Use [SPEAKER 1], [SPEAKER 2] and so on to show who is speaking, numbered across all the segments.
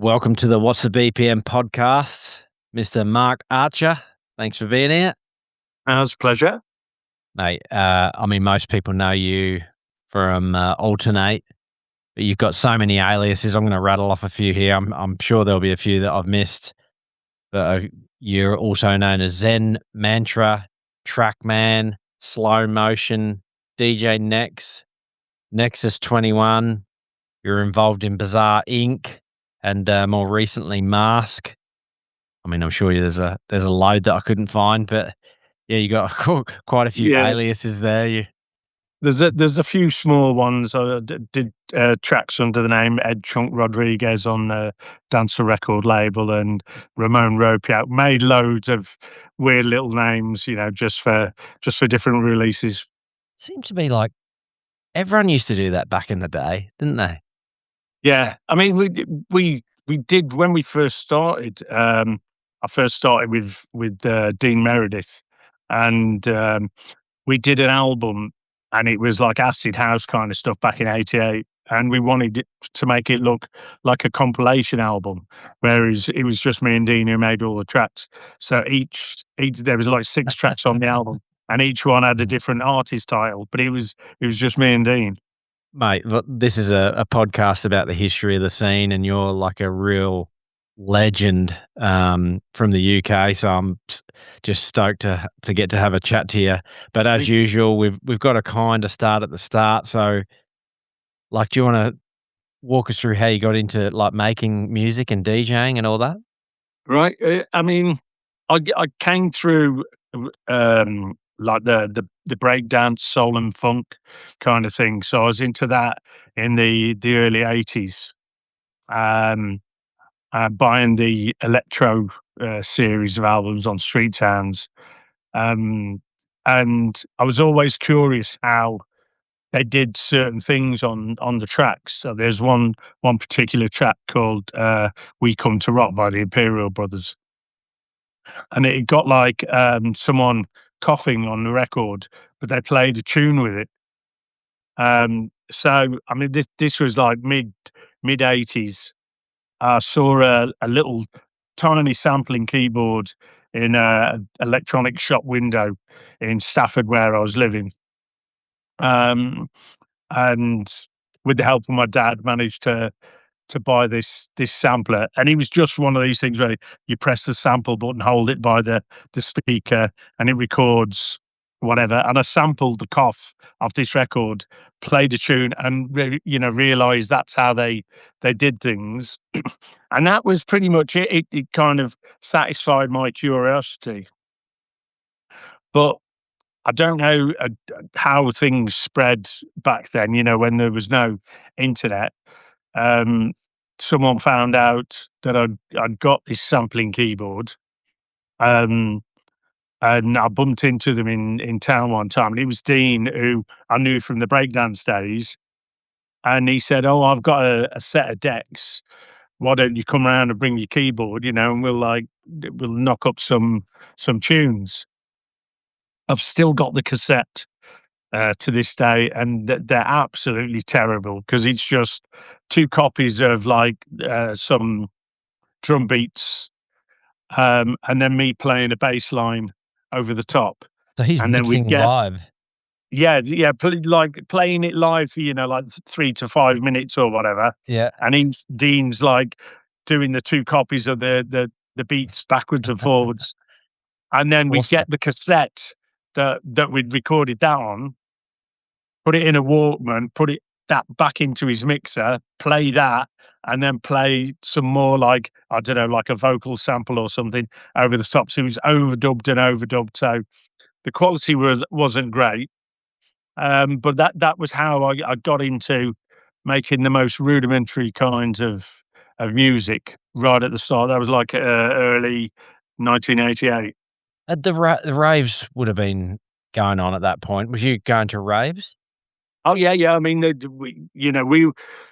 [SPEAKER 1] Welcome to the What's the BPM podcast, Mr. Mark Archer. Thanks for being here.
[SPEAKER 2] It's a pleasure.
[SPEAKER 1] Mate, I mean, most people know you from Altern-8, but you've got so many aliases. I'm going to rattle off a few here. I'm sure there'll be a few that I've missed, but you're also known as Zen Mantra, Trackman, Slow Motion, DJ Nex, Nexus 21. You're involved in Bizarre Inc. and more recently Mask. I mean, I'm sure there's a load that I couldn't find, but yeah, you got quite a few aliases there.
[SPEAKER 2] There's a few small ones. I did tracks under the name Ed Chunk Rodriguez on the Dancer record label, and Ramon Ropiak. Made loads of weird little names, just for different releases.
[SPEAKER 1] Seems to be like everyone used to do that back in the day, didn't they?
[SPEAKER 2] Yeah, I mean, we did when we first started. I first started with Dean Meredith, and we did an album, and it was like acid house kind of stuff back in '88, and we wanted it to make it look like a compilation album, whereas it was just me and Dean who made all the tracks. So each there was like 6 tracks on the album, and each one had a different artist title, but it was just me and Dean.
[SPEAKER 1] Mate, this is a podcast about the history of the scene, and you're like a real legend from the UK. So I'm just stoked to get to have a chat to you. But as usual, we've got to kind of start at the start. So, like, do you want to walk us through how you got into like making music and DJing and all that?
[SPEAKER 2] Right. I mean, I came through like the breakdance, soul and funk kind of thing. So I was into that in the early '80s, buying the electro series of albums on Street Sounds, and I was always curious how they did certain things on the tracks. So there's one particular track called "We Come to Rock" by the Imperial Brothers, and it got like someone coughing on the record, but they played a tune with it. So I mean, this was like mid '80s. I saw a little tiny sampling keyboard in a electronic shop window in Stafford, where I was living, and with the help of my dad, managed to buy this sampler. And it was just one of these things where you press the sample button, hold it by the speaker, and it records whatever. And I sampled the cough of this record, played a tune, and realized that's how they did things. And that was pretty much it. It kind of satisfied my curiosity. But I don't know how things spread back then, when there was no internet. Someone found out that I'd got this sampling keyboard, and I bumped into them in town one time. And it was Dean, who I knew from the breakdance days, and he said, "Oh, I've got a set of decks. Why don't you come around and bring your keyboard, and we'll knock up some tunes." I've still got the cassette to this day, and they're absolutely terrible because it's just 2 copies of like some drum beats, and then me playing a bass line over the top.
[SPEAKER 1] So he's
[SPEAKER 2] And then we
[SPEAKER 1] mixing
[SPEAKER 2] get
[SPEAKER 1] live.
[SPEAKER 2] like playing it live for like 3 to 5 minutes or whatever.
[SPEAKER 1] Yeah.
[SPEAKER 2] And Dean's like doing the 2 copies of the beats backwards and forwards, and then we
[SPEAKER 1] Awesome.
[SPEAKER 2] get the cassette that we'd recorded that on, put it in a Walkman, put that back into his mixer, play that, and then play some more like, I don't know, like a vocal sample or something over the top. So it was overdubbed. So the quality wasn't great. But that was how I got into making the most rudimentary kinds of music right at the start. That was like early 1988.
[SPEAKER 1] The raves would have been going on at that point. Was you going to raves?
[SPEAKER 2] Oh yeah. I mean, we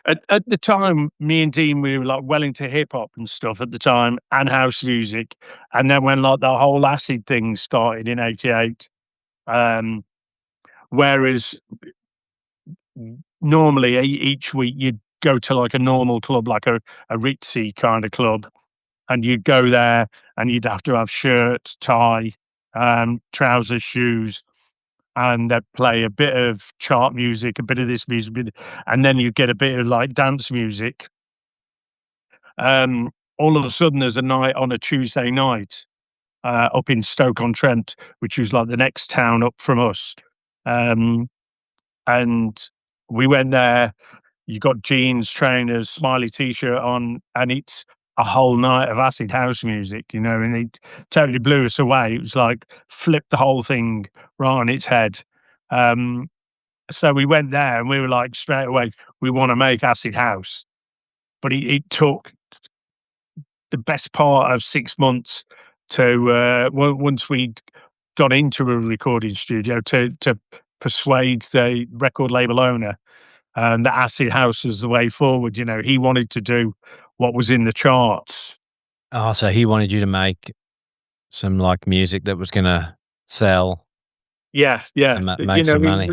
[SPEAKER 2] at the time, me and Dean, we were like well into hip hop and stuff at the time, and house music. And then when like the whole acid thing started in '88, whereas normally each week go to like a normal club, like a ritzy kind of club, and you'd go there and you'd have to have shirt, tie, trousers, shoes, and they'd play a bit of chart music, a bit of this music, and then you get a bit of like dance music. All of a sudden, there's a night on a Tuesday night up in Stoke-on-Trent, which was like the next town up from us. Um, and we went there. You got jeans, trainers, smiley t-shirt on, and it's a whole night of acid house music, you know, and it totally blew us away. It was like flipped the whole thing right on its head. Um, so we went there and we were like straight away, we want to make acid house. But it took the best part of 6 months to once we'd got into a recording studio to persuade the record label owner that acid house was the way forward. You know, he wanted to do what was in the charts.
[SPEAKER 1] Oh, so he wanted you to make some, like, music that was gonna sell
[SPEAKER 2] Yeah, yeah.
[SPEAKER 1] and
[SPEAKER 2] You
[SPEAKER 1] make
[SPEAKER 2] know,
[SPEAKER 1] some money.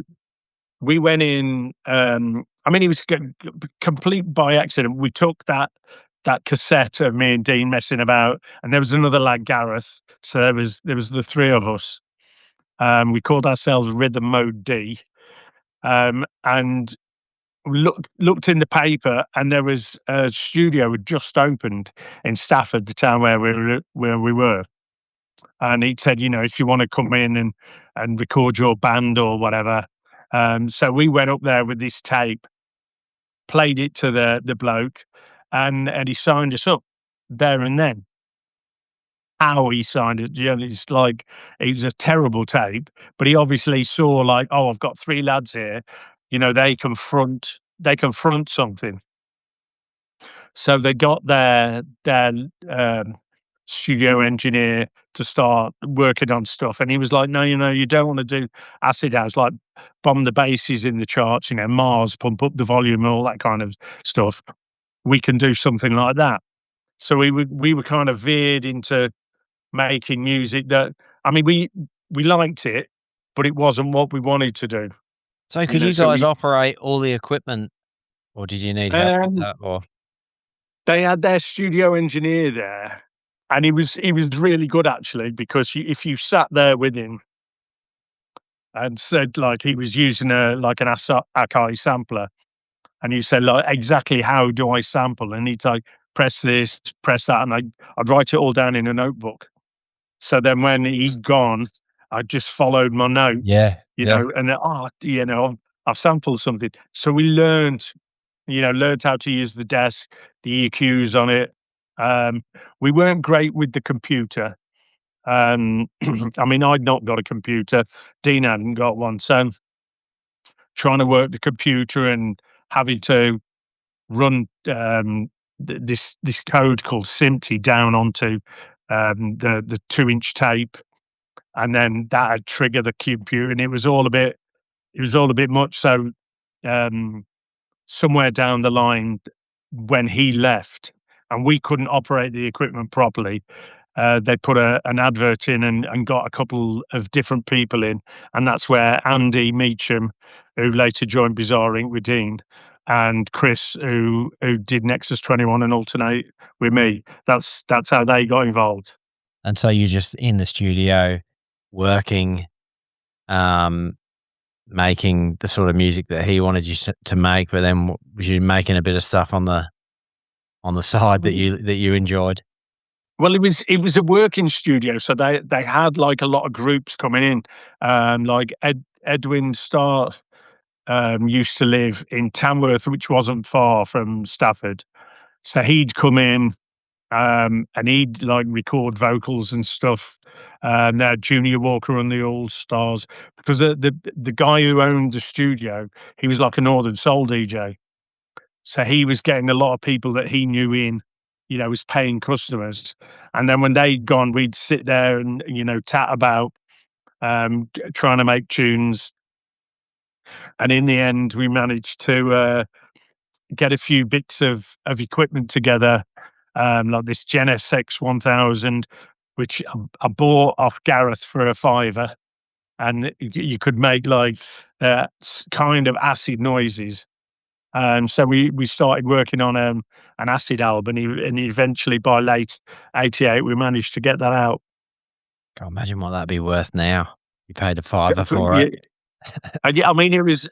[SPEAKER 2] we went in. I mean, it was complete by accident. We took that cassette of me and Dean messing about, and there was another lad, Gareth. So there was the three of us. We called ourselves Rhythm Mode D, and we looked in the paper, and there was a studio had just opened in Stafford, the town where we were. And he said, you know, if you want to come in and record your band or whatever. So we went up there with this tape, played it to the bloke, and he signed us up there and then. How he signed it, you know, it's like it was a terrible tape, but he obviously saw like, oh, I've got three lads here, you know, they confront something. So they got their studio engineer to start working on stuff, and he was like, "No, you know, you don't want to do acid house, like bomb the basses in the charts, you know, Mars, pump up the volume, and all that kind of stuff. We can do something like that." So we were kind of veered into making music that, I mean, we liked it, but it wasn't what we wanted to do,
[SPEAKER 1] So
[SPEAKER 2] you
[SPEAKER 1] could
[SPEAKER 2] know.
[SPEAKER 1] you
[SPEAKER 2] So
[SPEAKER 1] guys
[SPEAKER 2] we
[SPEAKER 1] operate all the equipment, or did you need help with
[SPEAKER 2] um,
[SPEAKER 1] that, or
[SPEAKER 2] they had their studio engineer there, and he was really good actually, because if you sat there with him and said like he was using like an Akai sampler, and you said like exactly how do I sample, and he'd like press this, press that, and I'd write it all down in a notebook. So then when he'd gone, I just followed my
[SPEAKER 1] Yeah,
[SPEAKER 2] notes, you
[SPEAKER 1] yeah.
[SPEAKER 2] know, and then, you know, I've sampled something. So we learned how to use the desk, the EQs on it. Um, we weren't great with the computer. I mean, I'd not got a computer. Dean hadn't got one. So trying to work the computer and having to run this code called SMPTE down onto the 2-inch tape, and then that'd trigger the computer, and it was all a bit much. So um, somewhere down the line, when he left and we couldn't operate the equipment properly, they put an advert in and got a couple of different people in, and that's where Andy Meacham, who later joined Bizarre Inc. with Dean, and Chris, who did Nexus 21 and Altern-8 with me. That's how they got involved.
[SPEAKER 1] And so you're just in the studio working, um, making the sort of music that he wanted you to make, but then was you making a bit of stuff on the side that you enjoyed?
[SPEAKER 2] Well, it was a working studio, so they had like a lot of groups coming in, like Edwin Starr used to live in Tamworth, which wasn't far from Stafford. So he'd come in, and he'd like record vocals and stuff. They had Junior Walker and the All Stars, because the guy who owned the studio, he was like a Northern Soul DJ. So he was getting a lot of people that he knew in, you know, as paying customers. And then when they'd gone, we'd sit there and, you know, chat about trying to make tunes. And in the end, we managed to get a few bits of equipment together, like this Genesis X 1000, which I bought off Gareth for a fiver. And you could make like kind of acid noises. So we started working on an acid album, and eventually by late '88 we managed to get that out.
[SPEAKER 1] God, imagine what that'd be worth now. You paid a
[SPEAKER 2] So,
[SPEAKER 1] fiver for it.
[SPEAKER 2] yeah, and yeah, I mean it was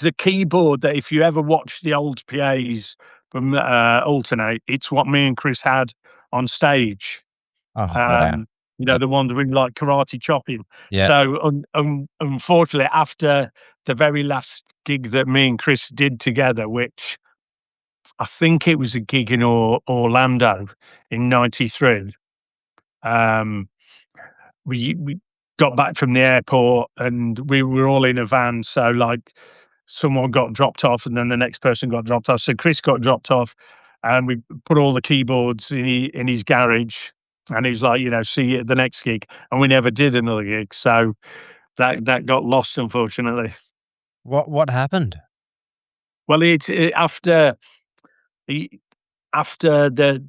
[SPEAKER 2] the keyboard that if you ever watch the old PAs from Altern-8, it's what me and Chris had on stage.
[SPEAKER 1] Oh, wow.
[SPEAKER 2] Um,
[SPEAKER 1] Yep.
[SPEAKER 2] the one doing like karate chopping.
[SPEAKER 1] Yeah.
[SPEAKER 2] So unfortunately, after the very last gig that me and Chris did together, which I think it was a gig in Orlando in '93. Um, we got back from the airport and we were all in a van. So like someone got dropped off and then the next person got dropped off. So Chris got dropped off and we put all the keyboards in his garage. And he's like, see you at the next gig. And we never did another gig. So that got lost, unfortunately.
[SPEAKER 1] What happened?
[SPEAKER 2] Well, after the after the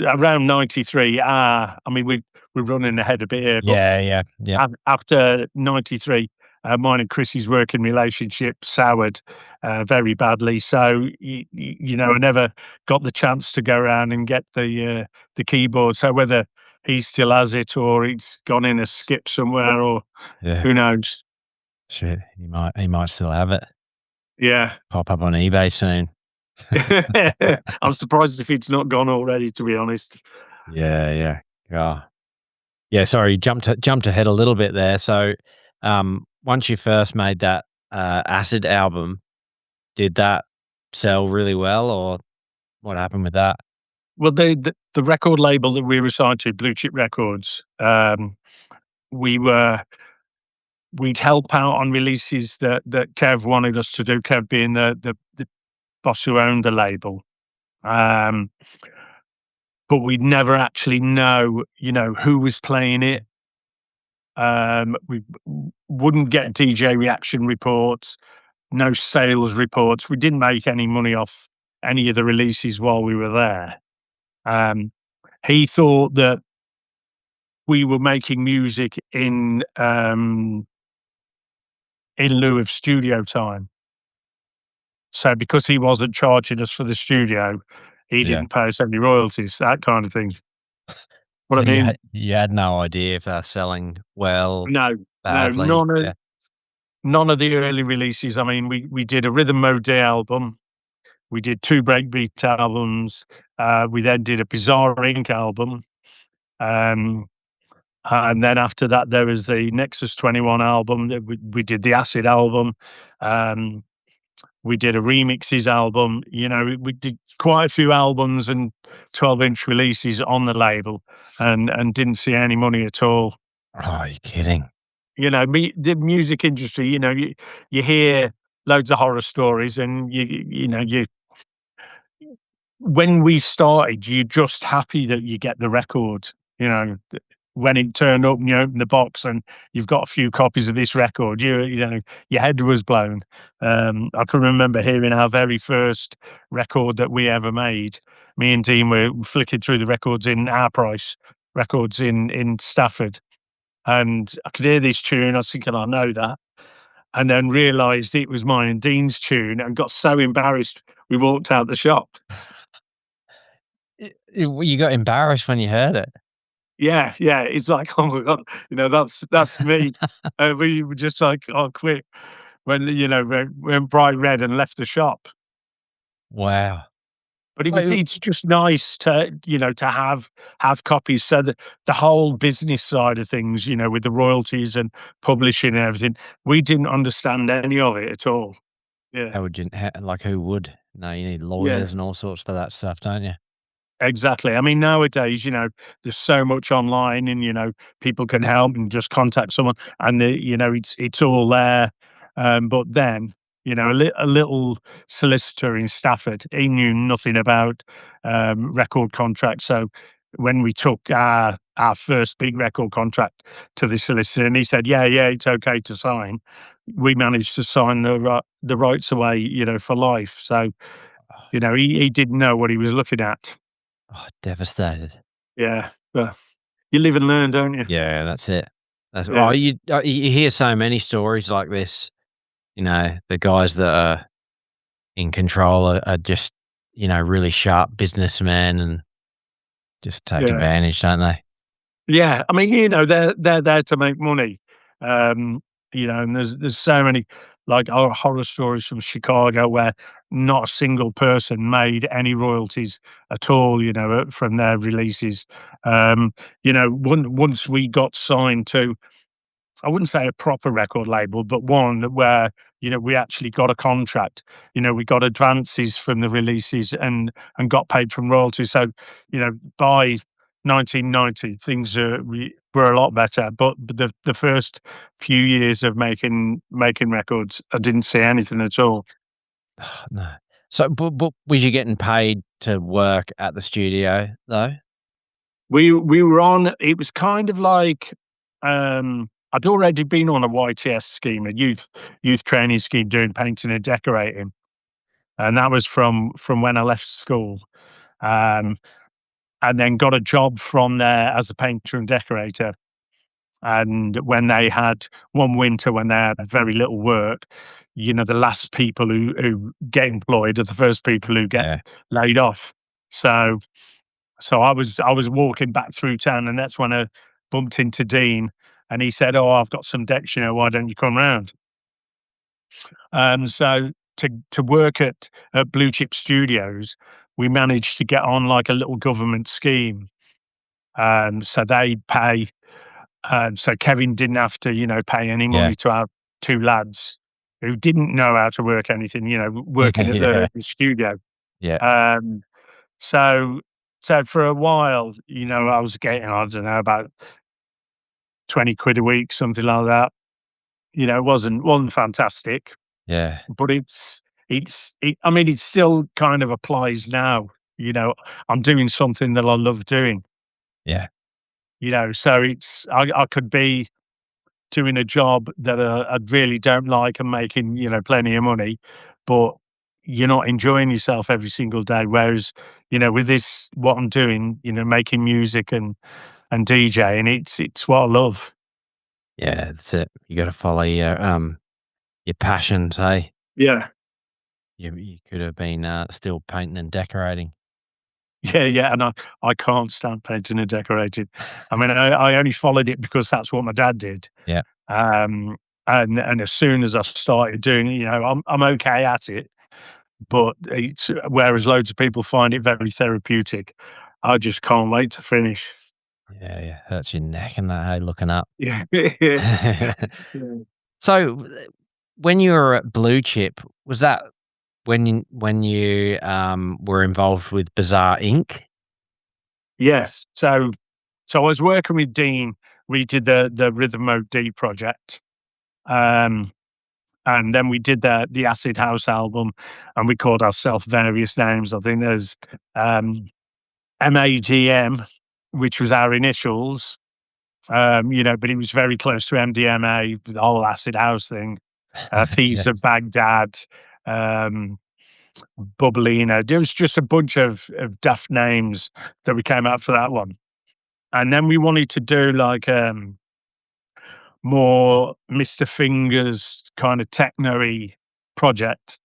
[SPEAKER 2] around '93, I mean, we're running ahead a bit here, but
[SPEAKER 1] Yeah, yeah, yep.
[SPEAKER 2] after '93, mine and Chrissy's working relationship soured very badly. So I never got the chance to go around and get the keyboard. So whether he still has it or it's gone in a skip somewhere, or
[SPEAKER 1] Yeah.
[SPEAKER 2] who knows?
[SPEAKER 1] Shit, he might still have it.
[SPEAKER 2] Yeah,
[SPEAKER 1] Pop up on eBay soon.
[SPEAKER 2] I'm surprised if it's not gone already. To be honest.
[SPEAKER 1] Yeah, yeah. Yeah. Yeah, sorry, jumped ahead a little bit there. So, once you first made that, Acid album, did that sell really well, or what happened with that?
[SPEAKER 2] Well, the record label that we were signed to, Blue Chip Records, we were we'd help out on releases that Kev wanted us to do. Kev being the boss who owned the label, um, but we'd never actually know, who was playing it. We wouldn't get DJ reaction reports, no sales reports. We didn't make any money off any of the releases while we were there. Um, he thought that we were making music in lieu of studio time. So because he wasn't charging us for the studio, he
[SPEAKER 1] Yeah.
[SPEAKER 2] didn't pay us any royalties, that kind of thing. What
[SPEAKER 1] So
[SPEAKER 2] I mean,
[SPEAKER 1] you had no idea if they're selling well,
[SPEAKER 2] no, no,
[SPEAKER 1] badly? Yeah.
[SPEAKER 2] none of the early releases. I mean, we did a Rhythm Mode Day album, we did 2 breakbeat albums, we then did a Bizarre Inc. album, um, and then after that, there was the Nexus 21 album, that we did the Acid album, um we did a remixes album. We did quite a few albums and 12-inch releases on the label, and didn't see any money at all.
[SPEAKER 1] Oh, you're kidding.
[SPEAKER 2] The music industry, you hear loads of horror stories, and you when we started, you're just happy that you get the record. When it turned up and you open the box and you've got a few copies of this record, your head was blown. I can remember hearing our very first record that we ever made. Me and Dean were flicking through the records in Our Price Records in Stafford, and I could hear this tune. I was thinking, I know that, and then realised it was mine and Dean's tune, and got so embarrassed we walked out the shop.
[SPEAKER 1] You got embarrassed when you heard it?
[SPEAKER 2] Yeah, yeah, it's like, "Oh my god," that's me. We were just like, "Oh, quick," when, went bright red and left the shop.
[SPEAKER 1] Wow.
[SPEAKER 2] But
[SPEAKER 1] So
[SPEAKER 2] it's just nice to have copies, so that the whole business side of things, with the royalties and publishing and everything, we didn't understand any of it at all. Yeah,
[SPEAKER 1] how would you like, who would? No, you need
[SPEAKER 2] yeah.
[SPEAKER 1] lawyers and all sorts for that stuff, don't you?
[SPEAKER 2] Exactly. I mean, nowadays, there's so much online, and people can help and just contact someone, and it's all there. But then, a little solicitor in Stafford, he knew nothing about record contracts. So when we took our first big record contract to the solicitor, and he said, "Yeah, yeah, it's okay to sign," we managed to sign the rights away, for life. So he didn't know what he was looking at.
[SPEAKER 1] Oh, devastated.
[SPEAKER 2] Yeah, but you live and learn, don't you?
[SPEAKER 1] Yeah, that's it.
[SPEAKER 2] Yeah.
[SPEAKER 1] You hear so many stories like this, the guys that are in control are just, really sharp businessmen and just take
[SPEAKER 2] Yeah.
[SPEAKER 1] advantage, don't they?
[SPEAKER 2] Yeah, I mean, they're there to make money, um, and there's so many, like, horror stories from Chicago where not a single person made any royalties at all, from their releases. Once we got signed to, I wouldn't say a proper record label, but one where, we actually got a contract. We got advances from the releases and got paid from royalties. So, by 1990, things were a lot better. But the first few years of making records, I didn't see anything at all.
[SPEAKER 1] No. So, but was you getting paid to work at the studio though?
[SPEAKER 2] We were on. It was kind of like, I'd already been on a YTS scheme, a youth training scheme, doing painting and decorating, and that was from when I left school. Um, and then got a job from there as a painter and decorator. And when they had one winter when they had very little work, the last people who get employed are the first people who get
[SPEAKER 1] Yeah.
[SPEAKER 2] laid off. So I was walking back through town, and that's when I bumped into Dean, and he said, "Oh, I've got some decks, why don't you come round?" So to work at Blue Chip Studios, we managed to get on like a little government scheme. So they pay. So Kevin didn't have to, pay any
[SPEAKER 1] Yeah.
[SPEAKER 2] money to our two lads who didn't know how to work anything, working at
[SPEAKER 1] Yeah.
[SPEAKER 2] the studio.
[SPEAKER 1] Yeah.
[SPEAKER 2] Um, so so for a while, I was getting, I don't know, about 20 quid a week, something like that. It wasn't fantastic,
[SPEAKER 1] Yeah.
[SPEAKER 2] but I mean, it still kind of applies now. I'm doing something that I love doing,
[SPEAKER 1] Yeah.
[SPEAKER 2] so I could be doing a job that I really don't like and making, plenty of money, but you're not enjoying yourself every single day. Whereas, with this, what I'm doing, making music and DJing, it's what I love.
[SPEAKER 1] Yeah, that's it. You gotta follow your passions, hey?
[SPEAKER 2] Yeah.
[SPEAKER 1] You could have been, still painting and decorating.
[SPEAKER 2] Yeah, yeah, and I can't stand painting and decorating. I mean, I only followed it because that's what my dad did.
[SPEAKER 1] Yeah.
[SPEAKER 2] Um, and as soon as I started doing it, I'm okay at it, but it's whereas loads of people find it very therapeutic, I just can't wait to finish.
[SPEAKER 1] Yeah, yeah. Hurts your neck and that, hey, looking up.
[SPEAKER 2] Yeah. Yeah.
[SPEAKER 1] So, when you were at Blue Chip, was that when you, were involved with Bizarre Inc?
[SPEAKER 2] Yes. So I was working with Dean. We did the Rhythm Mode D project. Um, and then we did the Acid House album, and we called ourselves various names. I think there's um, MADM, which was our initials, but it was very close to MDMA, the whole Acid House thing.
[SPEAKER 1] Yeah.
[SPEAKER 2] Thieves of Baghdad, um, Bubbly. There was just a bunch of daft names that we came up for that one. And then we wanted to do like more Mr. Fingers kind of techno-y project.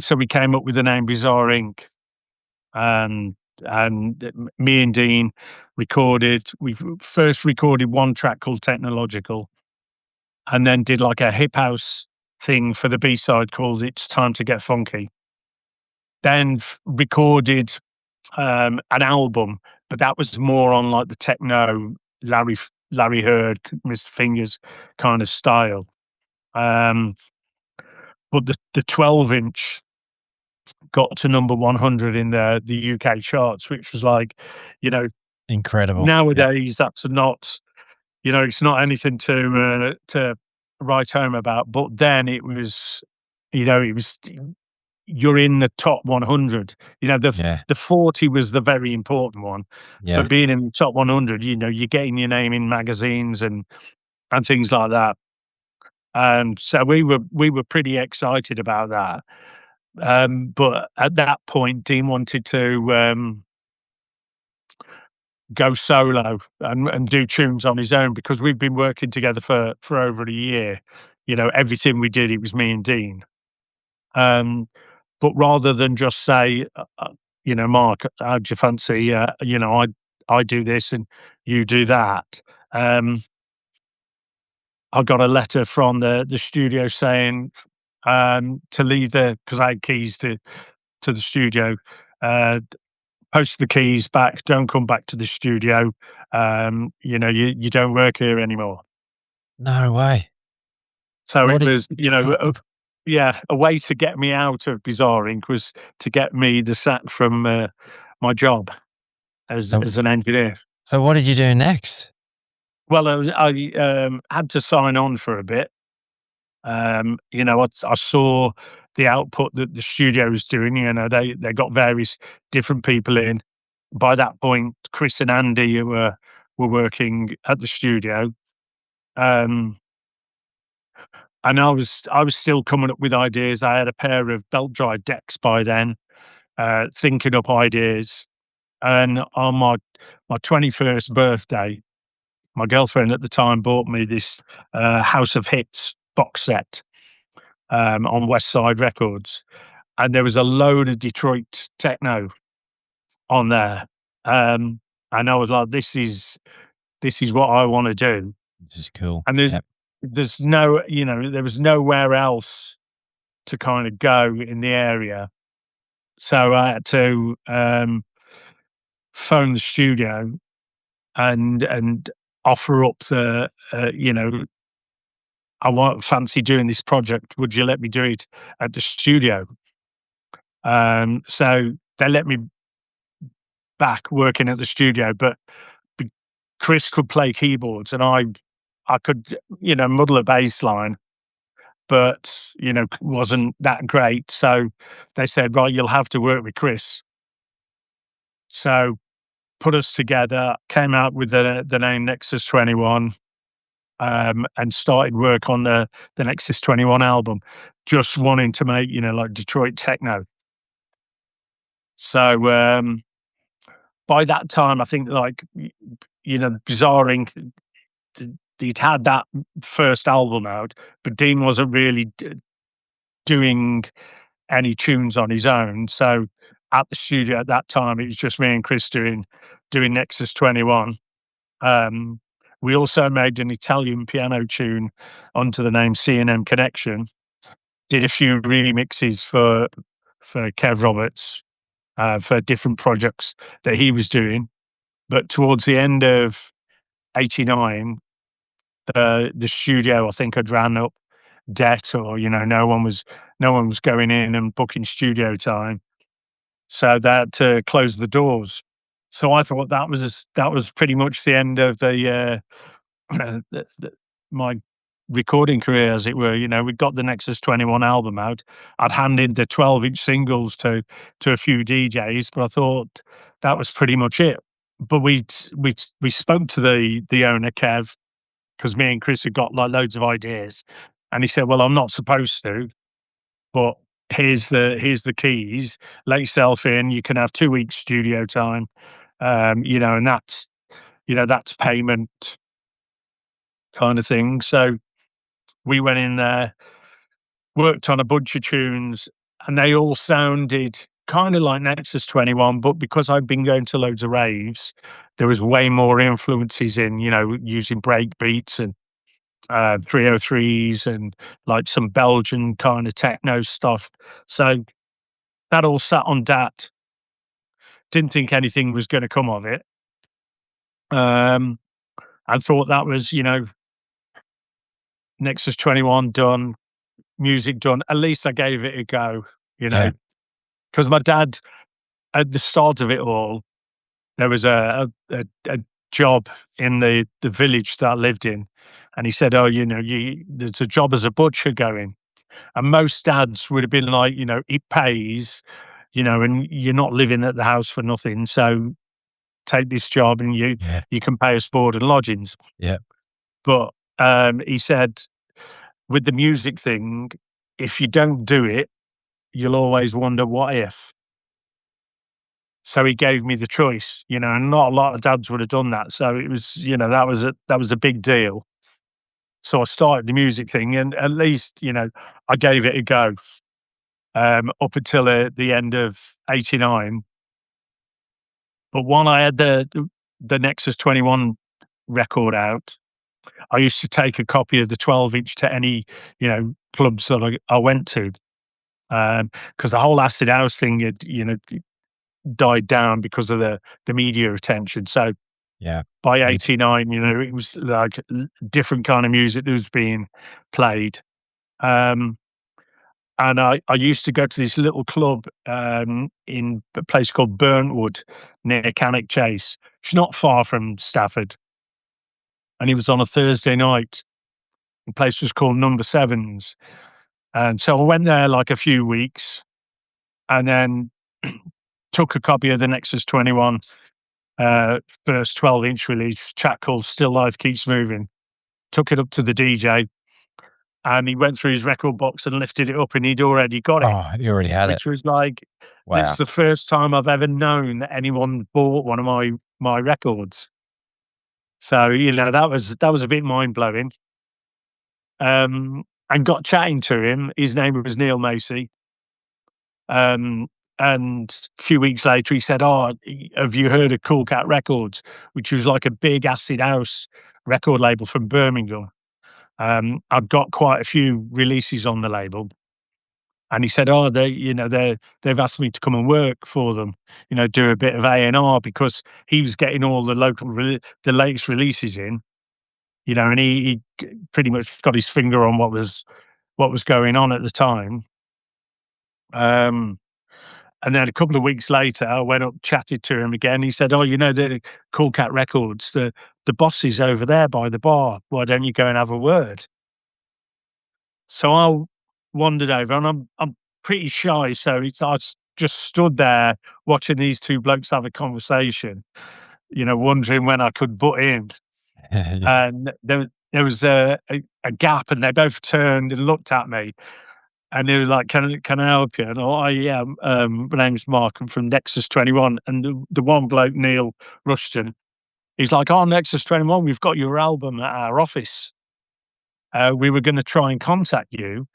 [SPEAKER 2] So we came up with the name Bizarre Inc. And me and Dean recorded. We first recorded one track called Technological, and then did like a hip house thing for the B side called It's Time to Get Funky. Then recorded an album, but that was more on like the techno Larry Heard, Mr. Fingers kind of style. Um, but the 12-inch got to number 100 in the UK charts, which was like, you know,
[SPEAKER 1] Incredible. Yeah.
[SPEAKER 2] nowadays that's not, it's not anything to write home about. But then it was you're in the top 100.
[SPEAKER 1] Yeah.
[SPEAKER 2] The 40 was the very important one,
[SPEAKER 1] Yeah.
[SPEAKER 2] but being in the top 100, you're getting your name in magazines and things like that. So we were pretty excited about that. But at that point, Dean wanted to go solo and do tunes on his own because we've been working together for over a year. Everything we did, it was me and Dean. Um, but rather than just say, Mark, how do you fancy, I do this and you do that. Um, I got a letter from the studio saying to leave because I had keys to the studio. Post the keys back. Don't come back to the studio. You don't work here anymore.
[SPEAKER 1] No way.
[SPEAKER 2] So
[SPEAKER 1] What
[SPEAKER 2] it
[SPEAKER 1] did
[SPEAKER 2] was, yeah, a way to get me out of Bizarre Inc. was to get me the sack from my job
[SPEAKER 1] so
[SPEAKER 2] as an engineer.
[SPEAKER 1] so what did you do next?
[SPEAKER 2] Well, I had to sign on for a bit. I saw the output that the studio was doing. They got various different people in. By that point, Chris and Andy were working at the studio, um, and I was still coming up with ideas. I had a pair of belt drive decks by then, thinking up ideas. And on my 21st birthday, my girlfriend at the time bought me this House of Hits box set on West Side Records, and there was a load of Detroit techno on there. And I was like, this is what I want to do.
[SPEAKER 1] This is cool.
[SPEAKER 2] And
[SPEAKER 1] Yep.
[SPEAKER 2] there was nowhere else to kind of go in the area. So I had to phone the studio and offer up I want fancy doing this project. Would you let me do it at the studio? So they let me back working at the studio, but Chris could play keyboards and I could, muddle a bass line, but, wasn't that great. So they said, right, you'll have to work with Chris. So put us together, came out with the name Nexus 21, and started work on the Nexus 21 album, just wanting to make, like Detroit techno. So by that time, I think like, Bizarre Inc. He'd had that first album out, but Dean wasn't really doing any tunes on his own. So at the studio at that time, it was just me and Chris doing Nexus 21. We also made an Italian piano tune under the name C&M Connection. Did a few remixes for Kev Roberts for different projects that he was doing. But towards the end of '89, the studio I think had ran up debt, or no one was going in and booking studio time, so they had to close the doors. So I thought that was pretty much the end of my recording career, as it were. We got the Nexus 21 album out. I'd handed the 12-inch singles to a few DJs, but I thought that was pretty much it. But we spoke to the owner, Kev, because me and Chris had got like loads of ideas, and he said, "Well, I'm not supposed to, but here's the keys. Let yourself in. You can have 2 weeks studio time, and that's payment kind of thing." So we went in there, worked on a bunch of tunes, and they all sounded kind of like Nexus 21, but because I've been going to loads of raves, there was way more influences in, using breakbeats and 303s and like some Belgian kind of techno stuff. So that all sat on DAT. Didn't think anything was going to come of it. I thought that was, Nexus 21 done, music done. At least I gave it a go,
[SPEAKER 1] Yeah.
[SPEAKER 2] because my dad, at the start of it all, there was a job in the village that I lived in. And he said, "Oh, there's a job as a butcher going." And most dads would have been like, it pays, and you're not living at the house for nothing. So take this job and you
[SPEAKER 1] Yeah.
[SPEAKER 2] you can pay us board and lodgings.
[SPEAKER 1] Yeah.
[SPEAKER 2] But he said, with the music thing, if you don't do it, you'll always wonder what if. So he gave me the choice, and not a lot of dads would have done that. So it was, that was a big deal. So I started the music thing, and at least, I gave it a go. up until the end of '89. But while I had the Nexus 21 record out, I used to take a copy of the 12-inch to any, clubs that I went to, because the whole acid house thing had, died down because of the media attention. So
[SPEAKER 1] Yeah.
[SPEAKER 2] by
[SPEAKER 1] Me too.
[SPEAKER 2] '89, it was like different kind of music that was being played. Um, and I used to go to this little club in a place called Burntwood near Cannock Chase. It's not far from Stafford. And it was on a Thursday night. The place was called Number Sevens. And so I went there like a few weeks and then took a copy of the Nexus 21 first 12-inch release, track called Still Life Keeps Moving. Took it up to the DJ and he went through his record box and lifted it up and he'd already got it,
[SPEAKER 1] Oh, you already had it.
[SPEAKER 2] which was like, that's
[SPEAKER 1] Wow.
[SPEAKER 2] the first time I've ever known that anyone bought one of my records. So, that was a bit mind blowing. And got chatting to him. His name was Neil Macy. Um, and a few weeks later, he said, "Oh, have you heard of Cool Cat Records?" Which was like a big acid house record label from Birmingham. I've got quite a few releases on the label, and he said, "Oh, they've asked me to come and work for them, do a bit of A&R because he was getting all the the latest releases in, and he pretty much got his finger on what was going on at the time." Um, And then a couple of weeks later, I went up, chatted to him again. He said, "Oh, the Cool Cat Records, the boss is over there by the bar. Why don't you go and have a word?" So I wandered over, and I'm pretty shy, so just stood there watching these two blokes have a conversation, wondering when I could butt in.
[SPEAKER 1] Yeah.
[SPEAKER 2] And there was a gap, and they both turned and looked at me. And they were like, "Can I help you?" And "Oh, yeah, my name's Mark. I'm from Nexus 21." And the one bloke, Neil Rushton, he's like, "Oh, Nexus 21, we've got your album at our office. We were going to try and contact you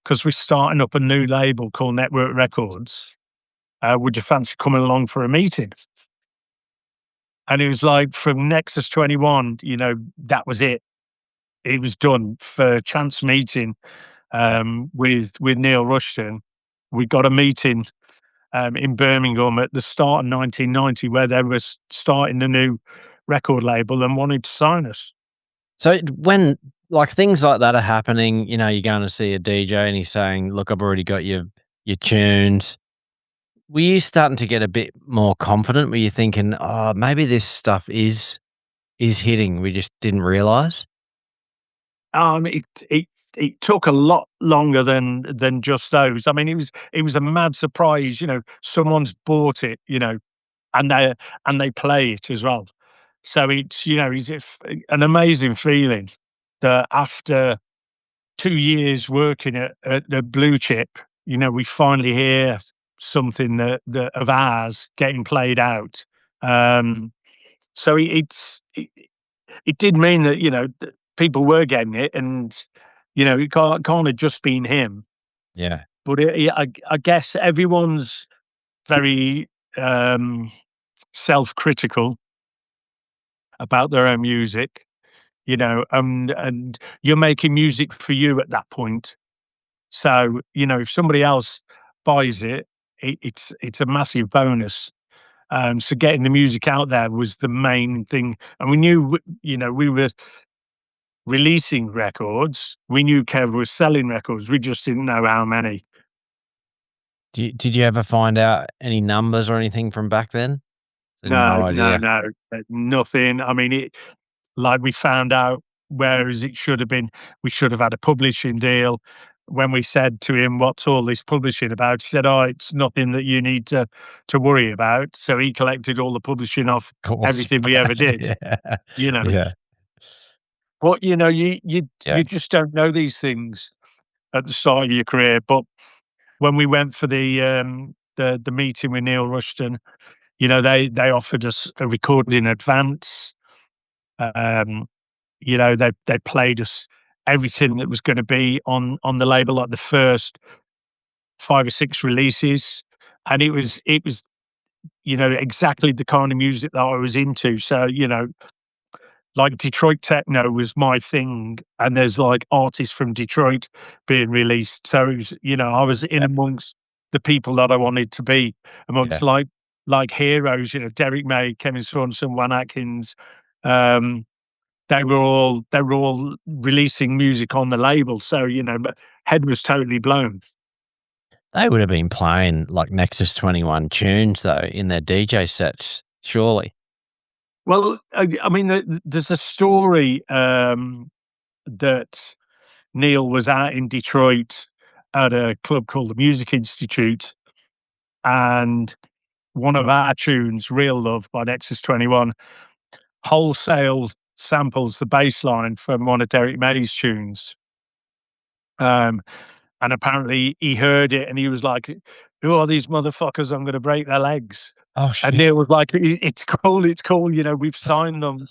[SPEAKER 2] because we're starting up a new label called Network Records. Would you fancy coming along for a meeting?" And it was like, from Nexus 21, that was it. It was done for a chance meeting with Neil Rushton. We got a meeting in Birmingham at the start of 1990, where they were starting the new record label and wanted to sign us.
[SPEAKER 1] So when like things like that are happening, you're going to see a DJ and he's saying, "Look, I've already got your tunes." Were you starting to get a bit more confident? Were you thinking, "Oh, maybe this stuff is hitting, we just didn't realize?"
[SPEAKER 2] It took a lot longer than just those. I mean, it was a mad surprise. Someone's bought it, and they play it as well. So it's an amazing feeling that after 2 years working at the blue chip, we finally hear something that of ours getting played out. Um, so it did mean that that people were getting it, and it can't have just been him.
[SPEAKER 1] Yeah.
[SPEAKER 2] But I guess everyone's very um, self-critical about their own music, and you're making music for you at that point. So, if somebody else buys it, it's a massive bonus. So getting the music out there was the main thing, and we knew, we were releasing records. We knew Kev was selling records. We just didn't know how many.
[SPEAKER 1] Did you ever find out any numbers or anything from back then? So
[SPEAKER 2] No,
[SPEAKER 1] no
[SPEAKER 2] no,
[SPEAKER 1] idea.
[SPEAKER 2] no, nothing. I mean, like, we found out, whereas it should have been, we should have had a publishing deal. When we said to him, "What's all this publishing about?" He said, "Oh, it's nothing that you need to worry about." So he collected all the publishing off
[SPEAKER 1] Of course.
[SPEAKER 2] everything we ever did.
[SPEAKER 1] Yeah.
[SPEAKER 2] You know,
[SPEAKER 1] Yeah.
[SPEAKER 2] but you
[SPEAKER 1] Yeah.
[SPEAKER 2] just don't know these things at the start of your career. But when we went for the meeting with Neil Rushton, they offered us a recording in advance. Um, they played us everything that was going to be on the label, like the first 5 or 6 releases, and it was exactly the kind of music that I was into. So, like Detroit techno was my thing, and there's like artists from Detroit being released. So it was, I was in amongst the people that I wanted to be amongst,
[SPEAKER 1] Yeah.
[SPEAKER 2] like heroes, Derek May, Kevin Saunderson, Juan Atkins. Um, they were all releasing music on the label. So, but head was totally blown.
[SPEAKER 1] They would have been playing like Nexus 21 tunes though in their DJ sets, surely.
[SPEAKER 2] Well, I mean, there's a story that Neil was out in Detroit at a club called the Music Institute, and one of our tunes, Real Love by Nexus 21, wholesale samples the bass line from one of Derek May's tunes. Um, and apparently he heard it and he was like, "Who are these motherfuckers? I'm going to break their legs."
[SPEAKER 1] Oh,
[SPEAKER 2] And
[SPEAKER 1] shit.
[SPEAKER 2] Neil was like, It's cool. It's cool. We've signed them.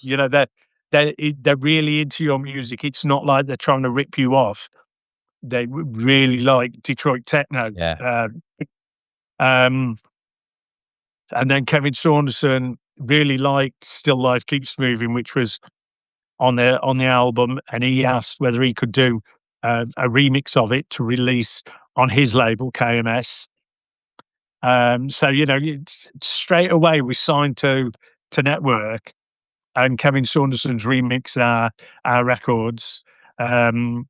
[SPEAKER 2] They're really into your music. It's not like they're trying to rip you off. They really like Detroit techno."
[SPEAKER 1] Yeah.
[SPEAKER 2] Um, and then Kevin Saunderson really liked "Still Life Keeps Moving," which was on the album, and he asked whether he could do a remix of it to release on his label KMS. So straight away we signed to Network, and Kevin Saunderson's remixed our records. Um,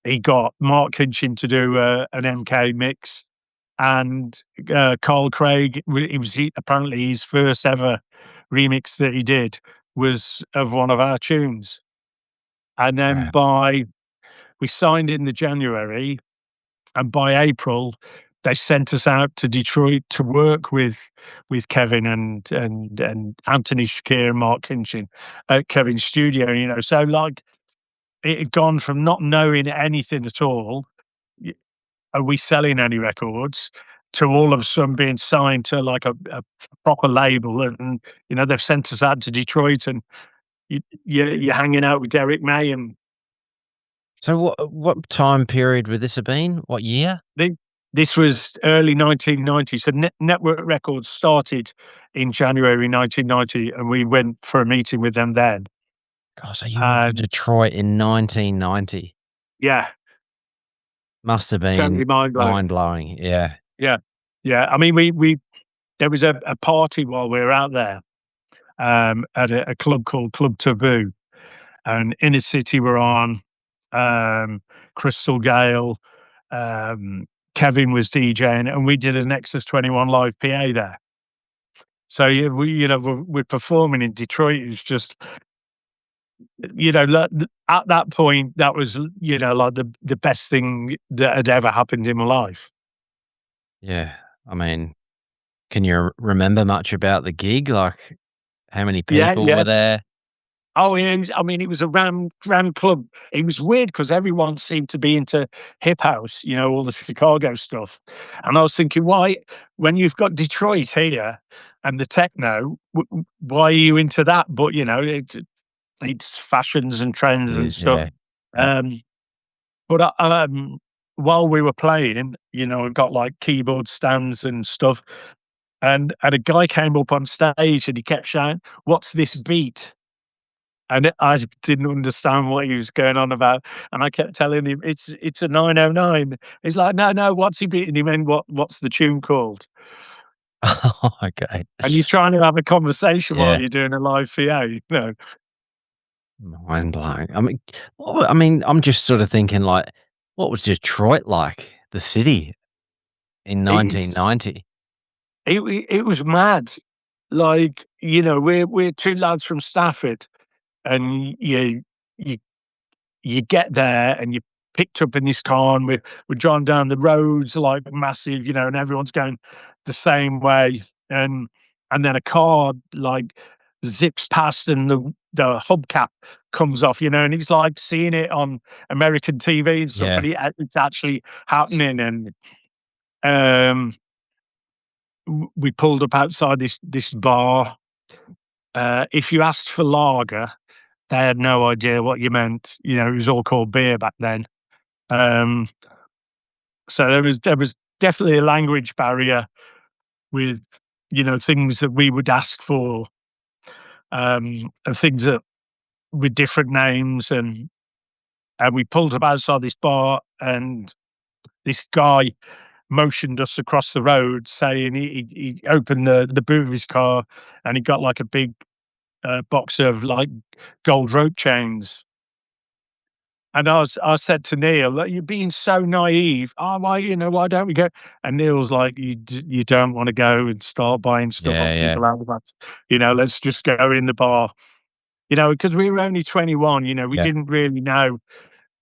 [SPEAKER 2] he got Mark Kinchin to do an MK mix, and Carl Craig. Apparently his first ever remix that he did was of one of our tunes. And then
[SPEAKER 1] Right.
[SPEAKER 2] we signed in the January, and by April, they sent us out to Detroit to work with Kevin and Anthony Shakir and Mark Kinchin at Kevin's studio. So like it had gone from not knowing anything at all, y- are we selling any records, to all of a sudden being signed to like a proper label, and they've sent us out to Detroit, and you're hanging out with Derek May. And
[SPEAKER 1] So what time period would this have been? What year?
[SPEAKER 2] Thi this was early 1990, so Network Records started in January 1990, and we went for a meeting with them then.
[SPEAKER 1] God, so you went to
[SPEAKER 2] And
[SPEAKER 1] Detroit in 1990.
[SPEAKER 2] yeah,
[SPEAKER 1] Must have been
[SPEAKER 2] totally mind-blowing.
[SPEAKER 1] mind-blowing, yeah.
[SPEAKER 2] Yeah. Yeah, I mean, we there was a party while we were out there, at a club called Club Taboo, and Inner City were on, Crystal Gale, um, Kevin was DJing, and we did a Nexus 21 live PA there. So, yeah, we're performing in Detroit. It's just, at that point, that was, like the best thing that had ever happened in my life.
[SPEAKER 1] Yeah. I mean, can you remember much about the gig? Like, how many
[SPEAKER 2] Yeah,
[SPEAKER 1] people
[SPEAKER 2] yeah.
[SPEAKER 1] were there?
[SPEAKER 2] Oh, yeah, it was a ram club. It was weird because everyone seemed to be into hip house, all the Chicago stuff. And I was thinking, why, when you've got Detroit here and the techno, why are you into that? But, it's fashions and
[SPEAKER 1] It
[SPEAKER 2] trends and
[SPEAKER 1] is,
[SPEAKER 2] stuff.
[SPEAKER 1] yeah. Yeah.
[SPEAKER 2] Um, but while we were playing, I got like keyboard stands and stuff. And a guy came up on stage and he kept shouting, "What's this beat?" And I didn't understand what he was going on about, and I kept telling him, "It's a 909." He's like, "No, no, what's he beating?" He meant, What's the tune called?"
[SPEAKER 1] Okay.
[SPEAKER 2] And you're trying to have a conversation while
[SPEAKER 1] Yeah.
[SPEAKER 2] you're doing a live VA,
[SPEAKER 1] Mind blowing. I'm just sort of thinking like, what was Detroit like, the city in
[SPEAKER 2] It's
[SPEAKER 1] 1990?
[SPEAKER 2] it was mad. Like, we're 2 lads from Stafford, and you you get there and you're picked up in this car, and we're driving down the roads like massive, and everyone's going the same way, and then a car like zips past, and the hubcap comes off, and he's like seeing it on American TV and stuff,
[SPEAKER 1] Yeah.
[SPEAKER 2] but it's actually happening. And um we pulled up outside this bar. If you asked for lager, they had no idea what you meant. It was all called beer back then. Um, so there was definitely a language barrier with, things that we would ask for, and things that with different names, and we pulled up outside this bar, and this guy motioned us across the road, saying he opened the boot of his car, and he got like a big box of like gold rope chains. And I said to Neil, "Look, you're being so naive. Oh, why don't we go?" And Neil's like, "You don't want to go and start buying stuff
[SPEAKER 1] Yeah,
[SPEAKER 2] on
[SPEAKER 1] yeah,
[SPEAKER 2] people out of that. Let's just go in the bar." Because we were only 21. We
[SPEAKER 1] yeah.
[SPEAKER 2] didn't really know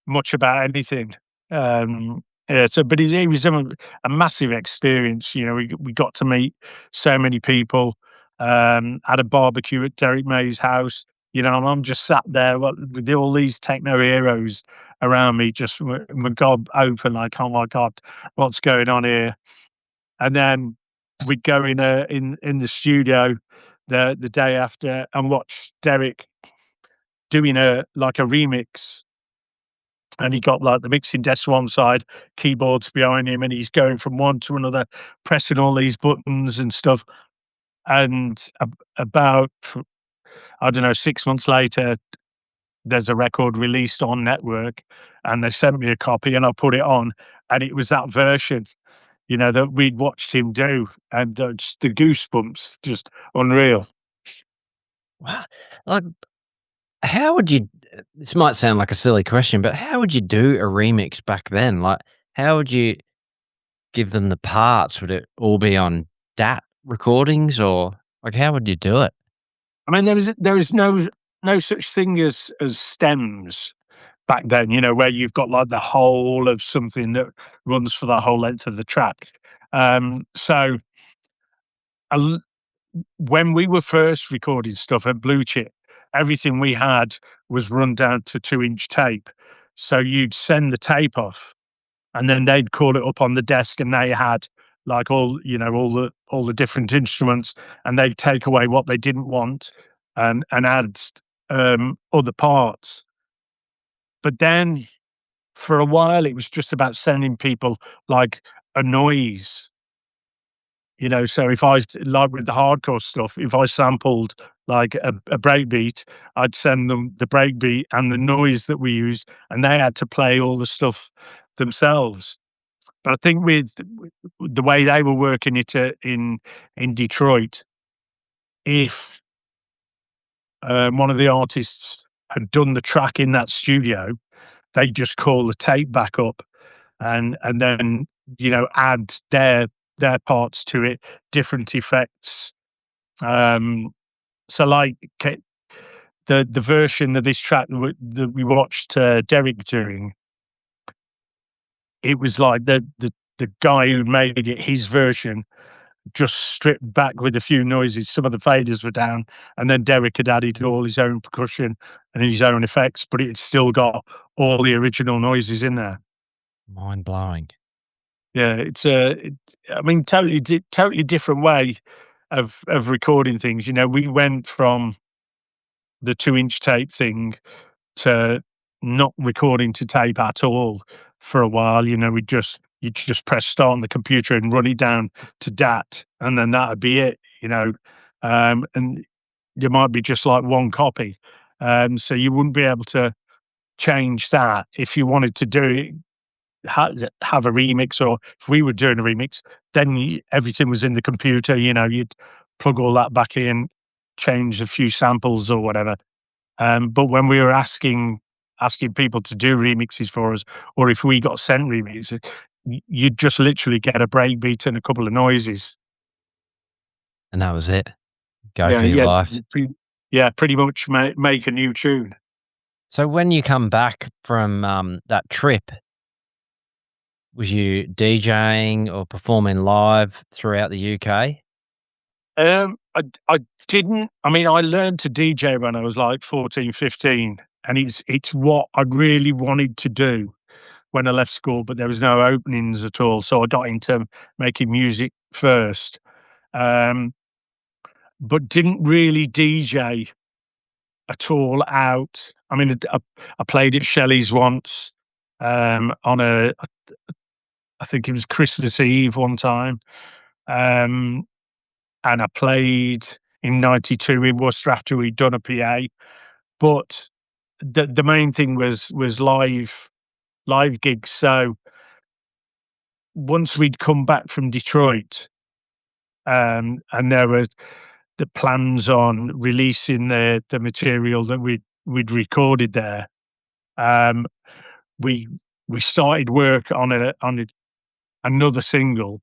[SPEAKER 2] much about anything. Yeah, but it was a massive experience. We got to meet so many people. Had a barbecue at Derek May's house. And I'm just sat there with all these techno heroes around me, just my gob open, like, oh my god, what's going on here? And then we'd go in the studio the day after and watch Derek doing a remix, and he got like the mixing desk one side, keyboards behind him, and he's going from one to another, pressing all these buttons and stuff. And about, I don't know, 6 months later, there's a record released on Network, and they sent me a copy, and I put it on, and it was that version, that we'd watched him do, and just the goosebumps, just unreal.
[SPEAKER 1] Wow. Like, how would you this might sound like a silly question, but how would you do a remix back then? Like, how would you give them the parts? Would it all be on DAT recordings, or, like, how would you do it?
[SPEAKER 2] I mean, there is no such thing as stems back then, where you've got like the whole of something that runs for the whole length of the track. So a l when we were first recording stuff at Blue Chip, everything we had was run down to 2-inch tape. So you'd send the tape off, and then they'd call it up on the desk, and they had like all the different instruments, and they'd take away what they didn't want and add other parts. But then for a while, it was just about sending people like a noise. So if like with the hardcore stuff, if I sampled like a breakbeat, I'd send them the breakbeat and the noise that we used, and they had to play all the stuff themselves. But I think with the way they were working it in Detroit, if one of the artists had done the track in that studio, they'd just call the tape back up, and then add their parts to it, different effects. So like the version of this track that we watched Derek doing, it was like the guy who made it, his version, just stripped back with a few noises. Some of the faders were down, and then Derek had added all his own percussion and his own effects, but it still got all the original noises in there.
[SPEAKER 1] Mind blowing.
[SPEAKER 2] Yeah, I mean, totally different way of recording things. We went from the 2-inch tape thing to not recording to tape at all for a while. You just press start on the computer and run it down to DAT, and then that'd be it. And there might be just like one copy, so you wouldn't be able to change that if you wanted to do it. Have a remix, or if we were doing a remix, then everything was in the computer. You'd plug all that back in, change a few samples or whatever. But when we were asking people to do remixes for us, or if we got sent remixes, you'd just literally get a breakbeat and a couple of noises.
[SPEAKER 1] And that was it. Go
[SPEAKER 2] Yeah,
[SPEAKER 1] for your
[SPEAKER 2] yeah,
[SPEAKER 1] life.
[SPEAKER 2] pretty much make a new tune.
[SPEAKER 1] So when you come back from, that trip, was you DJing or performing live throughout the UK?
[SPEAKER 2] I didn't. I mean, I learned to DJ when I was like 14, 15, and it's what I really wanted to do when I left school, but there was no openings at all. So I got into making music first, um, but didn't really DJ at all out. I mean, I played at Shelley's once, on I think it was Christmas Eve one time. Um, and I played in '92 in Worcester after we'd done a PA. But the main thing was live gigs. So once we'd come back from Detroit, and there were the plans on releasing the material that we'd recorded there, um, we we started work on another single,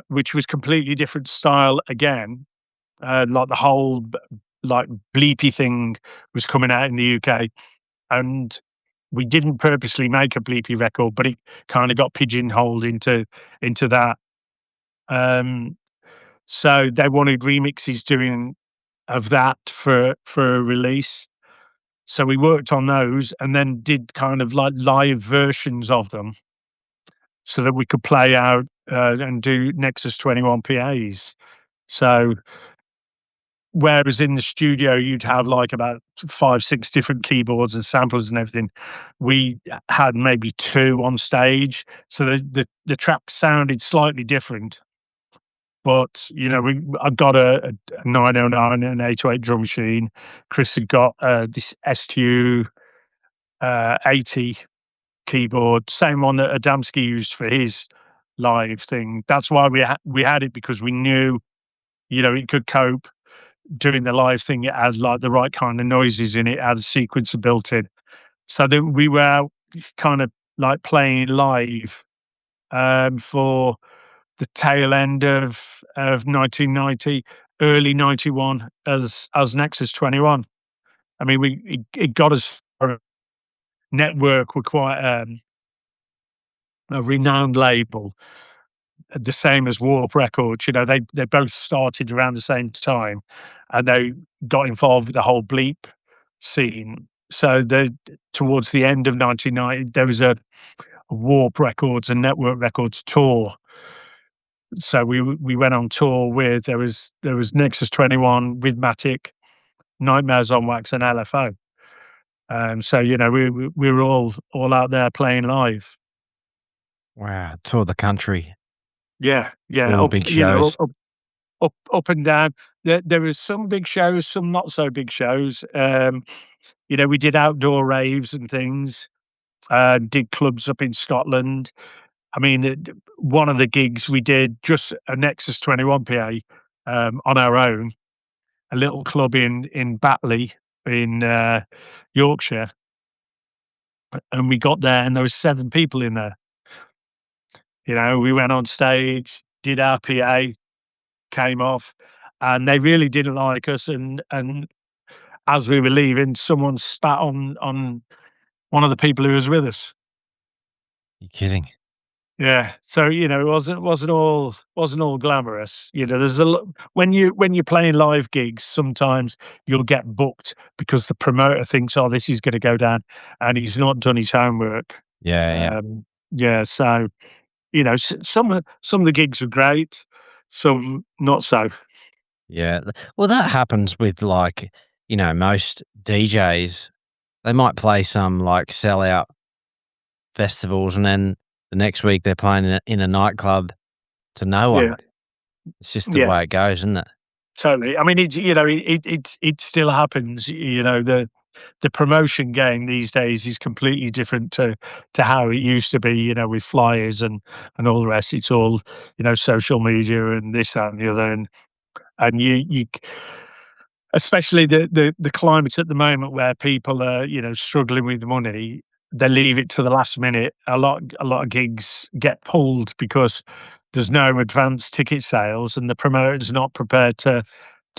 [SPEAKER 2] which was completely different style again. Like the whole like bleepy thing was coming out in the UK, and we didn't purposely make a bleepy record, but it kind of got pigeonholed into that. Um, so they wanted remixes doing of that for a release. So we worked on those and then did kind of like live versions of them so that we could play out and do Nexus 21 PAs. So whereas in the studio you'd have like about 5, 6 different keyboards and samplers and everything, we had maybe 2 on stage. So the track sounded slightly different. But, you know, I got a 909 and an 808 drum machine. Chris had got this STU 80 keyboard, same one that Adamski used for his live thing. That's why we had it, because we knew, you know, it could cope doing the live thing. It had like the right kind of noises in it, had a sequencer built in. So that we were out kind of like playing live for the tail end of 1990, early 91 as Nexus 21. I mean, it got us for a network. We're quite a renowned label, the same as Warp Records. You know, they both started around the same time, and they got involved with the whole bleep scene. So towards the end of 1990, there was a Warp Records and Network Records tour. So we went on tour with there was Nexus 21, Rhythmatic, Nightmares on Wax, and LFO. So you know we were all out there playing live.
[SPEAKER 1] Wow, tour the country,
[SPEAKER 2] Yeah, yeah,
[SPEAKER 1] all the
[SPEAKER 2] up
[SPEAKER 1] big
[SPEAKER 2] you know
[SPEAKER 1] shows.
[SPEAKER 2] up and down. There was some big shows, some not so big shows. You know, we did outdoor raves and things. Did clubs up in Scotland. I mean, one of the gigs we did just a Nexus 21 PA on our own, a little club in Batley in Yorkshire, and we got there and there was 7 people in there. You know, we went on stage, did our PA, came off, and they really didn't like us. And as we were leaving, someone spat on one of the people who was with us.
[SPEAKER 1] You kidding?
[SPEAKER 2] Yeah, so, you know, it wasn't all glamorous. You know, there's a lot when you're playing live gigs, sometimes you'll get booked because the promoter thinks, "Oh, this is gonna go down," and he's not done his homework.
[SPEAKER 1] Yeah, yeah,
[SPEAKER 2] Yeah, so, you know, some of the gigs are great, some not so.
[SPEAKER 1] yeah. Well, that happens with like, most DJs. They might play some like sellout festivals, and then the next week they're playing in a nightclub to no
[SPEAKER 2] Yeah,
[SPEAKER 1] one. It's just the
[SPEAKER 2] yeah,
[SPEAKER 1] way it goes, isn't it?
[SPEAKER 2] totally. I mean, it still happens. You know, the promotion game these days is completely different to how it used to be, you know, with flyers and all the rest. It's all, you know, social media and this, that, and the other. And you especially the climate at the moment where people are, you know, struggling with money, they leave it to the last minute. A lot of gigs get pulled because there's no advance ticket sales and the promoter's not prepared to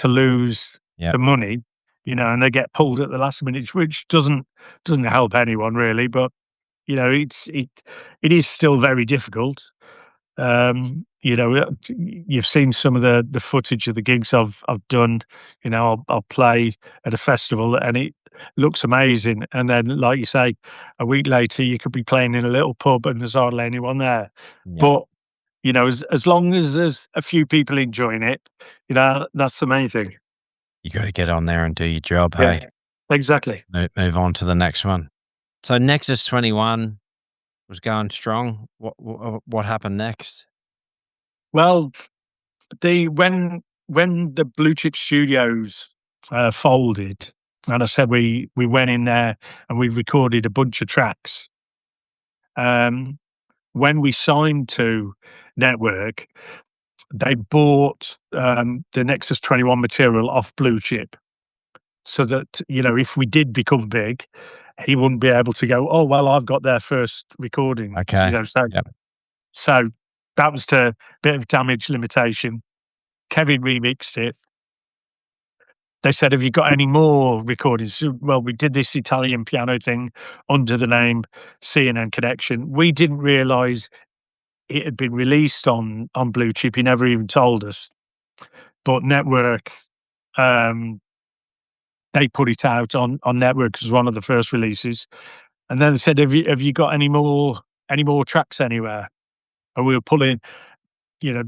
[SPEAKER 2] lose
[SPEAKER 1] Yep.
[SPEAKER 2] the money, you know, and they get pulled at the last minute, which doesn't help anyone really. But you know, it is still very difficult. You know, you've seen some of the footage of the gigs I've done. You know, I'll play at a festival and it looks amazing, and then, like you say, a week later you could be playing in a little pub and there's hardly anyone there.
[SPEAKER 1] Yeah.
[SPEAKER 2] But you know, as long as there's a few people enjoying it, you know, that's the main thing.
[SPEAKER 1] You gotta get on there and do your job, hey?
[SPEAKER 2] Yeah, exactly.
[SPEAKER 1] Move on to the next one. So Nexus 21, was going strong. What happened next?
[SPEAKER 2] Well, the when the Blue Chip Studios folded, and I said we went in there and we recorded a bunch of tracks. Um, when we signed to Network, they bought the Nexus 21 material off Blue Chip, so that if we did become big, he wouldn't be able to go, oh well, I've got their first recordings.
[SPEAKER 1] Okay.
[SPEAKER 2] So
[SPEAKER 1] Yep.
[SPEAKER 2] so that was to bit of damage limitation. Kevin remixed it. They said, "Have you got any more recordings?" So, well, we did this Italian piano thing under the name CNN Connection. We didn't realise it had been released on Blue Chip. He never even told us. But Network, um, they put it out on Network as one of the first releases. And then they said, "Have you got any more tracks anywhere?" And we were pulling, you know,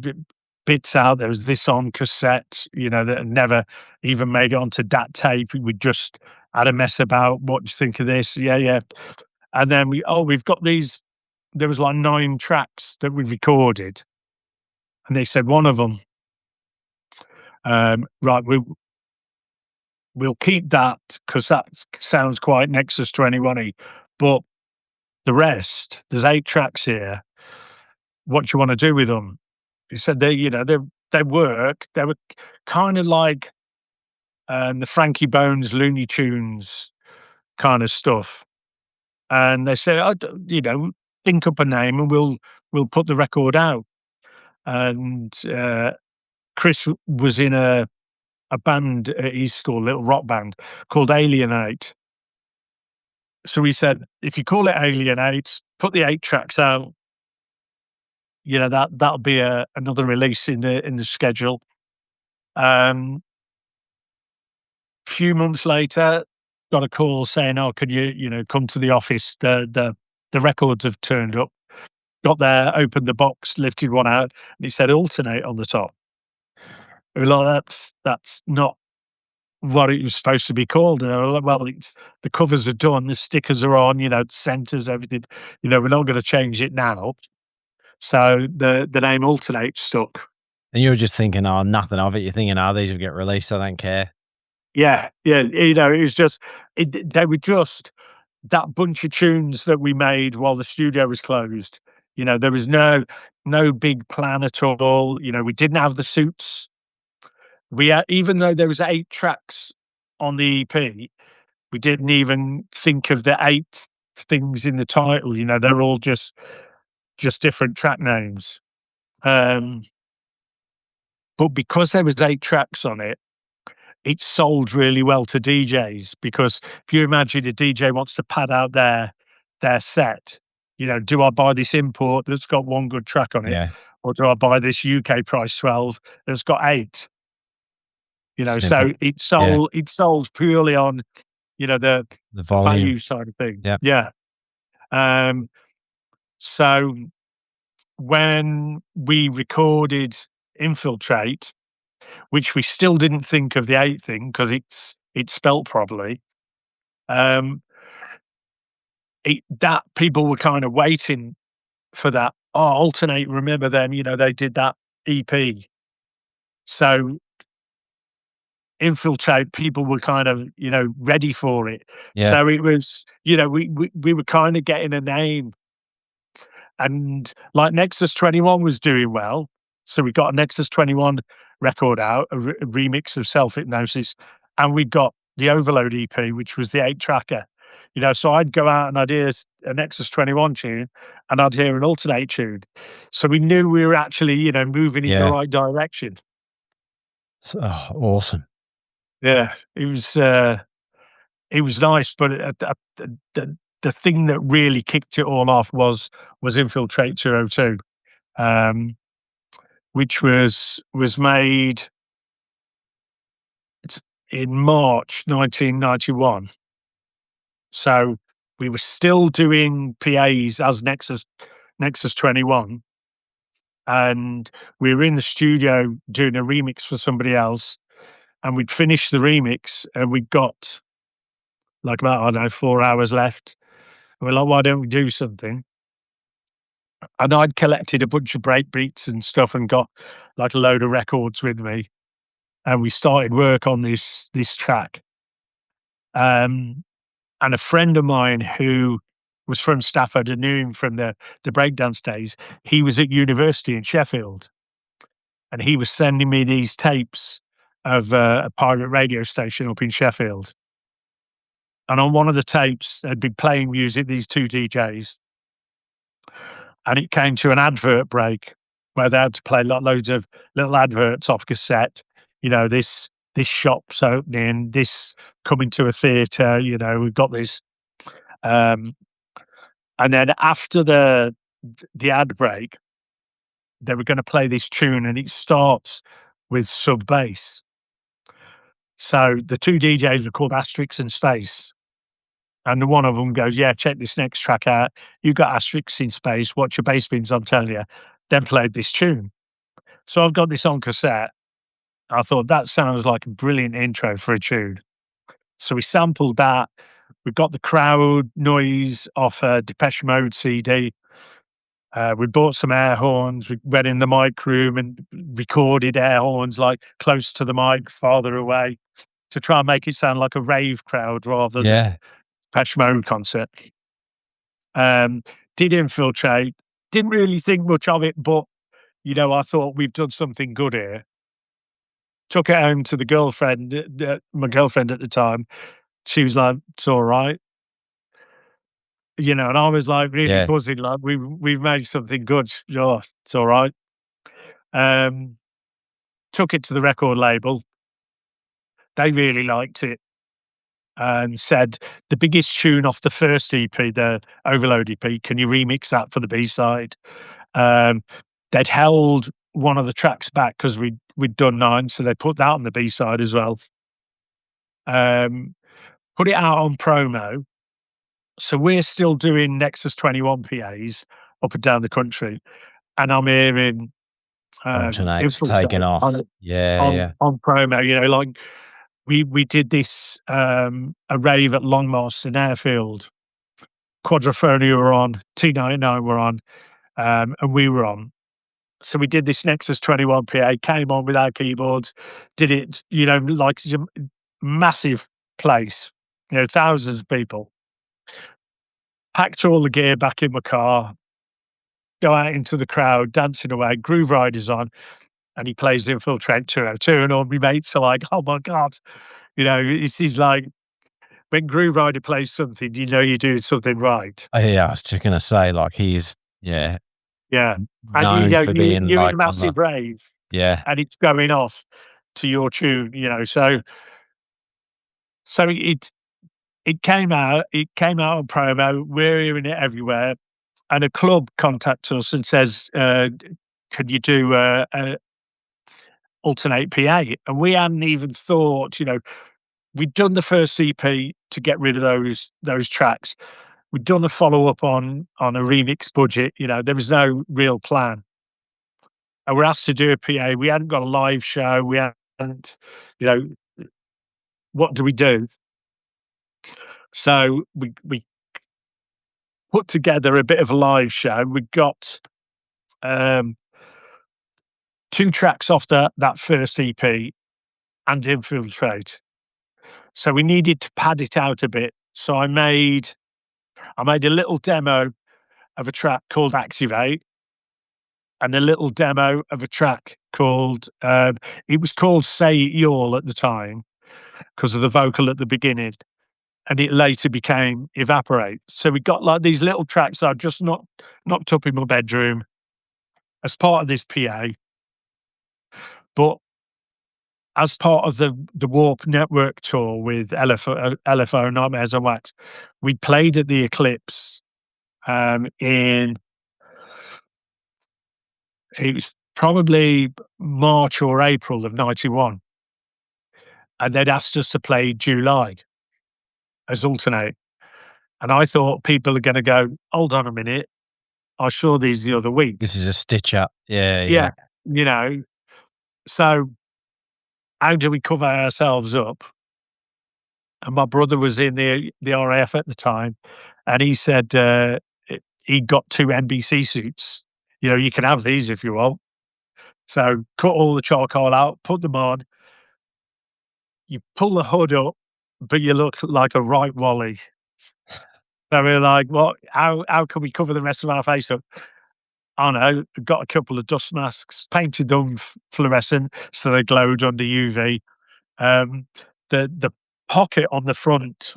[SPEAKER 2] bits out. There was this on cassette, that had never even made it onto DAT tape. We just had a mess about. What do you think of this? Yeah, yeah. And then we've got these. There was like 9 tracks that we recorded, and they said one of them, right, we'll keep that because that sounds quite Nexus 21y, but the rest, there's 8 tracks here. What do you want to do with them? He said they work. They were kind of like the Frankie Bones Looney Tunes kind of stuff. And they said, think up a name and we'll put the record out. And Chris was in a band at his school, a little rock band called Alien-8. So we said, if you call it Alien-8, put the 8 tracks out. That'll be another release in the schedule. Few months later, got a call saying, "Oh, could you come to the office? The records have turned up." Got there, opened the box, lifted one out, and it said Altern-8 on the top. We were like, "That's not what it was supposed to be called." And they were like, "Well, it's the covers are done, the stickers are on, the centers, everything. We're not going to change it now." So the name Altern-8 stuck.
[SPEAKER 1] And you were just thinking, "Oh, nothing of it." You're thinking, "Oh, these will get released. I don't care."
[SPEAKER 2] Yeah, yeah. It was just they were just that bunch of tunes that we made while the studio was closed. There was no big plan at all. We didn't have the suits. We had, even though there was 8 tracks on the EP, we didn't even think of the 8 things in the title. They're all just different track names. Um, but because there was 8 tracks on it, it sold really well to DJs, because if you imagine a DJ wants to pad out their set, do I buy this import that's got 1 good track on it,
[SPEAKER 1] Yeah.
[SPEAKER 2] or do I buy this UK price 12 that's got 8? So
[SPEAKER 1] Simple. Yeah.
[SPEAKER 2] it sold purely on, the
[SPEAKER 1] The
[SPEAKER 2] the
[SPEAKER 1] volume.
[SPEAKER 2] value side of things.
[SPEAKER 1] Yep.
[SPEAKER 2] Yeah. Um, so when we recorded Infiltrate, which we still didn't think of the 8 thing because it's spelt properly. That people were kind of waiting for that. Oh, Altern-8, remember them? They did that EP. So Infiltrate, people were kind of ready for it.
[SPEAKER 1] Yeah.
[SPEAKER 2] So it was we were kind of getting a name, and like Nexus 21 was doing well, so we got a Nexus 21 record out, a remix of Self Hypnosis, and we got the Overload EP, which was the 8-tracker. So I'd go out and I'd hear a Nexus 21 tune, and I'd hear an Altern-8 tune. So we knew we were actually, moving in the
[SPEAKER 1] Yeah.
[SPEAKER 2] right direction.
[SPEAKER 1] Oh, awesome.
[SPEAKER 2] Yeah, it was nice, but the thing that really kicked it all off was Infiltrate 202, um, which was made in March 1991. So we were still doing PAs as Nexus 21, and we were in the studio doing a remix for somebody else, and we'd finished the remix, and we got like about, I don't know, 4 hours left. And we're like, why don't we do something? And I'd collected a bunch of breakbeats and stuff and got like a load of records with me. And we started work on this track. And a friend of mine who was from Stafford and knew him from the breakdance days, he was at university in Sheffield. And he was sending me these tapes of a pirate radio station up in Sheffield. And on one of the tapes, they'd been playing music, these two DJs. And it came to an advert break where they had to play loads of little adverts off cassette. You know, this shop's opening, this coming to a theatre, you know, we've got this. And then after the ad break, they were going to play this tune and it starts with sub bass. So the two DJs were called Asterix and Space. And one of them goes, yeah, check this next track out. You got Asterix in Space. Watch your bass bins, I'm telling you. Then played this tune. So I've got this on cassette. I thought that sounds like a brilliant intro for a tune. So we sampled that. We got the crowd noise off a Depeche Mode CD. We bought some air horns. We went in the mic room and recorded air horns like close to the mic, farther away, to try and make it sound like a rave crowd rather than Depeche Mode concert. Did infiltrate. Didn't really think much of it, but you know, I thought we've done something good here. Took it home to the girlfriend, my girlfriend at the time. She was like, "It's all right," you know, and I was like really buzzing, like we've made something good. Oh, it's all right. Took it to the record label. They really liked it and said, the biggest tune off the first EP, the Overload EP, can you remix that for the B-side? They'd held one of the tracks back because we'd done 9, so they put that on the B-side as well. Put it out on promo. So we're still doing Nexus 21 PAs up and down the country. And I'm hearing
[SPEAKER 1] Altern-8's taken off.
[SPEAKER 2] on promo, you know, like we did this a rave at Long Marston Airfield. Quadrophonia were on, T99 were on, and we were on. So we did this Nexus 21 PA, came on with our keyboards, did it, you know, like a massive place, you know, thousands of people. Packed all the gear back in my car, go out into the crowd, dancing away, Groove Rider's on, and he plays Infiltrate 202, and all my mates are like, oh my God. You know, this is like, when Groove Rider plays something, you know you're doing something right.
[SPEAKER 1] Oh, yeah, I was just gonna say, like, he's
[SPEAKER 2] Yeah.
[SPEAKER 1] known
[SPEAKER 2] And you know,
[SPEAKER 1] for being
[SPEAKER 2] you're
[SPEAKER 1] like
[SPEAKER 2] in a massive rave.
[SPEAKER 1] Yeah.
[SPEAKER 2] And it's going off to your tune, you know. So it came out on promo, we're hearing it everywhere. And a club contacts us and says, could you do a Altern-8 PA? And we hadn't even thought, you know, we'd done the first EP to get rid of those tracks. We'd done a follow-up on a remix budget, you know, there was no real plan. And we're asked to do a PA. We hadn't got a live show. We hadn't, you know, what do we do? So we put together a bit of a live show. We got 2 tracks off that first EP and Infiltrate. So we needed to pad it out a bit. So I made a little demo of a track called Activate and a little demo of a track called, it was called Say It Y'all at the time because of the vocal at the beginning. And it later became Evaporate. So we got like these little tracks that I just knocked up in my bedroom as part of this PA. But as part of the Warp Network tour with LFO, Nightmares on Wax, we played at the Eclipse it was probably March or April of 91. And they'd asked us to play July as Altern-8. And I thought people are going to go, hold on a minute, I saw these the other week.
[SPEAKER 1] This is a stitch up. Yeah.
[SPEAKER 2] You know, so how do we cover ourselves up? And my brother was in the RAF at the time, and he said he got 2 NBC suits You can have these if you want. So cut all the charcoal out, put them on. You pull the hood up, but you look like a right Wally. So we're like, "What? How can we cover the rest of our face up?" I don't know. Got a couple of dust masks, painted them fluorescent so they glowed under UV. Um, the pocket on the front.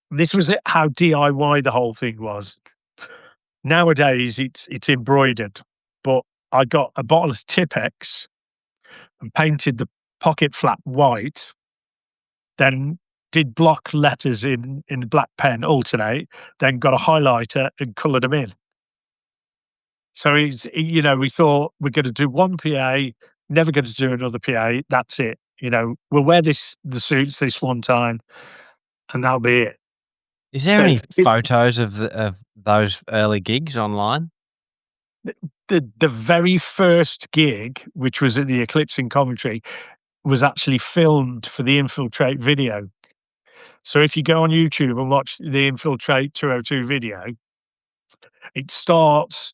[SPEAKER 2] This was how DIY the whole thing was. Nowadays, it's embroidered, but I got a bottle of Tipex and painted the pocket flap white, then did block letters in black pen, Altern-8, then got a highlighter and coloured them in. So we thought we're going to do one PA, never going to do another PA. That's it. We'll wear the suits this one time, and that'll be it.
[SPEAKER 1] Is there
[SPEAKER 2] So
[SPEAKER 1] any photos of those early gigs online?
[SPEAKER 2] the very first gig, which was at the Eclipse in Coventry, was actually filmed for the Infiltrate video. So if you go on YouTube and watch the Infiltrate 202 video, it starts.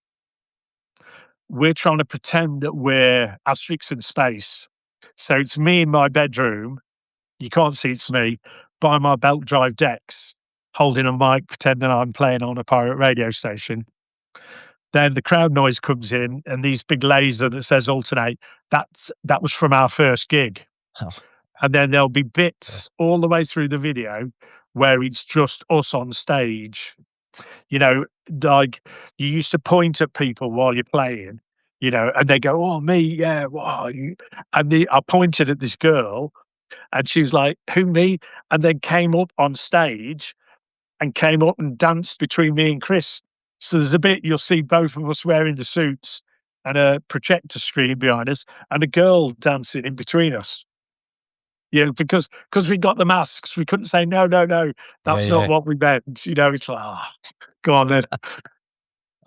[SPEAKER 2] We're trying to pretend that we're Asterix in space. So it's me in my bedroom. You can't see it's me by my belt drive decks, holding a mic, pretending I'm playing on a pirate radio station. Then the crowd noise comes in, and these big laser that says Altern-8. That was from our first gig.
[SPEAKER 1] Oh,
[SPEAKER 2] And then there'll be
[SPEAKER 1] yeah.
[SPEAKER 2] bits all the way through the video where it's just us on stage. Like you used to point at people while you're playing, and they go, "Oh, me, yeah, wow." I pointed at this girl, and she was like, "Who, me?" And then came up on stage and came up and danced between me and Chris. So there's a bit you'll see both of us wearing the suits and a projector screen behind us, and a girl dancing in between us. Because we got the masks, we couldn't say, "No, no, no,
[SPEAKER 1] Yeah,
[SPEAKER 2] that's not
[SPEAKER 1] yeah.
[SPEAKER 2] what we meant." It's like, go on then.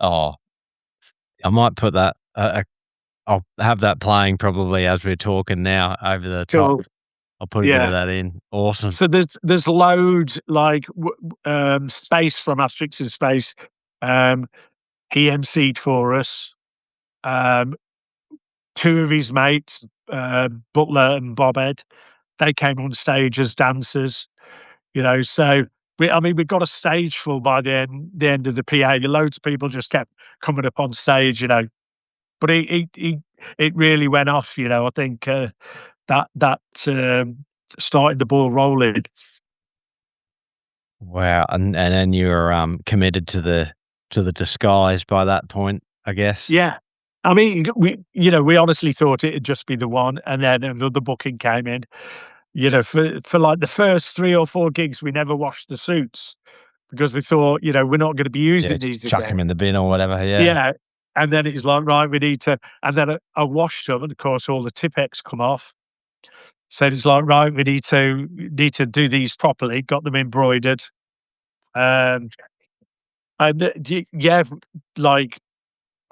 [SPEAKER 1] Oh, I might put that, I'll have that playing probably as we're talking now over the top.
[SPEAKER 2] Cool.
[SPEAKER 1] I'll put a bit of
[SPEAKER 2] Yeah.
[SPEAKER 1] that in. Awesome.
[SPEAKER 2] So there's loads like Space from Asterix in Space. Um, he emceed for us. Um, Two of his mates, Butler and Bobhead, they came on stage as dancers. So we got a stage full by the end of the PA. Loads of people just kept coming up on stage. But it really went off. I think that started the ball rolling.
[SPEAKER 1] Wow, and then you were, committed to the disguise by that point, I guess?
[SPEAKER 2] Yeah. I mean, we honestly thought it'd just be the one, and then another booking came in. For like the first 3 or 4 gigs, we never washed the suits because we thought, we're not gonna be
[SPEAKER 1] Yeah,
[SPEAKER 2] using
[SPEAKER 1] just
[SPEAKER 2] these
[SPEAKER 1] chuck
[SPEAKER 2] again.
[SPEAKER 1] him in the bin or whatever, yeah.
[SPEAKER 2] Yeah. And then it's like, right, we need to, and then I washed them, and of course, all the Tipex come off. So it's like, right, we need to do these properly, got them embroidered. Um, and yeah, like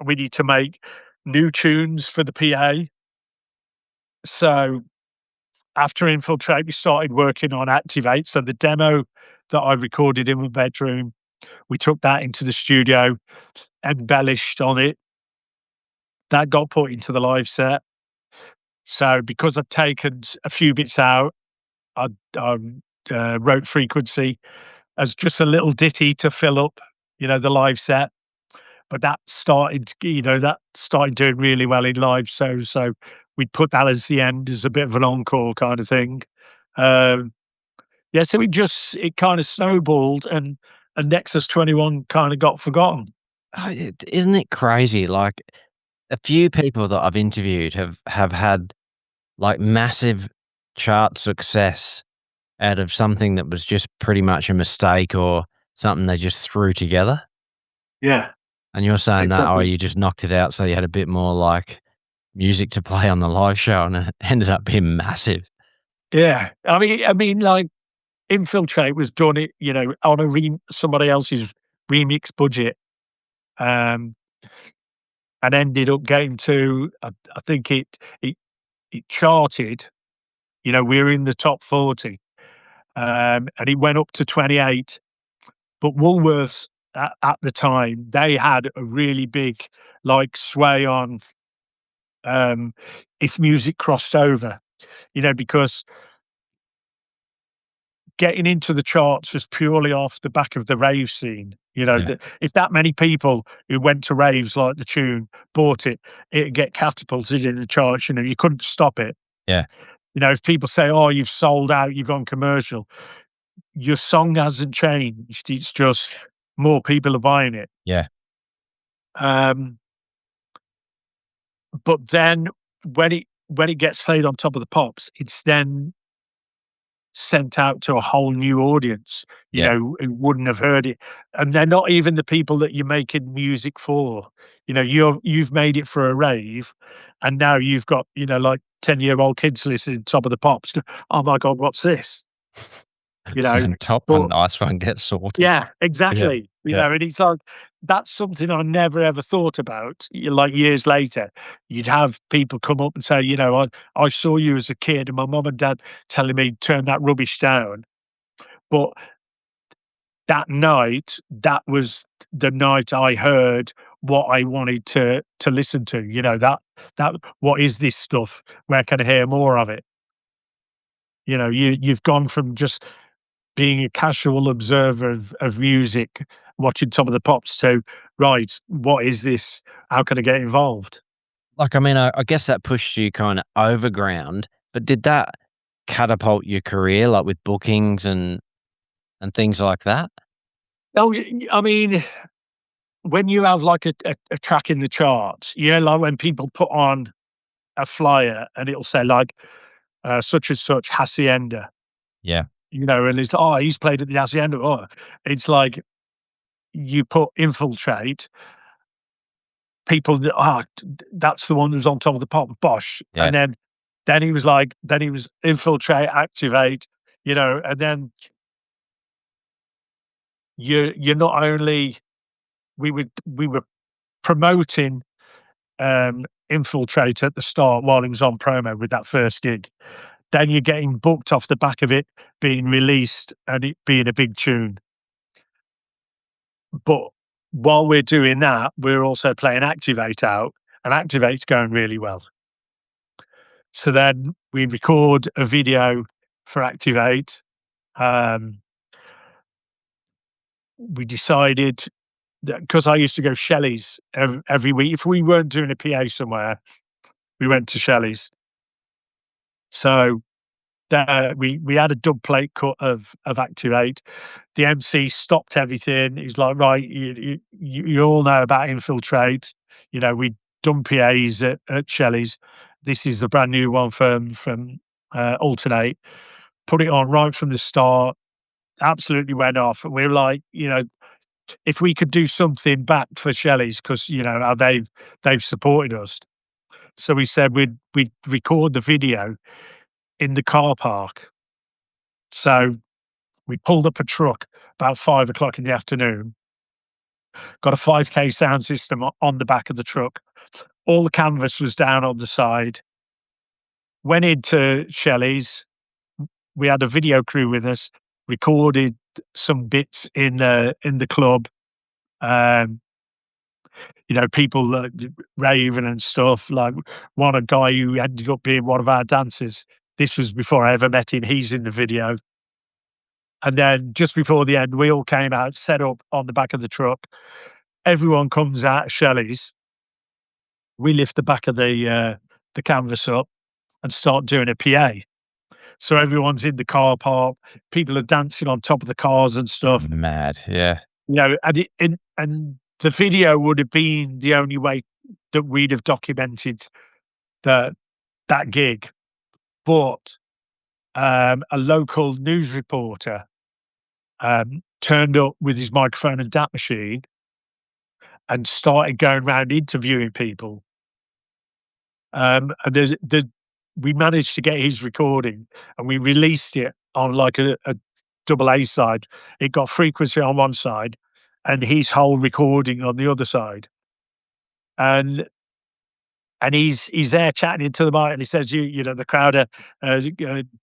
[SPEAKER 2] we need to make new tunes for the PA. So after Infiltrate, we started working on Activate. So the demo that I recorded in my bedroom, we took that into the studio, embellished on it. That got put into the live set. So because I'd taken a few bits out, I wrote Frequency as just a little ditty to fill up, the live set. But that started doing really well in live. So we put that as the end as a bit of an encore kind of thing. Um, yeah, so it kind of snowballed, and Nexus 21 kind of got forgotten.
[SPEAKER 1] Oh, isn't it crazy? Like, a few people that I've interviewed have had, like, massive chart success out of something that was just pretty much a mistake or something they just threw together.
[SPEAKER 2] Yeah,
[SPEAKER 1] And you're saying that, oh,
[SPEAKER 2] exactly.
[SPEAKER 1] you just knocked it out so you had a bit more, like, music to play on the live show, and it ended up being massive.
[SPEAKER 2] Yeah, I mean, like Infiltrate was done it, on somebody else's remix budget, um, and ended up getting to. I think it charted. We were in the top 40, and it went up to 28. But Woolworths at the time, they had a really big, like, sway on, um, if music crossed over, because getting into the charts was purely off the back of the rave scene.
[SPEAKER 1] Yeah.
[SPEAKER 2] If that many people who went to raves like the tune bought it, it'd get catapulted in the charts. You couldn't stop it.
[SPEAKER 1] Yeah.
[SPEAKER 2] If people say, "Oh, you've sold out, you've gone commercial," your song hasn't changed. It's just more people are buying it.
[SPEAKER 1] Yeah.
[SPEAKER 2] Um, but then when it gets played on Top of the Pops, it's then sent out to a whole new audience,
[SPEAKER 1] Yeah.
[SPEAKER 2] who wouldn't have heard it. And they're not even the people that you're making music for. You've made it for a rave, and now you've got, like 10-year-old kids listening to Top of the Pops. Oh my God, what's this? You know,
[SPEAKER 1] And top
[SPEAKER 2] but
[SPEAKER 1] and nice one gets sorted.
[SPEAKER 2] yeah,
[SPEAKER 1] Yeah.
[SPEAKER 2] exactly.
[SPEAKER 1] Yeah.
[SPEAKER 2] And it's like, that's something I never ever thought about. Like years later, you'd have people come up and say, I saw you as a kid and my mum and dad telling me, turn that rubbish down. But that night, that was the night I heard what I wanted to listen to. That what is this stuff? Where can I hear more of it? You've gone from just being a casual observer of music, watching Top of the Pops to, right, what is this? How can I get involved?
[SPEAKER 1] Like, I mean, I guess that pushed you kinda overground, but did that catapult your career, like, with bookings and things like that?
[SPEAKER 2] Oh, I mean, when you have like a track in the charts, like when people put on a flyer and it'll say like, such and such hacienda,
[SPEAKER 1] Yeah.
[SPEAKER 2] and it's, oh, he's played at the hacienda. Oh, it's like you put infiltrate, people, that's the one who's on Top of the Pop, Bosh,
[SPEAKER 1] Yeah.
[SPEAKER 2] and then he was infiltrate, activate, and then you're not only, we were promoting infiltrate at the start while he was on promo with that first gig. Then you're getting booked off the back of it being released and it being a big tune. But while we're doing that, we're also playing Activate out, and Activate's going really well. So then we record a video for Activate. Um, we decided that, because I used to go Shelley's every week. If we weren't doing a PA somewhere, we went to Shelley's. So we had a dub plate cut of Activate. The MC stopped everything. He's like, right, you all know about Infiltrate. We'd done PAs at Shelley's. This is the brand new one from Altern-8. Put it on right from the start. Absolutely went off. And we were like, if we could do something back for Shelley's, because how they've supported us. So we said we'd record the video in the car park. So we pulled up a truck about 5 o'clock in the afternoon, got a 5K sound system on the back of the truck. All the canvas was down on the side. Went into Shelley's. We had a video crew with us, recorded some bits in the club. Um, people raving and stuff. Like a guy who ended up being one of our dancers. This was before I ever met him. He's in the video. And then just before the end, we all came out, set up on the back of the truck. Everyone comes out of Shelley's. We lift the back of the canvas up and start doing a PA. So everyone's in the car park. People are dancing on top of the cars and stuff.
[SPEAKER 1] Mad. Yeah.
[SPEAKER 2] And the video would have been the only way that we'd have documented that gig. But a local news reporter turned up with his microphone and DAT machine and started going around interviewing people. And we managed to get his recording and we released it on like a double A side. It got frequency on one side and his whole recording on the other side. And he's there chatting into the mic and he says, the crowd are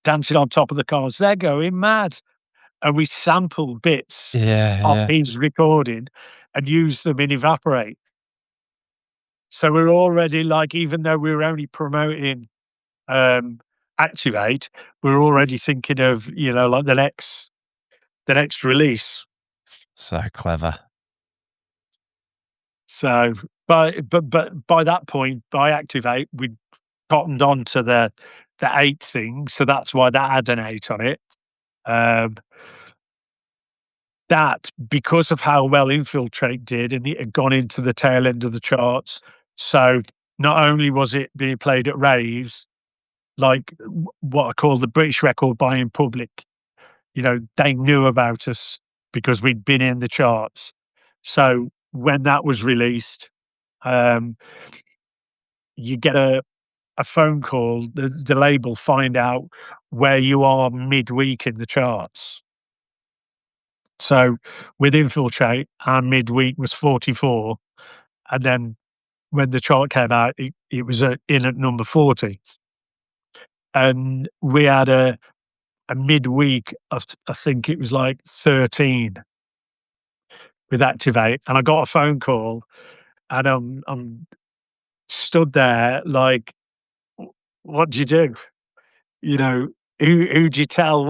[SPEAKER 2] dancing on top of the cars. They're going mad. and we sampled bits
[SPEAKER 1] Yeah,
[SPEAKER 2] off
[SPEAKER 1] yeah.
[SPEAKER 2] his recording and used them in Evaporate. So we're already like, even though we were only promoting um, Activate, we're already thinking of, you know, like the next release.
[SPEAKER 1] So clever.
[SPEAKER 2] So, but by that point, by Activate, we'd cottoned on to the 8 thing, so that's why that had an 8 on it. Um, that because of how well Infiltrate did, and it had gone into the tail end of the charts. So not only was it being played at raves, like what I call the British record buying public, you know, they knew about us because we'd been in the charts. So when that was released, um, you get a phone call, the label find out where you are midweek in the charts. So with Infiltrate, our midweek was 44, and then when the chart came out, it was in at number 40, and we had a midweek of I think it was like 13 with Activate, and I got a phone call, and I'm stood there like, what do you do? You know, who do you tell?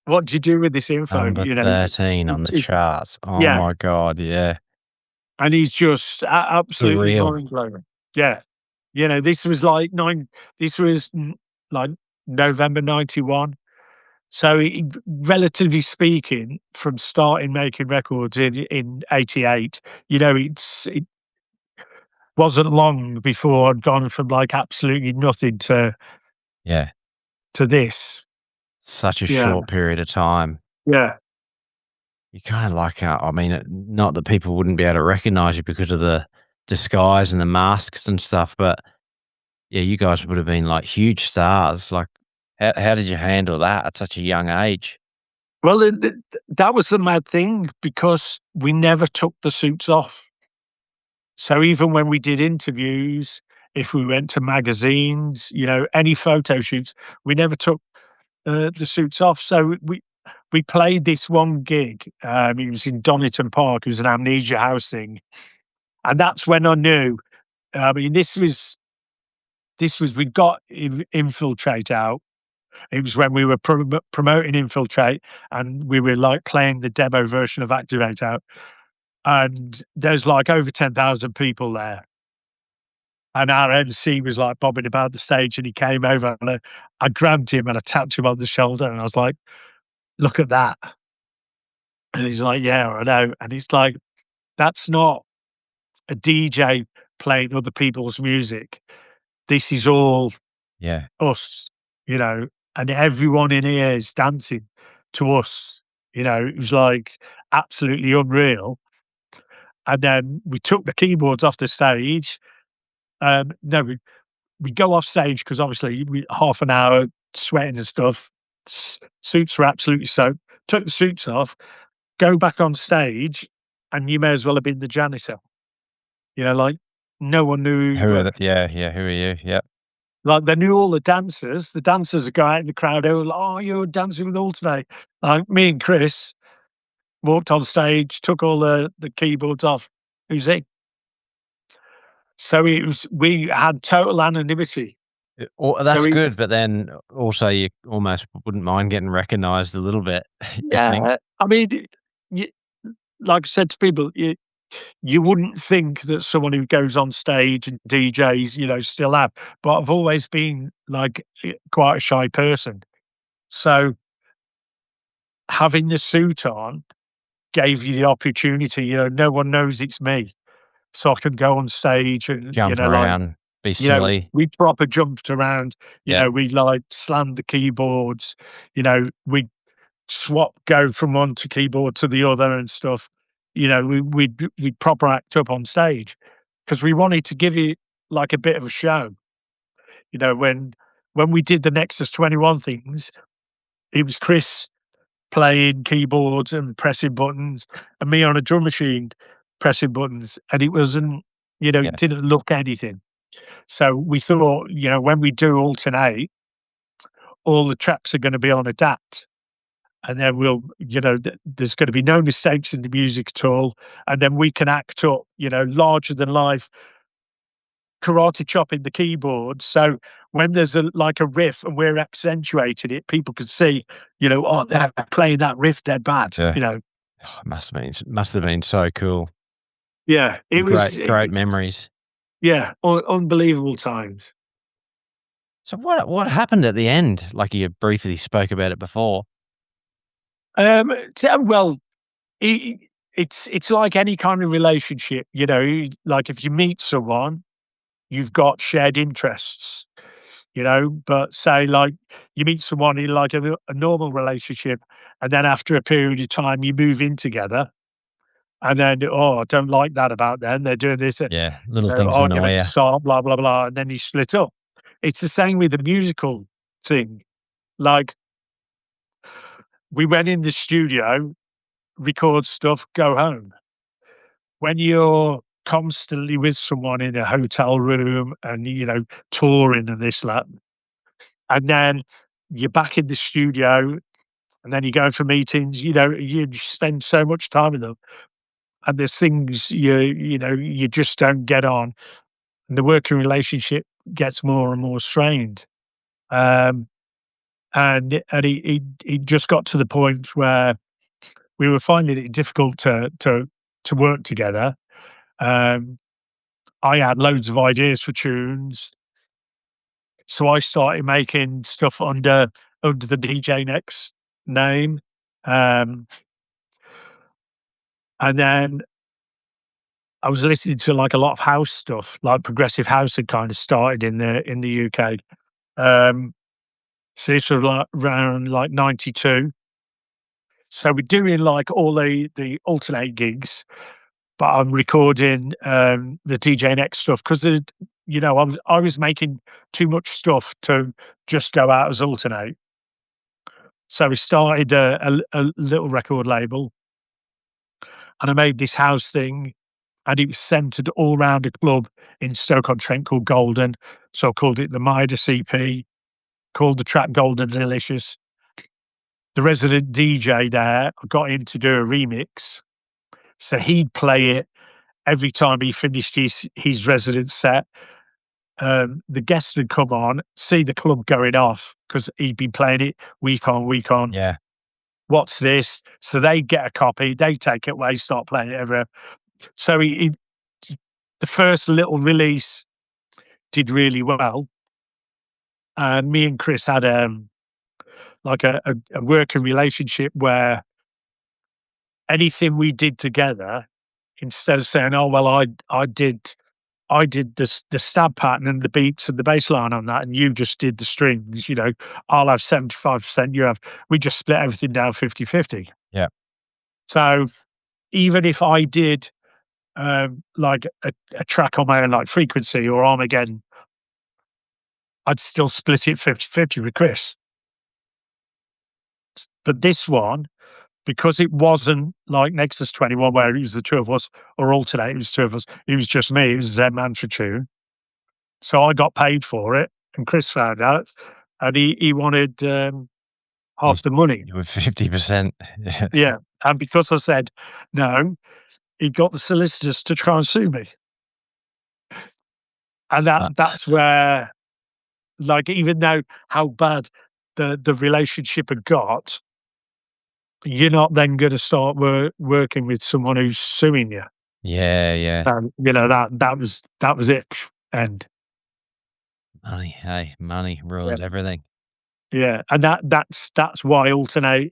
[SPEAKER 2] What do you do with this info?
[SPEAKER 1] Number
[SPEAKER 2] You know,
[SPEAKER 1] 13 on the
[SPEAKER 2] it
[SPEAKER 1] charts. Oh
[SPEAKER 2] yeah,
[SPEAKER 1] my god, yeah.
[SPEAKER 2] and he's just absolutely
[SPEAKER 1] Surreal.
[SPEAKER 2] mind blowing. Yeah, you know, this was like like November '91. So, relatively speaking, from starting making records in '88, you know, it wasn't long before I'd gone from like absolutely nothing
[SPEAKER 1] Yeah.
[SPEAKER 2] to this.
[SPEAKER 1] Such a
[SPEAKER 2] Yeah,
[SPEAKER 1] short period of time.
[SPEAKER 2] yeah.
[SPEAKER 1] You kinda like, I mean, not that people wouldn't be able to recognize you because of the disguise and the masks and stuff, but yeah, you guys would have been like huge stars. Like, how did you handle that at such a young age?
[SPEAKER 2] Well, that was the mad thing because we never took the suits off. So even when we did interviews, if we went to magazines, you know, any photo shoots, we never took the suits off. So we played this one gig. It was in Donington Park. It was an Amnesia House thing, and that's when I knew. I mean, this was we got Infiltrate out. It was when we were promoting Infiltrate, and we were like playing the demo version of Activate out, and there's like over 10,000 people there. And our MC was like bobbing about the stage, and he came over, and I grabbed him and I tapped him on the shoulder, and I was like, "Look at that!" And he's like, "Yeah, I know." And he's like, "That's not a DJ playing other people's music. This is all
[SPEAKER 1] Yeah,
[SPEAKER 2] us, you know, and everyone in here is dancing to us." You know, it was like absolutely unreal. And then we took the keyboards off the stage. No, we go off stage because obviously we half an hour sweating and stuff. Suits were absolutely soaked. Took the suits off, go back on stage, and you may as well have been the janitor. You know, like no one knew who you
[SPEAKER 1] who are
[SPEAKER 2] were.
[SPEAKER 1] the yeah, yeah, who are you? Yep.
[SPEAKER 2] Like they knew all the dancers. The dancers would go out in the crowd. They were like, "Oh, you're dancing with Altern-8." Like me and Chris walked on stage, took all the keyboards off. Who's he? So it was. We had total anonymity. So
[SPEAKER 1] That's good,
[SPEAKER 2] it's
[SPEAKER 1] but then also you almost wouldn't mind getting recognized a little bit, you think?
[SPEAKER 2] yeah. I mean, you, like I said to people, you wouldn't think that someone who goes on stage and DJs, you know, still have. But I've always been like quite a shy person. So having the suit on gave you the opportunity, you know, no one knows it's me. So I can go on stage and, you
[SPEAKER 1] Jump
[SPEAKER 2] know, like,
[SPEAKER 1] around, be
[SPEAKER 2] you know,
[SPEAKER 1] silly.
[SPEAKER 2] we proper jumped around, you
[SPEAKER 1] Yeah,
[SPEAKER 2] know, we like slammed the keyboards, you know, we swap, go from one to keyboard to the other and stuff. You know, we'd proper act up on stage because we wanted to give it like a bit of a show. You know, when we did the Nexus 21 things, it was Chris playing keyboards and pressing buttons, and me on a drum machine pressing buttons, and it wasn't, you know, it
[SPEAKER 1] yeah,
[SPEAKER 2] didn't look anything. So we thought, you know, when we do Altern-8, all the tracks are going to be on a DAT. and then there's going to be no mistakes in the music at all, and then we can act up, larger than life karate chopping the keyboard. So when there's like a riff and we're accentuating it, people can see, oh, they're playing that riff dead bad.
[SPEAKER 1] Yeah. Oh, it must have been so cool.
[SPEAKER 2] Yeah, it was,
[SPEAKER 1] Great memories.
[SPEAKER 2] yeah, unbelievable times.
[SPEAKER 1] So what happened at the end? Like you briefly spoke about it before.
[SPEAKER 2] Well, it, it's like any kind of relationship, like if you meet someone, you've got shared interests, but say like you meet someone in like a normal relationship, and then after a period of time you move in together, and then, oh, I don't like that about them. They're doing this,
[SPEAKER 1] Yeah, little things
[SPEAKER 2] oh, I'm
[SPEAKER 1] annoy
[SPEAKER 2] going to
[SPEAKER 1] you.
[SPEAKER 2] start, blah, blah, blah. And then you split up. It's the same with the musical thing. Like, we went in the studio, record stuff, go home. When you're constantly with someone in a hotel room and, touring and this, that, and then you're back in the studio and then you go for meetings, you spend so much time with them. And there's things you just don't get on. And the working relationship gets more and more strained. Um, and it just got to the point where we were finding it difficult to work together. Um, I had loads of ideas for tunes, so I started making stuff under the DJ Next name, um, and then I was listening to like a lot of house stuff, like progressive house had kind of started in the UK. Um, so this was like around like 92. So we're doing like all the Altern-8 gigs, but I'm recording the DJ Next stuff because I was making too much stuff to just go out as Altern-8. So we started a little record label, and I made this house thing, and it was centered all around a club in Stoke-on-Trent called Golden. So I called it the Midas EP, called the track Golden Delicious. The resident DJ there, I got him to do a remix. So he'd play it every time he finished his resident set. The guests would come on, see the club going off because he'd been playing it week on, week on.
[SPEAKER 1] Yeah.
[SPEAKER 2] What's this? So they get a copy, they take it away, start playing it everywhere. So the first little release did really well. And me and Chris had like a working relationship where anything we did together, instead of saying, "Oh well, I did the stab pattern and the beats and the bass line on that, and you just did the strings," I'll have 75%, you have. We just split everything down 50-50.
[SPEAKER 1] Yeah.
[SPEAKER 2] So even if I did like a track on my own, like Frequency or Armageddon, I'd still split it 50-50 with Chris. But this one, because it wasn't like Nexus 21 where it was the two of us, or Altern-8, it was two of us, it was just me, it was a Zen Mantra tune. So I got paid for it, and Chris found out, and he wanted half the money.
[SPEAKER 1] You were 50%.
[SPEAKER 2] Yeah, and because I said no, he got the solicitors to try and sue me. And that's where, like, even though how bad the relationship had got, you're not then gonna start working with someone who's suing you.
[SPEAKER 1] Yeah, yeah.
[SPEAKER 2] That was it. And
[SPEAKER 1] Money, hey, money
[SPEAKER 2] yeah,
[SPEAKER 1] ruins everything.
[SPEAKER 2] yeah, and that's why Altern-8,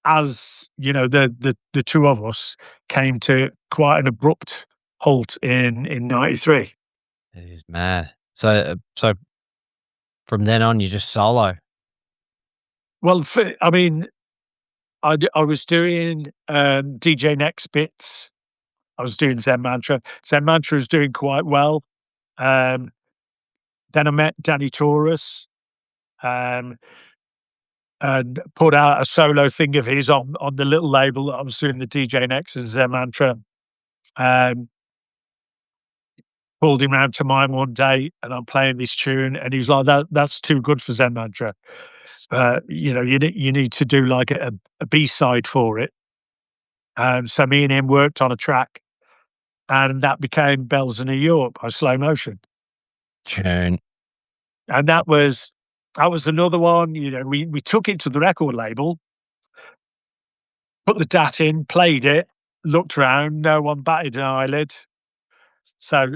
[SPEAKER 2] as the two of us came to quite an abrupt halt in 93.
[SPEAKER 1] It is mad. So from then on, you just solo.
[SPEAKER 2] Well, I mean, I was doing DJ Next bits. I was doing Zen Mantra. Zen Mantra was doing quite well. Um, then I met Danny Taurus, um, and put out a solo thing of his on the little label that I was doing the DJ Next and Zen Mantra. Um, pulled him round to mine one day, and I'm playing this tune, and he's like, That's too good for Zen Mantra. You need to do like a B-side for it." So me and him worked on a track, and that became Bells in New York by Slow Motion.
[SPEAKER 1] Tune.
[SPEAKER 2] And that was another one. We took it to the record label, put the DAT in, played it, looked around, no one batted an eyelid. So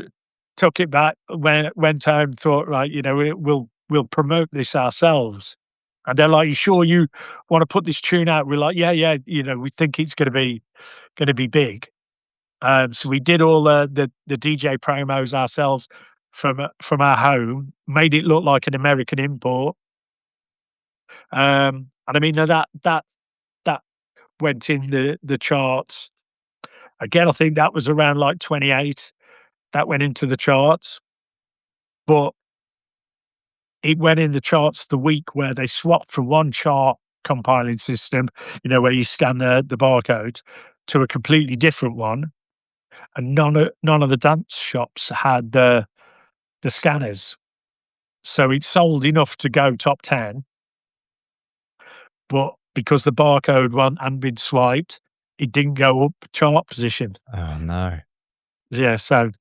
[SPEAKER 2] took it back, went home, thought, right, we'll promote this ourselves. And they're like, "You sure you want to put this tune out?" We're like, "Yeah, yeah." We think it's going to be big. So we did all the DJ promos ourselves from our home, made it look like an American import. And I mean that went in the charts again. I think that was around like 28. That went into the charts, but it went in the charts the week where they swapped from one chart compiling system, where you scan the barcode, to a completely different one, and none of the dance shops had the scanners. So it sold enough to go top 10, but because the barcode one hadn't been swiped, it didn't go up chart position.
[SPEAKER 1] Oh, no.
[SPEAKER 2] Yeah, so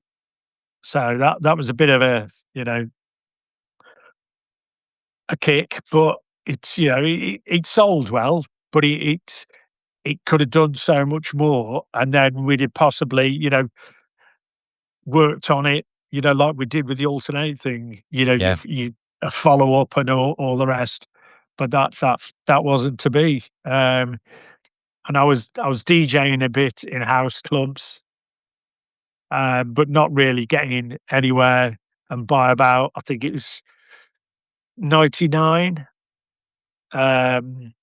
[SPEAKER 2] that was a bit of a kick, but it sold well, but it could have done so much more, and then we'd have possibly, worked on it, like we did with the Altern-8 thing,
[SPEAKER 1] Yeah.
[SPEAKER 2] you a follow-up and all the rest, but that wasn't to be. And I was DJing a bit in house clubs, but not really getting anywhere, and by about, I think it was 99, um,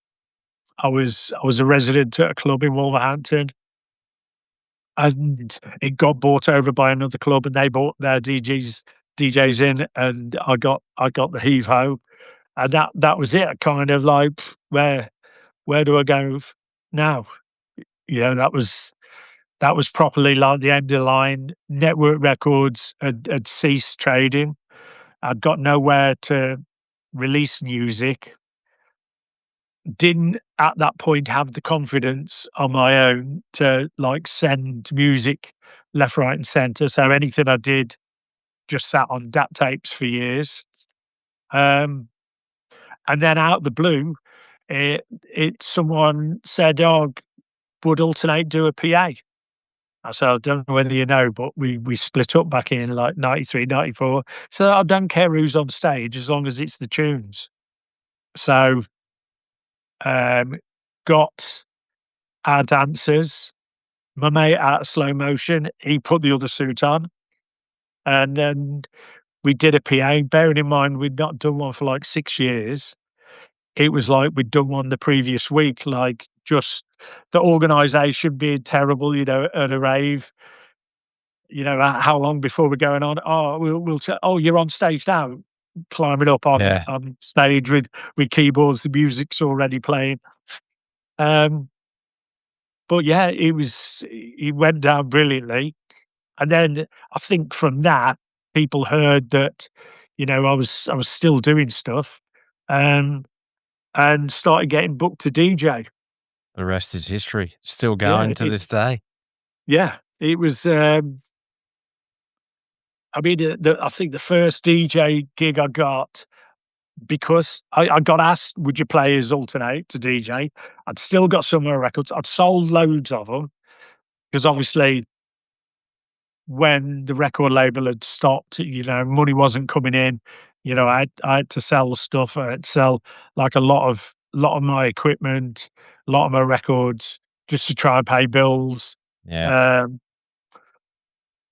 [SPEAKER 2] I was a resident at a club in Wolverhampton, and it got bought over by another club, and they bought their DJs in, and I got the heave ho, and that was it. Kind of like, where do I go now? That was properly like the end of the line. Network Records had ceased trading. I'd got nowhere to release music. Didn't at that point have the confidence on my own to like send music left, right, and center. So anything I did just sat on DAT tapes for years. Um, and then out of the blue, it someone said, "Oh, would Altern-8 do a PA?" I said, "I don't know whether you know, but we split up back in like 93, 94. So I don't care who's on stage as long as it's the tunes." So um, got our dancers. My mate out of Slow Motion, he put the other suit on, and then we did a PA. Bearing in mind we'd not done one for like 6 years, it was like we'd done one the previous week. Like, just the organisation being terrible, at a rave. How long before we're going on? Oh, oh, you're on stage now. Climbing up on
[SPEAKER 1] Yeah.
[SPEAKER 2] on stage with keyboards, the music's already playing. Um, but yeah, it went down brilliantly. And then I think from that, people heard that, I was still doing stuff, um, and started getting booked to DJ.
[SPEAKER 1] The rest is history. Still
[SPEAKER 2] Yeah,
[SPEAKER 1] going to this day.
[SPEAKER 2] yeah, it was. I mean, I think the first DJ gig I got, because I got asked, "Would you play as Altern-8 to DJ?" I'd still got some of my records. I'd sold loads of them because obviously when the record label had stopped, money wasn't coming in. I had to sell stuff. I had to sell like a lot of my equipment, a lot of my records, just to try and pay bills.
[SPEAKER 1] Yeah.
[SPEAKER 2] Um,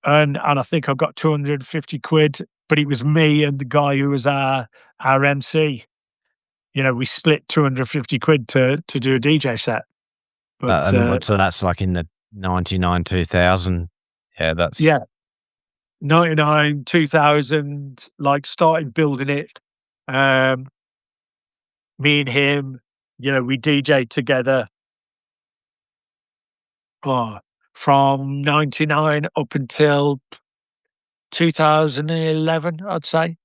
[SPEAKER 2] and I think I got 250 quid, but it was me and the guy who was our MC. We split 250 quid to do a DJ set. But
[SPEAKER 1] And what, so that's like in the 99, 2000. Yeah, that's
[SPEAKER 2] yeah, 99, 2000, like, started building it. Um, Me and him, we DJ'd together, oh, from 99 up until 2011, I'd say.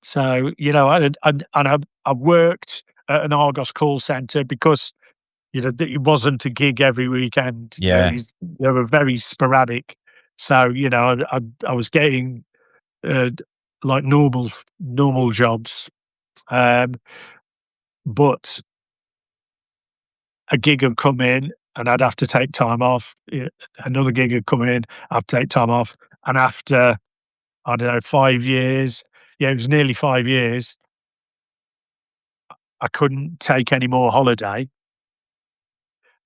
[SPEAKER 2] So, I worked at an Argos call center because, it wasn't a gig every weekend.
[SPEAKER 1] Yeah.
[SPEAKER 2] They were very sporadic. So, I was getting, uh, like normal jobs, um, but a gig would come in and I'd have to take time off. Another gig would come in, I'd take time off. And after, I don't know, 5 years, yeah, it was nearly 5 years, I couldn't take any more holiday.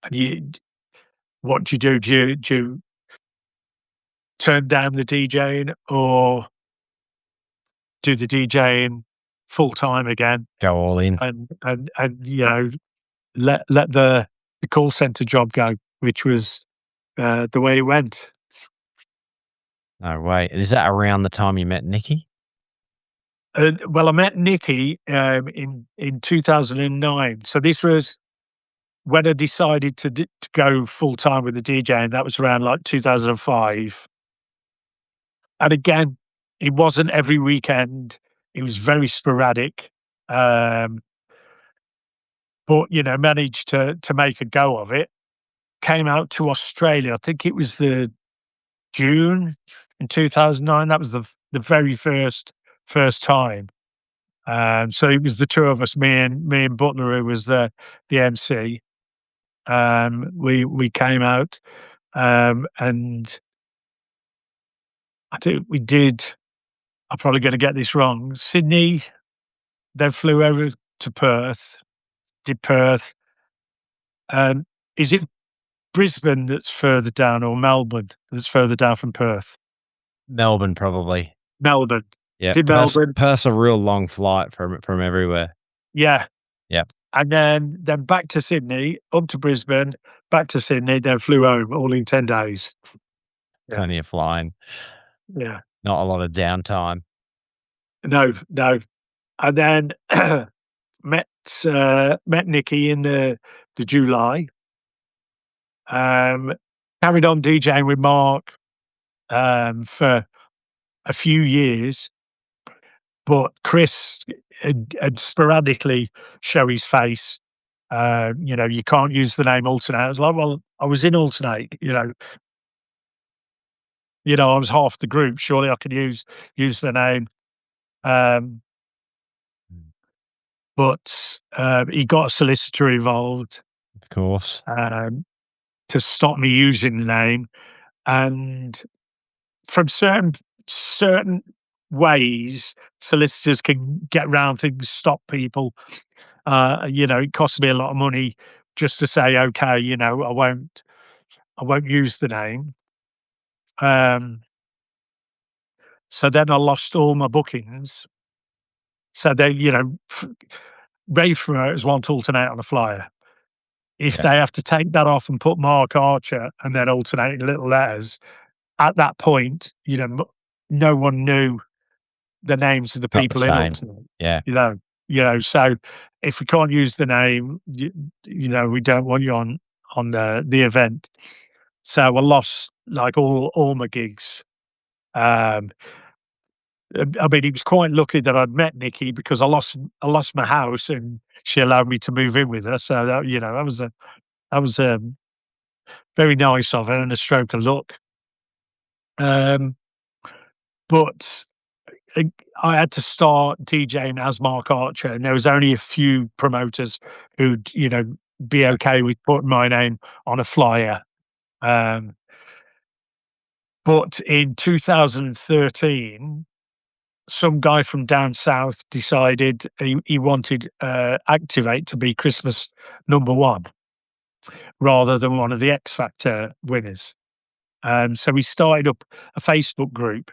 [SPEAKER 2] And what do you do? Do you turn down the DJing or do the DJing full time again
[SPEAKER 1] Go all in.
[SPEAKER 2] and let the call center job go, which was the way it went.
[SPEAKER 1] No way. Is that around the time you met Nikki?
[SPEAKER 2] Well, I met Nikki in 2009. So this was when I decided to go full time with the DJ, and that was around like 2005. And again, it wasn't every weekend. It was very sporadic. Um, but managed to make a go of it. Came out to Australia. I think it was the June in 2009. That was the very first time. So it was the two of us, me and Butler, who was the MC. We came out, and I think we did. I'm probably going to get this wrong. Sydney, then flew over to Perth. Did Perth. Is it Brisbane that's further down, or Melbourne that's further down from Perth?
[SPEAKER 1] Melbourne, probably.
[SPEAKER 2] Melbourne.
[SPEAKER 1] Yeah.
[SPEAKER 2] Did Melbourne.
[SPEAKER 1] Perth's a real long flight from everywhere.
[SPEAKER 2] Yeah.
[SPEAKER 1] Yep.
[SPEAKER 2] And then back to Sydney, up to Brisbane, back to Sydney, then flew home all in 10 days. Yeah.
[SPEAKER 1] Plenty of flying.
[SPEAKER 2] Yeah.
[SPEAKER 1] Not a lot of downtime.
[SPEAKER 2] No. And then met Nikki in the July. Carried on DJing with Mark for a few years, but Chris had sporadically show his face. You can't use the name Altern-8. I was like, well, I was in Altern-8. I was half the group. Surely I could use the name. But he got a solicitor involved,
[SPEAKER 1] Of course.
[SPEAKER 2] to stop me using the name, and from certain ways, solicitors can get around things, stop people. It costs me a lot of money just to say, okay, I won't use the name. So then I lost all my bookings. So they, Rave promoters want Altern-8 on a flyer. If they have to take that off and put Mark Archer and then Altern-8 in little letters, at that point, no one knew the names of the
[SPEAKER 1] Not
[SPEAKER 2] people
[SPEAKER 1] the
[SPEAKER 2] in
[SPEAKER 1] same.
[SPEAKER 2] Altern-8.
[SPEAKER 1] Yeah.
[SPEAKER 2] So if we can't use the name, we don't want you on the event. So I lost like all my gigs. I mean, he was quite lucky that I'd met Nikki because I lost my house and she allowed me to move in with her. So that was very nice of her and a stroke of luck. But I had to start DJing as Mark Archer, and there was only a few promoters who'd be okay with putting my name on a flyer. But in 2013. Some guy from down south decided he wanted Activate to be Christmas #1 rather than one of the X Factor winners. So we started up a Facebook group,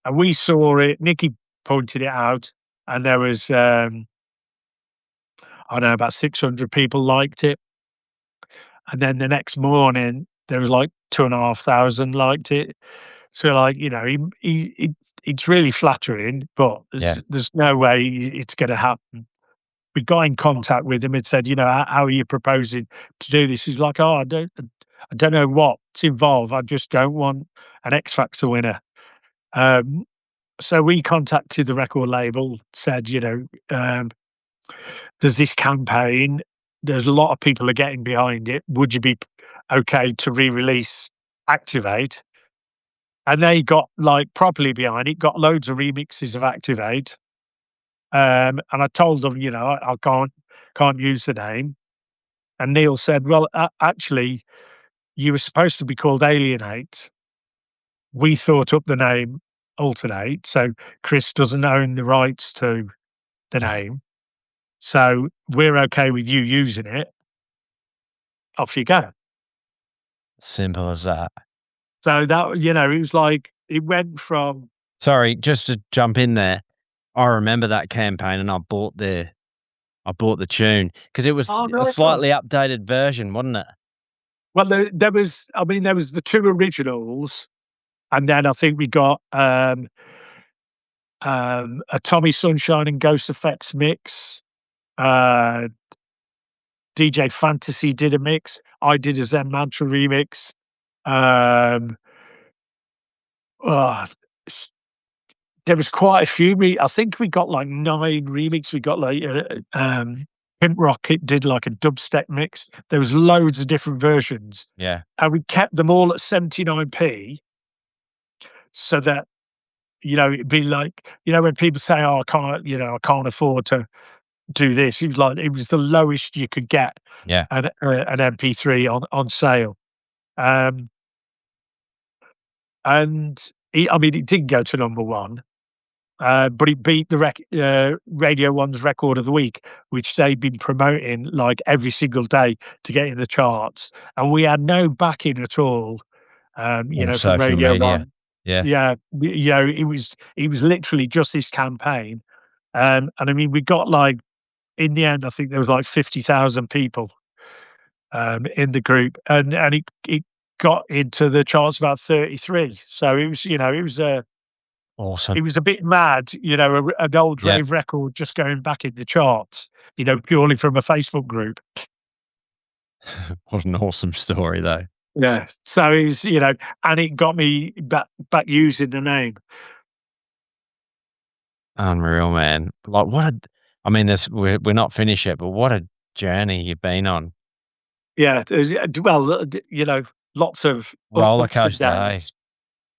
[SPEAKER 2] and we saw it. Nikki pointed it out, and there was I don't know, about 600 people liked it. And then the next morning there was like 2,500 liked it. So like, it's really flattering, but there's no way it's going to happen. We got in contact with him and said, how are you proposing to do this? He's like, oh, I don't know what's involved. I just don't want an X Factor winner. So we contacted the record label, said, there's this campaign. There's a lot of people are getting behind it. Would you be okay to re-release Activate? And they got like properly behind it, got loads of remixes of Activate. And I told them, I can't use the name. And Neil said, well, actually, you were supposed to be called Alien-8. We thought up the name Altern-8, so Chris doesn't own the rights to the name. So we're okay with you using it. Off you go.
[SPEAKER 1] Simple as that.
[SPEAKER 2] So that, it was like, it went from,
[SPEAKER 1] Sorry, just to jump in there. I remember that campaign, and I bought the tune because it was
[SPEAKER 2] oh,
[SPEAKER 1] a
[SPEAKER 2] no,
[SPEAKER 1] slightly updated version, wasn't it?
[SPEAKER 2] well, there was the two originals, and then I think we got a Tommy Sunshine and Ghost Effects mix. DJ Fantasy did a mix. I did a Zen Mantra remix. Um, oh, there was quite a few. I think we got like 9 remixes. We got like Pimp Rocket did like a dubstep mix. There was loads of different versions.
[SPEAKER 1] Yeah.
[SPEAKER 2] And we kept them all at 79p so that, it'd be like, when people say, oh, I can't afford to do this. It was the lowest you could get
[SPEAKER 1] Yeah.
[SPEAKER 2] an MP3 on sale. And it didn't go to number 1. But it beat the Radio 1's record of the week, which they'd been promoting like every single day to get in the charts. And we had no backing at all,
[SPEAKER 1] All
[SPEAKER 2] from
[SPEAKER 1] social
[SPEAKER 2] Radio
[SPEAKER 1] media.
[SPEAKER 2] 1.
[SPEAKER 1] Yeah.
[SPEAKER 2] Yeah, it was literally just this campaign. And we got like, in the end, I think there was like 50,000 people in the group, and it got into the charts about 33. So it was,
[SPEAKER 1] Awesome.
[SPEAKER 2] it was a bit mad, an old
[SPEAKER 1] Yeah.
[SPEAKER 2] Rave record just going back in the charts, purely from a Facebook group.
[SPEAKER 1] What an awesome story, though.
[SPEAKER 2] Yeah. So it's, and it got me back using the name.
[SPEAKER 1] Unreal, man. Like, I mean, we're not finished yet, but what a journey you've been on.
[SPEAKER 2] Yeah. Well, lots of
[SPEAKER 1] Roller
[SPEAKER 2] ups and
[SPEAKER 1] coaster, eh?
[SPEAKER 2] downs.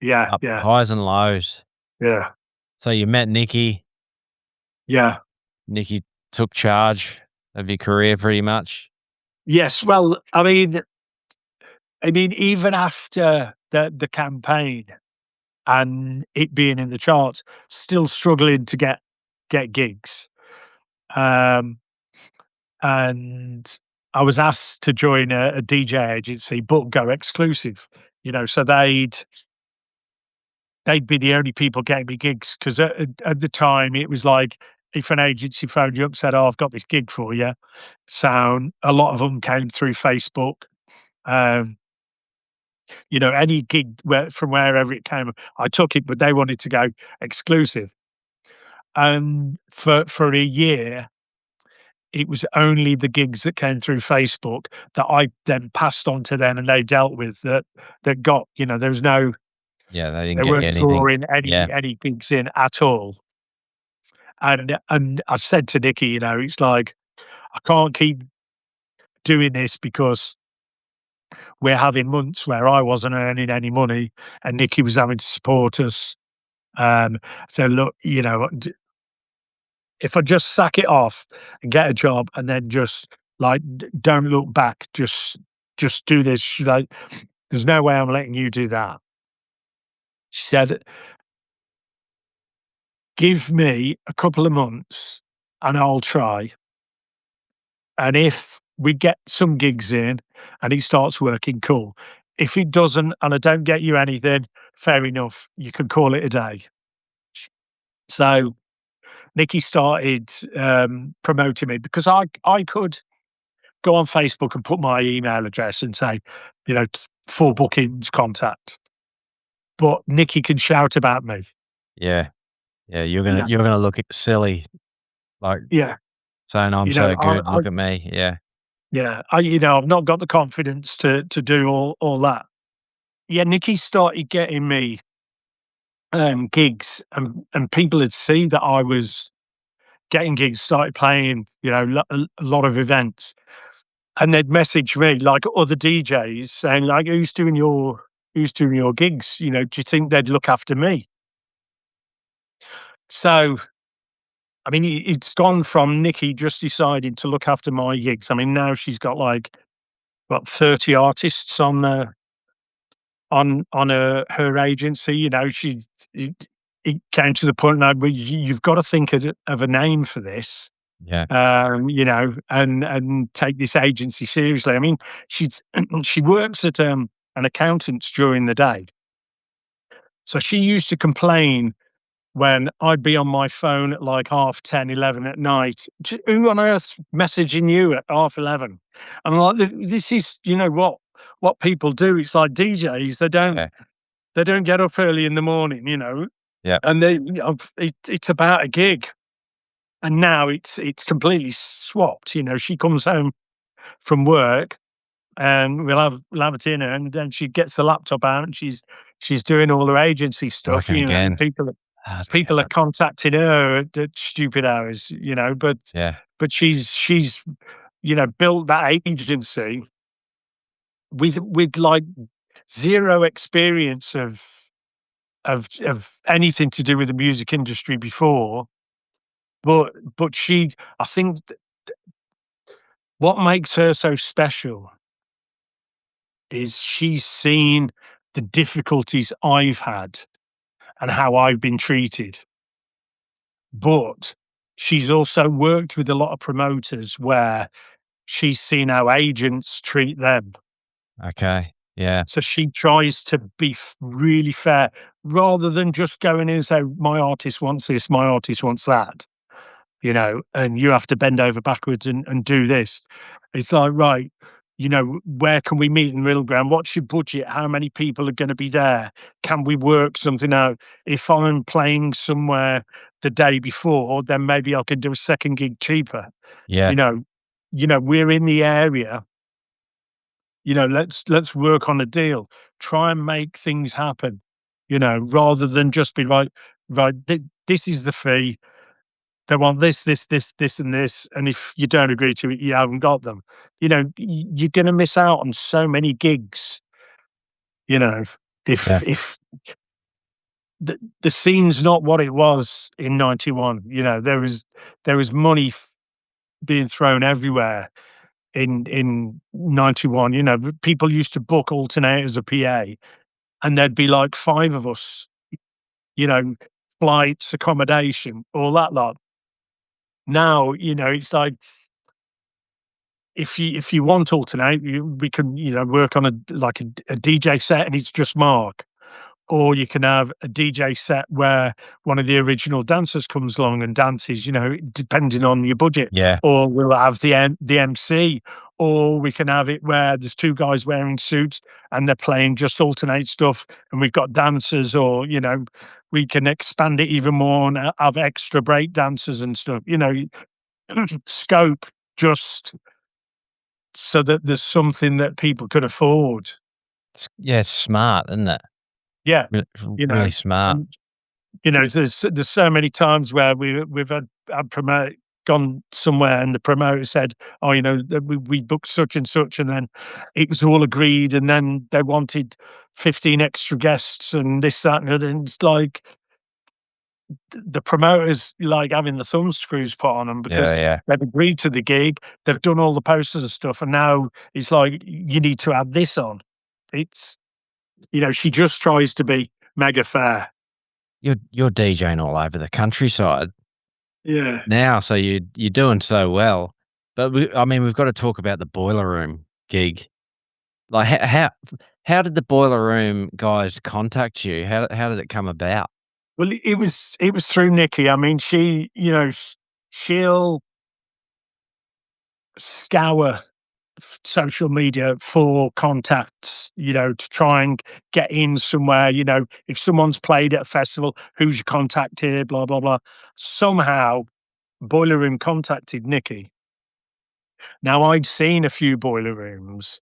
[SPEAKER 2] Yeah.
[SPEAKER 1] Up
[SPEAKER 2] Yeah.
[SPEAKER 1] highs and lows.
[SPEAKER 2] Yeah.
[SPEAKER 1] So you met Nikki.
[SPEAKER 2] Yeah.
[SPEAKER 1] Nikki took charge of your career pretty much.
[SPEAKER 2] Yes. Well, even after the campaign and it being in the charts, still struggling to get gigs. And I was asked to join a DJ agency, but go exclusive. So they'd be the only people getting me gigs, because at the time it was like, if an agency phoned you up and said, "Oh, I've got this gig for you," so a lot of them came through Facebook. Any gig from wherever it came, I took it, but they wanted to go exclusive. And for a year, it was only the gigs that came through Facebook that I then passed on to them, and they dealt with that got, there was no,
[SPEAKER 1] Yeah, they didn't
[SPEAKER 2] they
[SPEAKER 1] get
[SPEAKER 2] weren't
[SPEAKER 1] anything.
[SPEAKER 2] drawing
[SPEAKER 1] Yeah.
[SPEAKER 2] any gigs in at all. And I said to Nikki, it's like, I can't keep doing this, because we're having months where I wasn't earning any money and Nikki was having to support us. So look, if I just sack it off and get a job, and then just like don't look back, just do this. She's like, there's no way I'm letting you do that. She said, give me a couple of months and I'll try. And if we get some gigs in and it starts working, cool. If it doesn't and I don't get you anything, fair enough. You can call it a day. So Nikki started promoting me, because I could go on Facebook and put my email address and say, for bookings, contact. But Nikki can shout about me.
[SPEAKER 1] Yeah. Yeah. You're
[SPEAKER 2] Yeah.
[SPEAKER 1] gonna look silly, like,
[SPEAKER 2] Yeah.
[SPEAKER 1] saying I'm so good. Look at me. Yeah.
[SPEAKER 2] Yeah. I've not got the confidence to do all that. Yeah. Nikki started getting me gigs, and people had seen that I was getting gigs, started playing, a lot of events, and they'd message me like other DJs saying like, who's doing your gigs? Do you think they'd look after me?" So, I mean, it's gone from Nikki just deciding to look after my gigs. I mean, now she's got like what 30 artists on her agency. It, it came to the point now where you've got to think of a name for this,
[SPEAKER 1] Yeah.
[SPEAKER 2] and take this agency seriously. I mean, she's she works at an accountant's during the day, so she used to complain when I'd be on my phone at like 10:30, 11 at night. Who on earth's messaging you at 11:30? I'm like, this is, what people do. It's like DJs,
[SPEAKER 1] Yeah.
[SPEAKER 2] they don't get up early in the morning,
[SPEAKER 1] Yeah.
[SPEAKER 2] and it's about a gig. And now it's completely swapped. She comes home from work and we'll have a dinner, and then she gets the laptop out and she's doing all her agency stuff,
[SPEAKER 1] Working again.
[SPEAKER 2] people
[SPEAKER 1] Ah,
[SPEAKER 2] people are
[SPEAKER 1] damn it.
[SPEAKER 2] contacting her at stupid hours,
[SPEAKER 1] Yeah.
[SPEAKER 2] but she's built that agency with like zero experience of anything to do with the music industry before. But I think what makes her so special is she's seen the difficulties I've had and how I've been treated. But she's also worked with a lot of promoters where she's seen how agents treat them.
[SPEAKER 1] Okay. Yeah.
[SPEAKER 2] So she tries to be really fair rather than just going in and say, my artist wants this, my artist wants that, and you have to bend over backwards and do this. It's like, right, where can we meet in the middle ground? What's your budget? How many people are going to be there? Can we work something out? If I'm playing somewhere the day before, then maybe I can do a second gig cheaper.
[SPEAKER 1] Yeah.
[SPEAKER 2] You know, we're in the area. Let's work on a deal. Try and make things happen. Rather than just be like, right, this is the fee. They want this, and this, and if you don't agree to it, you haven't got them. You're gonna miss out on so many gigs, you know,
[SPEAKER 1] Yeah.
[SPEAKER 2] if the scene's not what it was in '91. There was money being thrown everywhere in '91. People used to book Altern-8 as a PA, and there'd be like 5 of us, you know, flights, accommodation, all that lot. Now, it's like if you want alternate, we can work on a DJ set and it's just Mark, or you can have a DJ set where one of the original dancers comes along and dances. Depending on your budget,
[SPEAKER 1] Yeah.
[SPEAKER 2] or we'll have the MC, or we can have it where there's 2 guys wearing suits and they're playing just alternate stuff, and we've got dancers, or we can expand it even more and have extra break dancers and stuff. Scope just so that there's something that people could afford.
[SPEAKER 1] It's smart, isn't it?
[SPEAKER 2] Yeah,
[SPEAKER 1] Really,
[SPEAKER 2] you know,
[SPEAKER 1] really smart.
[SPEAKER 2] and, there's so many times where we've had promote gone somewhere and the promoter said, "Oh, that we booked such and such," and then it was all agreed, and then they wanted 15 extra guests and this, that, and other, and it's like the promoters like having the thumb screws put on them
[SPEAKER 1] Yeah,
[SPEAKER 2] because
[SPEAKER 1] yeah.
[SPEAKER 2] they've agreed to the gig, they've done all the posters and stuff, and now it's like, you need to add this on. It's she just tries to be mega fair.
[SPEAKER 1] You're DJing all over the countryside
[SPEAKER 2] Yeah.
[SPEAKER 1] now, so you're doing so well. But I mean, we've got to talk about the Boiler Room gig. Like, how did the Boiler Room guys contact you? How did it come about?
[SPEAKER 2] Well, it was through Nikki. I mean, she, she'll scour social media for contacts, to try and get in somewhere. If someone's played at a festival, who's your contact here, blah, blah, blah. Somehow, Boiler Room contacted Nikki. Now, I'd seen a few Boiler Rooms,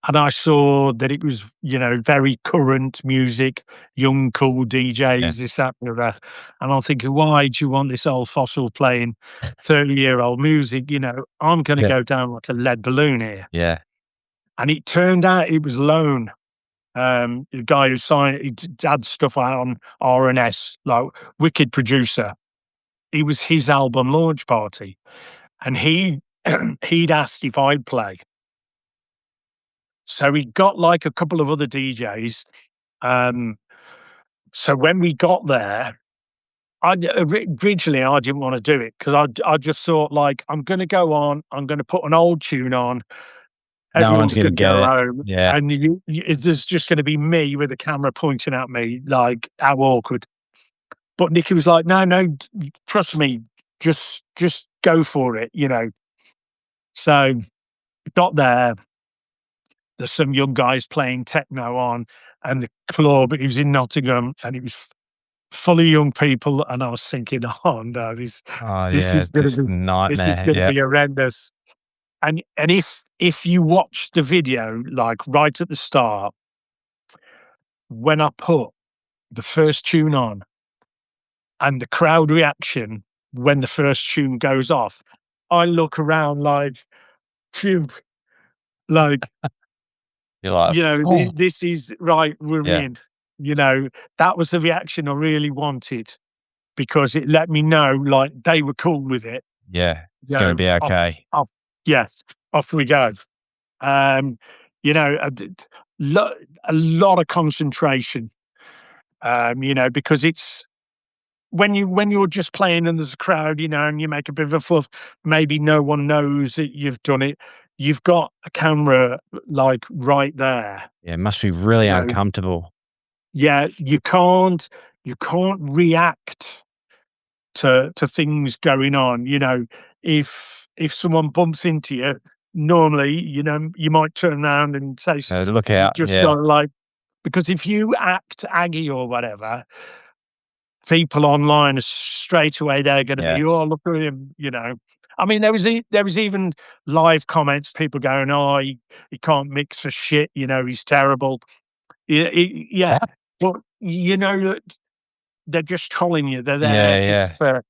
[SPEAKER 2] and I saw that it was, you know, very current music, young, cool
[SPEAKER 1] Yeah.
[SPEAKER 2] DJs, this, that, and the other. And I'm thinking, why do you want this old fossil playing 30-year-old music? You know, I'm going to
[SPEAKER 1] Yeah.
[SPEAKER 2] go down like a lead balloon here.
[SPEAKER 1] Yeah.
[SPEAKER 2] And it turned out it was Lone, the guy who signed, he had stuff out on R&S, like wicked producer. It was his album launch party, and he'd asked if I'd play. So he got like a couple of other DJs. Um, so when we got there, originally I didn't want to do it because I just thought like I'm going to go on, I'm going to put an old tune on,
[SPEAKER 1] No one's
[SPEAKER 2] everyone's
[SPEAKER 1] gonna
[SPEAKER 2] going to
[SPEAKER 1] get
[SPEAKER 2] go
[SPEAKER 1] it.
[SPEAKER 2] home,
[SPEAKER 1] Yeah.
[SPEAKER 2] and there's just going to be me with the camera pointing at me, like how awkward. But Nicky was like, "No, no, trust me, just go for it," you know. So got there. There's some young guys playing techno on, and the club, it was in Nottingham, and it was full of young people, and I was thinking, "Oh, no,
[SPEAKER 1] Oh,
[SPEAKER 2] this
[SPEAKER 1] yeah,
[SPEAKER 2] is gonna
[SPEAKER 1] just
[SPEAKER 2] be this is
[SPEAKER 1] nightmare.
[SPEAKER 2] gonna
[SPEAKER 1] Yeah.
[SPEAKER 2] be horrendous." And if you watch the video, like, right at the start, when I put the first tune on and the crowd reaction when the first tune goes off, I look around like, phew, like,
[SPEAKER 1] You're like,
[SPEAKER 2] you know,
[SPEAKER 1] "Oh."
[SPEAKER 2] this is right, we're
[SPEAKER 1] Yeah.
[SPEAKER 2] in. You know, that was the reaction I really wanted because it let me know, like, they were cool with it.
[SPEAKER 1] Yeah. It's
[SPEAKER 2] You
[SPEAKER 1] gonna
[SPEAKER 2] know,
[SPEAKER 1] be okay.
[SPEAKER 2] off, yes, off we go. Um, you know, a lot of concentration. You know, because it's when you're just playing and there's a crowd, you know, and you make a bit of a fluff, maybe no one knows that you've done it. You've got a camera like right there.
[SPEAKER 1] Yeah, it must be really
[SPEAKER 2] You know,
[SPEAKER 1] uncomfortable.
[SPEAKER 2] yeah, you can't react to things going on. You know, if someone bumps into you, normally, you know, you might turn around and say,
[SPEAKER 1] Look
[SPEAKER 2] you
[SPEAKER 1] out.
[SPEAKER 2] just
[SPEAKER 1] Yeah.
[SPEAKER 2] got like, because if you act aggy or whatever, people online are straight away they're going to
[SPEAKER 1] Yeah.
[SPEAKER 2] be, oh, look at him, you know. I mean, there was even live comments, people going, oh, he can't mix for shit, you know, he's terrible. Yeah, yeah.
[SPEAKER 1] What?
[SPEAKER 2] But you know that they're just trolling you. They're there
[SPEAKER 1] Yeah,
[SPEAKER 2] just
[SPEAKER 1] yeah.
[SPEAKER 2] for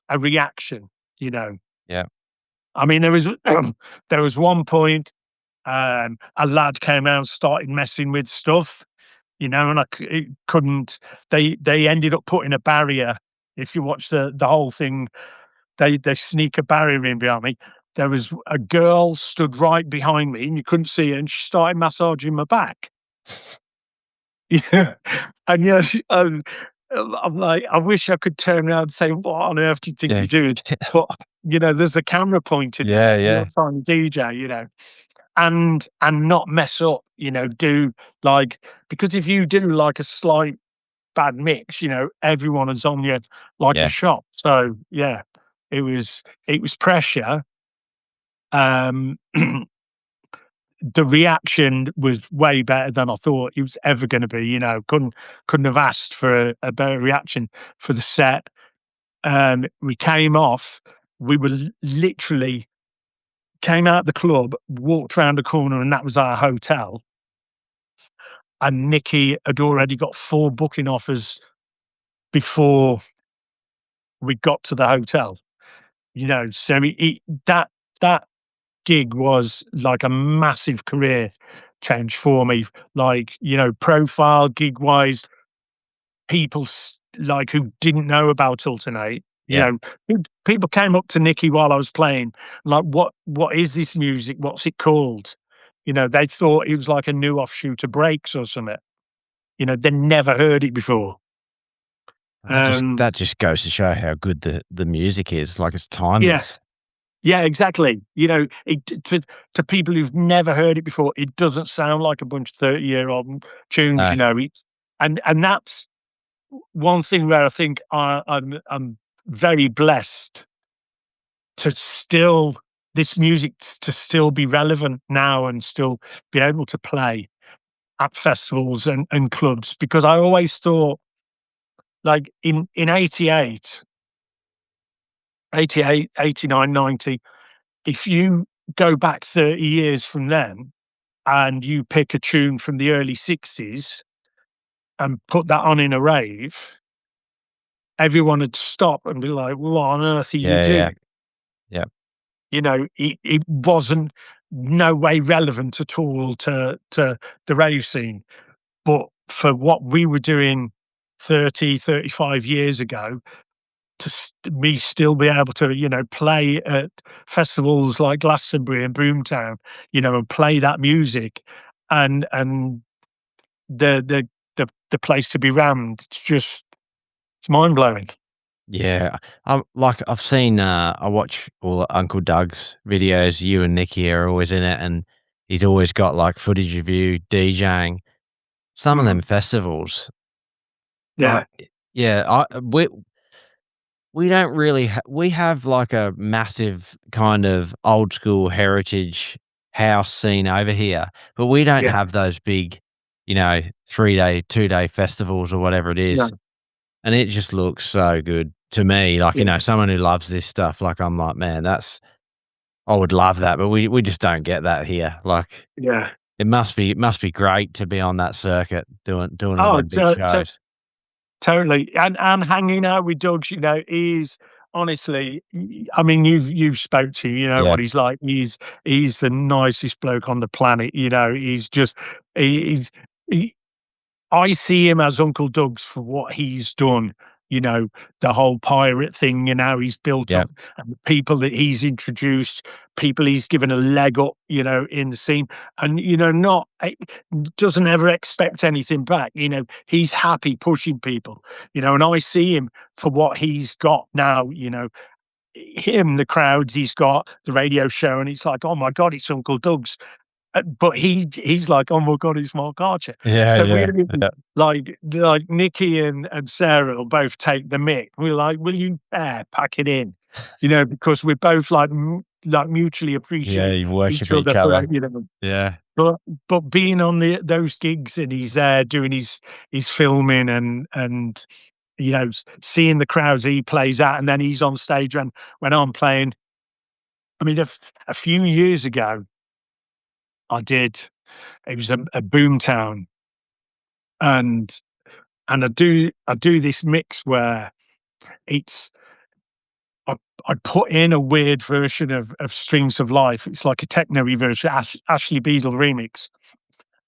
[SPEAKER 2] a reaction, you know.
[SPEAKER 1] Yeah.
[SPEAKER 2] I mean, there was there was one point, a lad came out and started messing with stuff, you know, and it couldn't. They ended up putting a barrier. If you watch the whole thing, they sneak a barrier in behind me. There was a girl stood right behind me, and you couldn't see her, and she started massaging my back. Yeah, and yeah, I'm like, I wish I could turn around and say, "What on earth do you think
[SPEAKER 1] Yeah.
[SPEAKER 2] you're doing?" But you know, there's a camera pointed.
[SPEAKER 1] Yeah,
[SPEAKER 2] You're
[SPEAKER 1] yeah.
[SPEAKER 2] trying to DJ, you know, and not mess up. You know, do like, because if you do like a slight bad mix, you know, everyone is on you like a
[SPEAKER 1] Yeah.
[SPEAKER 2] shot. So yeah, it was pressure. Um, the reaction was way better than I thought it was ever going to be. You know, couldn't have asked for a better reaction for the set. We came off. We were literally came out the club, walked around the corner, and that was our hotel. And Nicky had already got 4 booking offers before we got to the hotel. You know, so that gig was like a massive career change for me. Like, you know, profile gig wise, people like who didn't know about Altern-8. You
[SPEAKER 1] Yeah.
[SPEAKER 2] know, people came up to Nicky while I was playing, like, what is this music? What's it called? You know, they thought it was like a new offshoot of Breaks or something. You know, they never heard it before. Um,
[SPEAKER 1] That just goes to show how good the music is, like, it's
[SPEAKER 2] yeah,
[SPEAKER 1] timeless.
[SPEAKER 2] yeah, exactly. You know, to people who've never heard it before, it doesn't sound like a bunch of 30-year-old tunes,
[SPEAKER 1] No.
[SPEAKER 2] you know, it's and that's one thing where I think I'm very blessed to still this music to still be relevant now and still be able to play at festivals and clubs, because I always thought, like, in 88, 88, 89, 90, if you go back 30 years from then, and you pick a tune from the early 60s and put that on in a rave, everyone would stop and be like, "What on earth are you
[SPEAKER 1] Yeah, yeah,
[SPEAKER 2] doing?"
[SPEAKER 1] yeah,
[SPEAKER 2] You know, it wasn't no way relevant at all to the rave scene. But for what we were doing 30, 35 years ago, to me still be able to, play at festivals like Glastonbury and Boomtown, and play that music, and the place to be rammed, it's mind blowing.
[SPEAKER 1] yeah. Like, I've seen, I watch all Uncle Doug's videos. You and Nicky are always in it, and he's always got, like, footage of you DJing. Some of them
[SPEAKER 2] Mhm.
[SPEAKER 1] festivals, like,
[SPEAKER 2] Yeah,
[SPEAKER 1] yeah, we don't really we have, like, a massive kind of old school heritage house scene over here, but we don't
[SPEAKER 2] yeah,
[SPEAKER 1] have those big, 3-day, 2-day festivals or whatever it is,
[SPEAKER 2] no,
[SPEAKER 1] and it just looks so good to me, like,
[SPEAKER 2] yeah,
[SPEAKER 1] someone who loves this stuff, like, I'm like, "Man, that's I would love that," but we just don't get that here, like,
[SPEAKER 2] yeah.
[SPEAKER 1] it must be great to be on that circuit doing all
[SPEAKER 2] Oh,
[SPEAKER 1] them big shows.
[SPEAKER 2] totally, and hanging out with dogs, is honestly, I mean, you've spoke to,
[SPEAKER 1] Yeah,
[SPEAKER 2] what he's like. He's the nicest bloke on the planet. He's just he's he, I see him as Uncle Doug's for what he's done, you know, the whole pirate thing and how he's built
[SPEAKER 1] yeah,
[SPEAKER 2] up, and the people that he's introduced, people he's given a leg up, in the scene, and, not doesn't ever expect anything back, he's happy pushing people, and I see him for what he's got now, him, the crowds he's got, the radio show, and it's like, "Oh my god, it's Uncle Doug's." But he's like, "Oh my god, it's Mark Archer."
[SPEAKER 1] yeah,
[SPEAKER 2] So
[SPEAKER 1] yeah,
[SPEAKER 2] we're
[SPEAKER 1] yeah,
[SPEAKER 2] like Nikki and Sarah will both take the mick. We're like, "Will you pack it in?" Because we're both like mutually
[SPEAKER 1] yeah,
[SPEAKER 2] appreciate
[SPEAKER 1] you worship
[SPEAKER 2] each
[SPEAKER 1] each
[SPEAKER 2] other for
[SPEAKER 1] other. Yeah.
[SPEAKER 2] but being on those gigs, and he's there doing his filming, and seeing the crowds he plays at, and then he's on stage when I'm playing. I mean, a few years ago, I did. It was a boom town, and I do this mix where it's I I put in a weird version of Strings of Life. It's like a techno-y version, Ashley Beadle remix,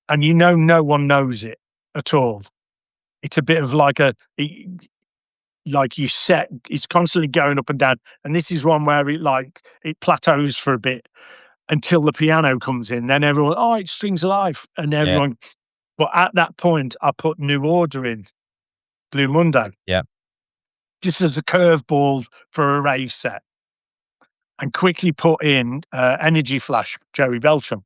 [SPEAKER 2] and no one knows it at all. It's a bit of like like you set it's constantly going up and down, and this is one where it plateaus for a bit until the piano comes in, then everyone, "Oh, it's Strings of Life," and
[SPEAKER 1] Yeah,
[SPEAKER 2] everyone. But at that point, I put New Order in, Blue Monday,
[SPEAKER 1] yeah,
[SPEAKER 2] just as a curveball for a rave set, and quickly put in Energy Flash, Joey Beltram.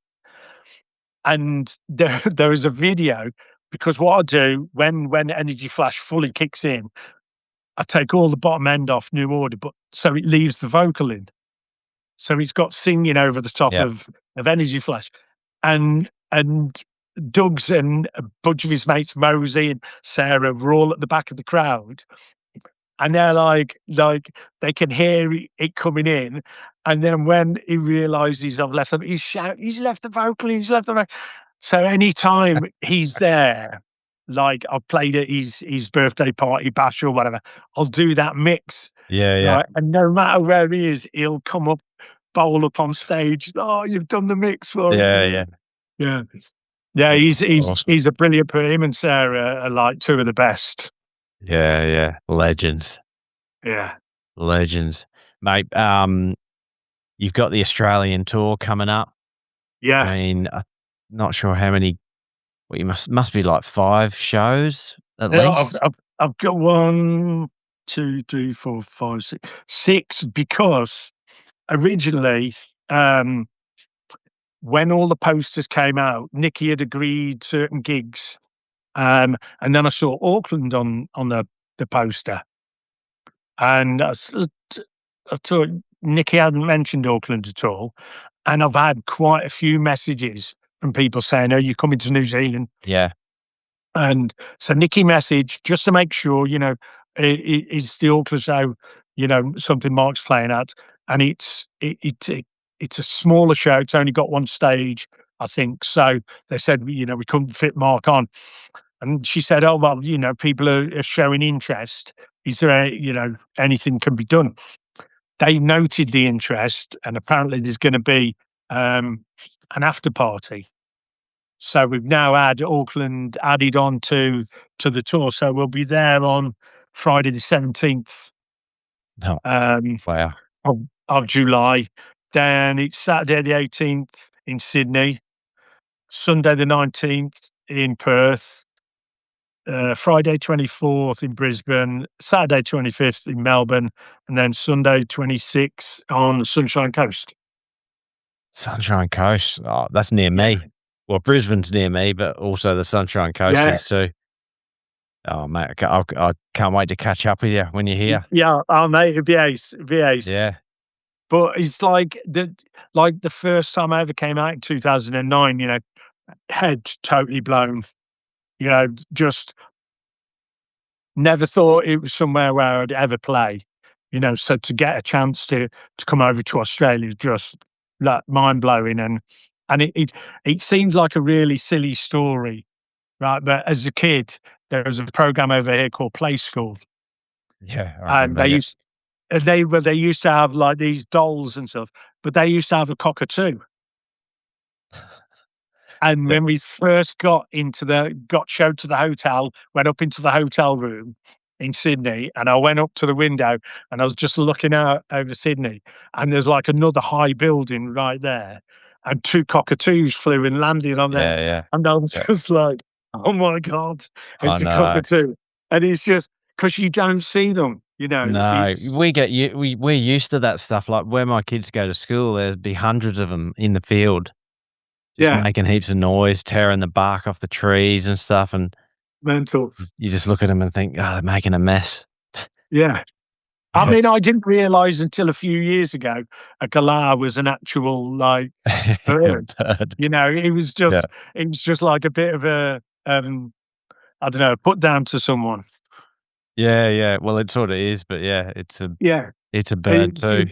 [SPEAKER 2] And there was a video, because what I do when Energy Flash fully kicks in, I take all the bottom end off New Order, but so it leaves the vocal in. So it's got singing over the top
[SPEAKER 1] yeah,
[SPEAKER 2] of Energy Flash. And Doug's and a bunch of his mates, Mosey and Sarah, were all at the back of the crowd, and they're like they can hear it coming in, and then when he realizes I've left them, he's left the vocal, he's left the so anytime he's there, like I've played at his birthday party bash or whatever, I'll do that mix,
[SPEAKER 1] yeah, yeah,
[SPEAKER 2] right? And no matter where he is, he'll come up, bowl up on stage. "Oh, you've done the mix for
[SPEAKER 1] yeah,
[SPEAKER 2] him."
[SPEAKER 1] yeah.
[SPEAKER 2] Yeah. Yeah,
[SPEAKER 1] Yeah,
[SPEAKER 2] he's
[SPEAKER 1] awesome.
[SPEAKER 2] he's a brilliant pair. Him and Sarah are like two of the best.
[SPEAKER 1] Yeah, yeah, legends,
[SPEAKER 2] Yeah.
[SPEAKER 1] legends. Mate, you've got the Australian tour coming up. I
[SPEAKER 2] Yeah.
[SPEAKER 1] mean, not sure how many well, you must be like 5 shows at
[SPEAKER 2] Yeah, I've
[SPEAKER 1] least?
[SPEAKER 2] I've I've got 1, 2, 3, 4, 5, 6, 6, because originally, um, when all the posters came out, Nicky had agreed certain gigs, and then I saw Auckland on the poster, and I thought Nicky hadn't mentioned Auckland at all, and I've had quite a few messages from people saying, "Are you coming to New Zealand?"
[SPEAKER 1] Yeah,
[SPEAKER 2] And so Nicky messaged just to make sure, is the Auckland show, something Mark's playing at, and it's a smaller show. It's only got one stage, I think. So they said, we couldn't fit Mark on. And she said, "Oh, well, people are showing interest. Is there, anything can be done?" They noted the interest, and apparently there's going to be an after party. So we've now had Auckland added on to the tour. So we'll be there on Friday the 17th
[SPEAKER 1] Oh,
[SPEAKER 2] um,
[SPEAKER 1] wow.
[SPEAKER 2] of, of July. Then it's Saturday the 18th in Sydney, Sunday the 19th in Perth, Friday 24th in Brisbane, Saturday 25th in Melbourne, and then Sunday 26th on the Sunshine Coast.
[SPEAKER 1] Sunshine Coast. Oh, that's near
[SPEAKER 2] Yeah.
[SPEAKER 1] me. Well, Brisbane's near me, but also the Sunshine Coast
[SPEAKER 2] Yeah.
[SPEAKER 1] is too. Oh, mate, I can't wait to catch up with you when you're here.
[SPEAKER 2] Yeah. Oh, mate, it'd be ace. It'd be ace.
[SPEAKER 1] Yeah.
[SPEAKER 2] But it's like the first time I ever came out in 2009, head totally blown, just never thought it was somewhere where I'd ever play, so to get a chance to come over to Australia is just like mind blowing. And it seems like a really silly story, right? But as a kid, there was a program over here called Play School,
[SPEAKER 1] Yeah, I
[SPEAKER 2] and
[SPEAKER 1] remember, yeah.
[SPEAKER 2] they used to have like these dolls and stuff, but they used to have a cockatoo. And
[SPEAKER 1] Yeah,
[SPEAKER 2] when we first got showed to the hotel, went up into the hotel room in Sydney, and I went up to the window and I was just looking out over Sydney, and there's like another high building right there, and two cockatoos flew and landed on there.
[SPEAKER 1] yeah, yeah,
[SPEAKER 2] And I was
[SPEAKER 1] yeah.
[SPEAKER 2] just like, "Oh my God,
[SPEAKER 1] I
[SPEAKER 2] it's a
[SPEAKER 1] know.
[SPEAKER 2] cockatoo." And it's just because you don't see them,
[SPEAKER 1] No,
[SPEAKER 2] it's
[SPEAKER 1] we get you. We're used to that stuff. Like where my kids go to school, there'd be hundreds of them in the field, just
[SPEAKER 2] yeah,
[SPEAKER 1] making heaps of noise, tearing the bark off the trees and stuff. And
[SPEAKER 2] mental.
[SPEAKER 1] you just look at them and think, "Oh, they're making a mess."
[SPEAKER 2] Yeah. I mean,
[SPEAKER 1] Yes.
[SPEAKER 2] I didn't realize until a few years ago a galah was an actual, like, bird.
[SPEAKER 1] Bird.
[SPEAKER 2] It was
[SPEAKER 1] Yeah,
[SPEAKER 2] just like a bit of a, I don't know, put down to someone.
[SPEAKER 1] yeah, yeah. Well, it sort of is, but yeah,
[SPEAKER 2] Yeah.
[SPEAKER 1] it's a bird
[SPEAKER 2] It's
[SPEAKER 1] too.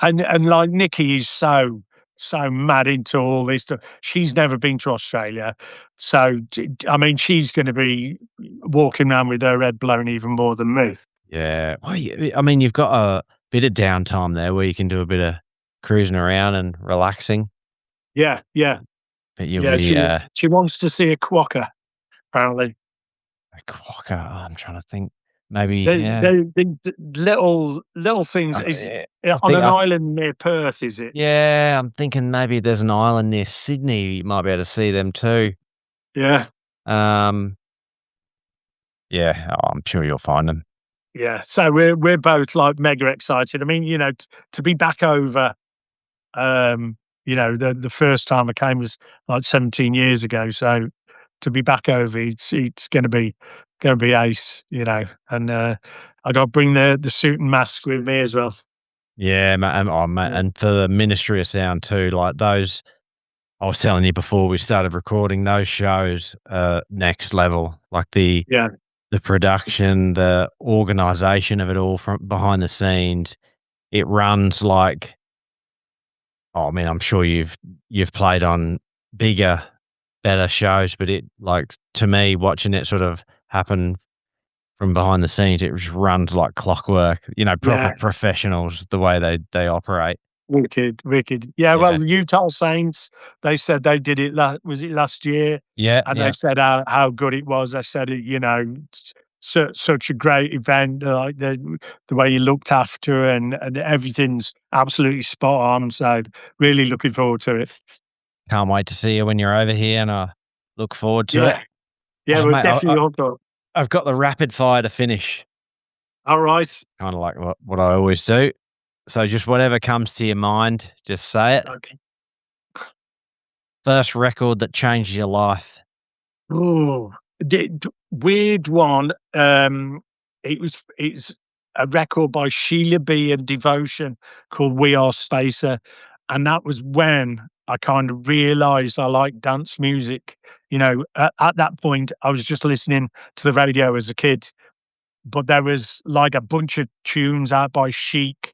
[SPEAKER 2] and like Nikki is so mad into all this stuff. She's never been to Australia. So, I mean, she's gonna be walking around with her head blown even more than me.
[SPEAKER 1] Yeah. Well, I mean, you've got a bit of downtime there where you can do a bit of cruising around and relaxing,
[SPEAKER 2] Yeah, yeah,
[SPEAKER 1] but you'll
[SPEAKER 2] yeah.
[SPEAKER 1] be,
[SPEAKER 2] She wants to see a quokka, apparently.
[SPEAKER 1] a quokka. I'm trying to think. Maybe, yeah.
[SPEAKER 2] The little things. Is
[SPEAKER 1] Yeah,
[SPEAKER 2] it
[SPEAKER 1] I
[SPEAKER 2] on
[SPEAKER 1] think
[SPEAKER 2] an
[SPEAKER 1] I
[SPEAKER 2] island near Perth, is it?
[SPEAKER 1] yeah, I'm thinking maybe there's an island near Sydney, you might be able to see them too.
[SPEAKER 2] Yeah,
[SPEAKER 1] Um, yeah, oh, I'm sure you'll find them.
[SPEAKER 2] yeah. So we're both, like, mega excited. I mean, to be back over, the first time I came was, like, 17 years ago, so to be back over, it's gonna be ace, and, I gotta bring the suit and mask with me as well.
[SPEAKER 1] Yeah, and, oh, mate,
[SPEAKER 2] Yeah.
[SPEAKER 1] and for the Ministry of Sound too, like those I was telling you before we started recording, those shows, next level. Like
[SPEAKER 2] Yeah,
[SPEAKER 1] the production, the organization of it all from behind the scenes, it runs like oh, I mean, I'm sure you've played on bigger, better shows, but it like, to me, watching it sort of happen from behind the scenes, it just runs like clockwork, proper
[SPEAKER 2] yeah.
[SPEAKER 1] professionals, the way they operate.
[SPEAKER 2] Wicked, wicked. Yeah, well,
[SPEAKER 1] Yeah.
[SPEAKER 2] the Utah Saints, they said they did it was it last year?
[SPEAKER 1] Yeah,
[SPEAKER 2] And they
[SPEAKER 1] yeah.
[SPEAKER 2] said how good it was. They said it, such a great event, like the way you looked after and everything's absolutely spot on. So really looking forward to it.
[SPEAKER 1] Can't wait to see you when you're over here, and I look forward to it.
[SPEAKER 2] Yeah. Yeah,
[SPEAKER 1] Oh,
[SPEAKER 2] we're
[SPEAKER 1] mate,
[SPEAKER 2] definitely hooked up.
[SPEAKER 1] I've got the rapid fire to finish,
[SPEAKER 2] All right.
[SPEAKER 1] kinda like what I always do. So just whatever comes to your mind, just say it.
[SPEAKER 2] Okay.
[SPEAKER 1] First record that changed your life.
[SPEAKER 2] Oh, weird one. It's a record by Sheila B and Devotion called "We Are Spacer," and that was when I kind of realised I like dance music. At that point, I was just listening to the radio as a kid, but there was like a bunch of tunes out by Chic,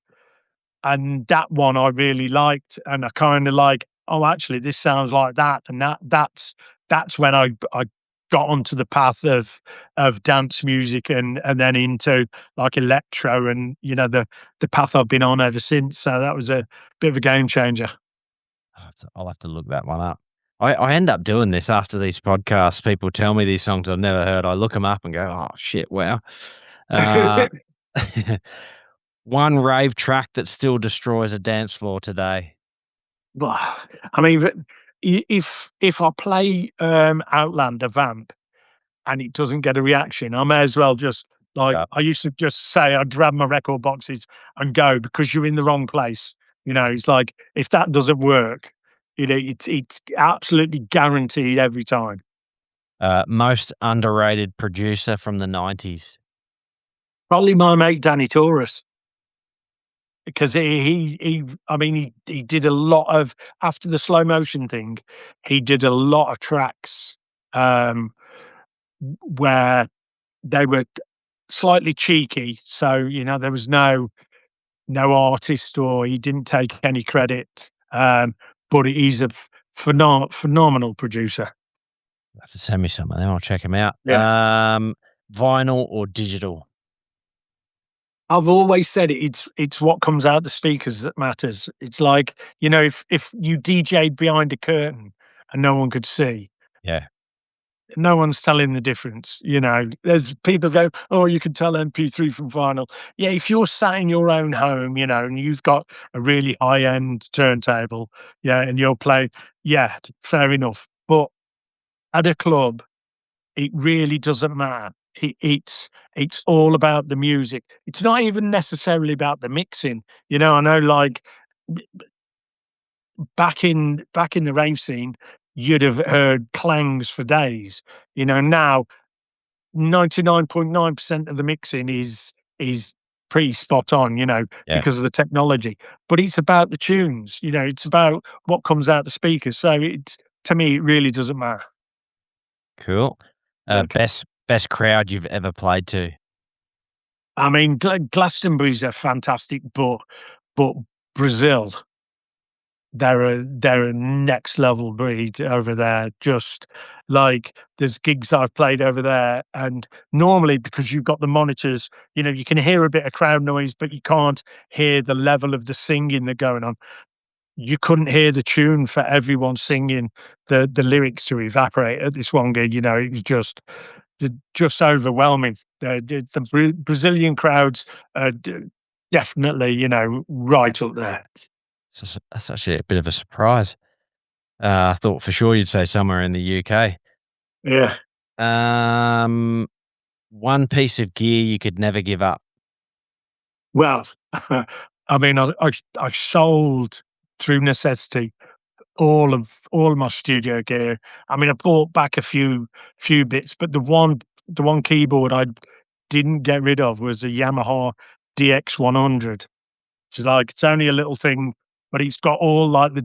[SPEAKER 2] and that one I really liked, and I kind of like "Oh, actually, this sounds like that," and that's when I got onto the path of dance music and then into, like, electro and, the path I've been on ever since, so that was a bit of a game changer.
[SPEAKER 1] I'll have to look that one up. I end up doing this after these podcasts. People tell me these songs I've never heard. I look them up and go, "Oh, shit, wow." Uh, one rave track that still destroys a dance floor today.
[SPEAKER 2] Well, I mean, if I play, Outlander Vamp and it doesn't get a reaction, I may as well just like
[SPEAKER 1] Yeah.
[SPEAKER 2] I used to just say I'd grab my record boxes and go because you're in the wrong place. It's like if that doesn't work, it's absolutely guaranteed every time.
[SPEAKER 1] Most underrated producer from the 90s.
[SPEAKER 2] Probably my mate Danny Taurus because I mean he did a lot of after the slow motion thing, he did a lot of tracks um where they were slightly cheeky. So, there was no artist or he didn't take any credit. But he's a phenomenal producer.
[SPEAKER 1] You have to send me some of them. I'll check them out.
[SPEAKER 2] Yeah.
[SPEAKER 1] Vinyl or digital?
[SPEAKER 2] I've always said it's what comes out the speakers that matters. It's like, if you DJ'd behind a curtain and no one could see,
[SPEAKER 1] Yeah,
[SPEAKER 2] no one's telling the difference. There's people go, "Oh, you can tell MP3 from vinyl." Yeah, if you're sat in your own home, and you've got a really high end turntable, yeah, and you're playing, yeah, fair enough. But at a club, it really doesn't matter. It's all about the music. It's not even necessarily about the mixing. I know, like back in the rave scene, you'd have heard clangs for days. Now 99.9% of the mixing is pretty spot on,
[SPEAKER 1] yeah,
[SPEAKER 2] because of the technology, but it's about the tunes, it's about what comes out the speakers, so it's to me, it really doesn't matter.
[SPEAKER 1] cool.
[SPEAKER 2] Okay.
[SPEAKER 1] Best crowd you've ever played to?
[SPEAKER 2] I mean, Glastonbury's a fantastic, but Brazil, they're a next level breed over there. Just like there's gigs I've played over there, and normally because you've got the monitors, you can hear a bit of crowd noise, but you can't hear the level of the singing that going on. You couldn't hear the tune for everyone singing the lyrics to Evaporate at this one gig. It was just overwhelming. The Brazilian crowds are definitely, right up there.
[SPEAKER 1] That's actually a bit of a surprise. I thought for sure you'd say somewhere in the UK.
[SPEAKER 2] Yeah.
[SPEAKER 1] Um, one piece of gear you could never give up.
[SPEAKER 2] Well, I mean, I sold through necessity all of my studio gear. I mean, I bought back a few bits, but the one keyboard I didn't get rid of was a Yamaha DX100. So like it's only a little thing, but it's got all like the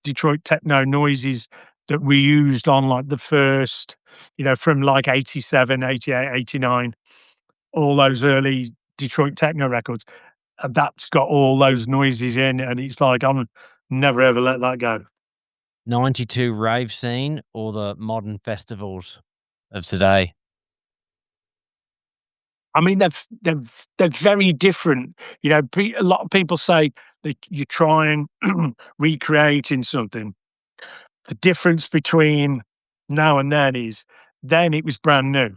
[SPEAKER 2] Detroit techno noises that we used on like the first, from like 87, 88, 89, all those early Detroit techno records. And that's got all those noises in, and it's like I'm never ever let that go.
[SPEAKER 1] 92 rave scene or the modern festivals of today?
[SPEAKER 2] I mean, they're very different. A lot of people say that you try and recreating something. The difference between now and then is then it was brand new.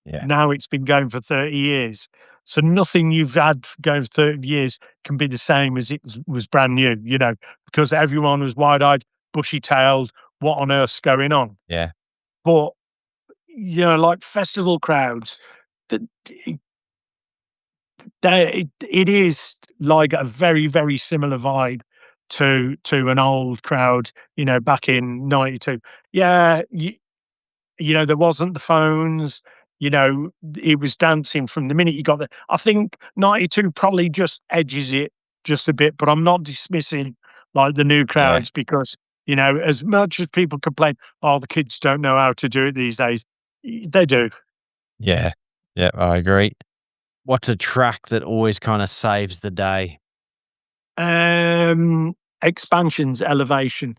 [SPEAKER 1] Yeah,
[SPEAKER 2] Now it's been going for 30 years. So nothing you've had going for 30 years can be the same as it was brand new, because everyone was wide eyed, bushy tailed. What on earth's going on?
[SPEAKER 1] yeah,
[SPEAKER 2] But, like festival crowds, th- it is like a very, very similar vibe to an old crowd, back in '92. Yeah, there wasn't the phones, it was dancing from the minute you got there. I think '92 probably just edges it just a bit, but I'm not dismissing like the new
[SPEAKER 1] yeah,
[SPEAKER 2] crowds because, as much as people complain, "Oh, the kids don't know how to do it these days," they do.
[SPEAKER 1] yeah, yeah, I agree. What's a track that always kinda saves the day?
[SPEAKER 2] Um, Expansion's Elevation.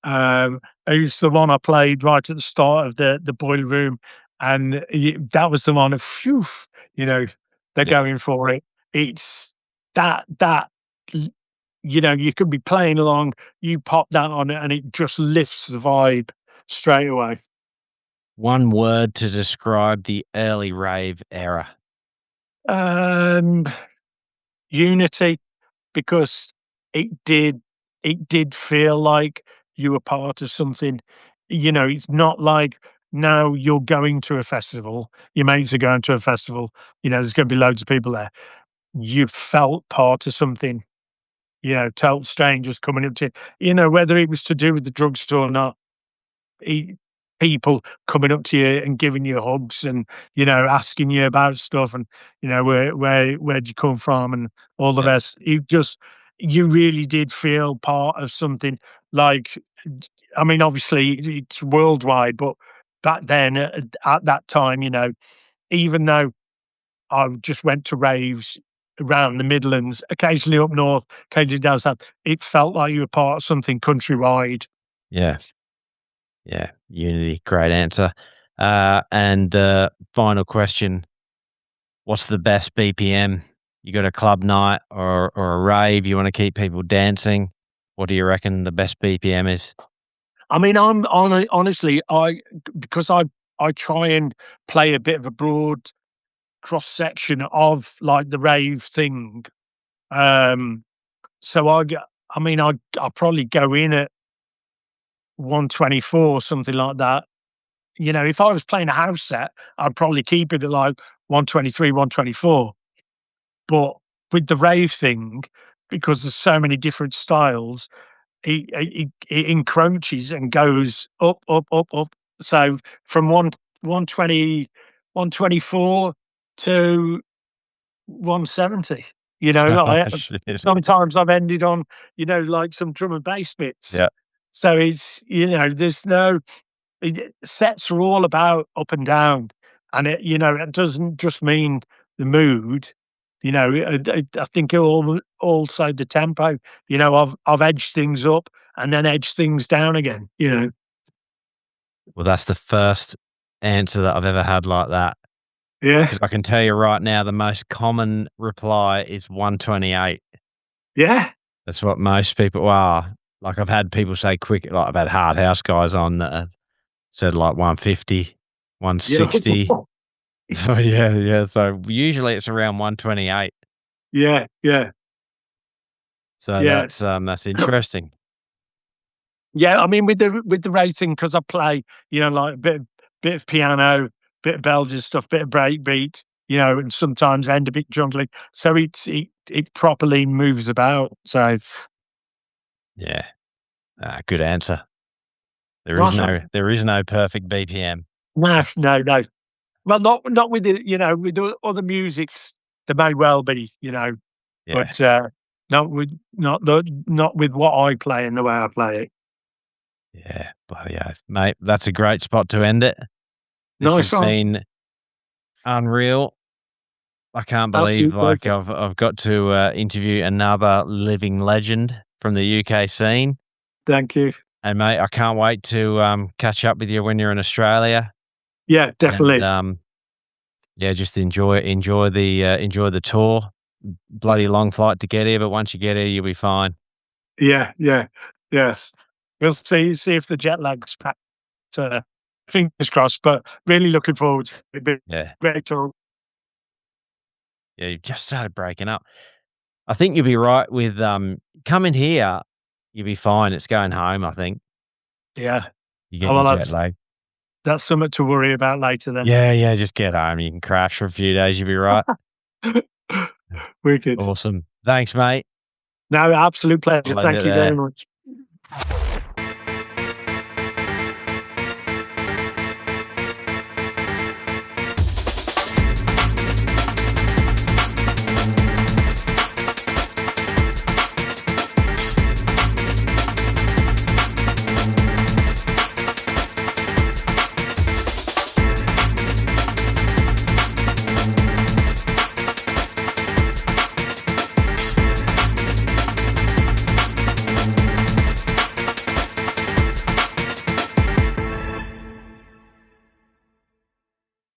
[SPEAKER 2] It was the one I played right at the start of the boiler room, and that was the one of phew, they're
[SPEAKER 1] Yeah.
[SPEAKER 2] going for it. It's that you could be playing along, you pop that on it, and it just lifts the vibe straight away.
[SPEAKER 1] One word to describe the early rave era.
[SPEAKER 2] Um, Unity, because it did it did feel like you were part of something. It's not like now you're going to a festival, your mates are going to a festival, there's gonna be loads of people there. You felt part of something, total strangers coming up to whether it was to do with the drugs or not. E People coming up to you and giving you hugs and, asking you about stuff and, where'd you come from and all the
[SPEAKER 1] Yeah.
[SPEAKER 2] rest. You really did feel part of something like, I mean, obviously it's worldwide, but back then at that time, even though I just went to raves around the Midlands, occasionally up north, occasionally down south, it felt like you were part of something countrywide.
[SPEAKER 1] Yeah. Yeah. Unity. Great answer. And the final question, what's the best BPM? You got a club night or a rave, you wanna keep people dancing? What do you reckon the best BPM is?
[SPEAKER 2] I mean, honestly, because I try and play a bit of a broad cross section of like the rave thing. Um, so I mean, I probably go in at 124, something like that. If I was playing a house set, I'd probably keep it at like 123, 124. But with the rave thing, because there's so many different styles, it encroaches and goes up, up, up, up. So from 120, 124 to 170. Sometimes I've ended on, like some drum and bass bits.
[SPEAKER 1] Yeah.
[SPEAKER 2] So it's, there's no sets are all about up and down, and it doesn't just mean the mood. I think also the tempo. I've edged things up and then edged things down again.
[SPEAKER 1] Well, that's the first answer that I've ever had like that.
[SPEAKER 2] Yeah,
[SPEAKER 1] Because I can tell you right now, the most common reply is 128.
[SPEAKER 2] yeah,
[SPEAKER 1] That's what most people are. Like, I've had people say quick, like, I've had hard house guys on that have said, like, 150,
[SPEAKER 2] yeah,
[SPEAKER 1] 160. So, yeah, yeah. So, usually it's around 128.
[SPEAKER 2] yeah, yeah,
[SPEAKER 1] So
[SPEAKER 2] yeah.
[SPEAKER 1] that's interesting.
[SPEAKER 2] Yeah, I mean, with the racing, because I play, like a bit of piano, bit of Belgian stuff, bit of breakbeat, and sometimes end a bit jungly. So it properly moves about. So
[SPEAKER 1] Yeah. Good answer.
[SPEAKER 2] nice one.
[SPEAKER 1] There is no perfect BPM.
[SPEAKER 2] No, no, no. Well, not with the with the other musics. There may well be,
[SPEAKER 1] Yeah.
[SPEAKER 2] but not with what I play and the way I play it.
[SPEAKER 1] Yeah. Bloody oath. Mate, that's a great spot to end it. This has
[SPEAKER 2] Nice one.
[SPEAKER 1] been unreal. I can't believe,
[SPEAKER 2] Absolute
[SPEAKER 1] like,
[SPEAKER 2] pleasure.
[SPEAKER 1] I've got to, interview another living legend from the UK scene,
[SPEAKER 2] Thank you.
[SPEAKER 1] and, mate, I can't wait to, catch up with you when you're in Australia,
[SPEAKER 2] Yeah,
[SPEAKER 1] and,
[SPEAKER 2] definitely.
[SPEAKER 1] yeah, just enjoy the tour. Bloody long flight to get here, but once you get here, you'll be fine.
[SPEAKER 2] Yeah, yeah, yes. We'll see if the jet lag's back. Fingers crossed, but really looking forward to it. It'd be
[SPEAKER 1] Yeah.
[SPEAKER 2] great to
[SPEAKER 1] Yeah, you've just started breaking up. I think you'll be right with, coming here, you'll be fine. It's going home, I think.
[SPEAKER 2] yeah.
[SPEAKER 1] You
[SPEAKER 2] Oh,
[SPEAKER 1] get your
[SPEAKER 2] well,
[SPEAKER 1] jet lag.
[SPEAKER 2] that's something to worry about later then.
[SPEAKER 1] Yeah, yeah, just get home. You can crash for a few days, you'll be right.
[SPEAKER 2] Wicked.
[SPEAKER 1] Awesome. Thanks, mate.
[SPEAKER 2] No, absolute
[SPEAKER 1] I'll
[SPEAKER 2] pleasure.
[SPEAKER 1] leave
[SPEAKER 2] Thank
[SPEAKER 1] it
[SPEAKER 2] you very
[SPEAKER 1] there.
[SPEAKER 2] much.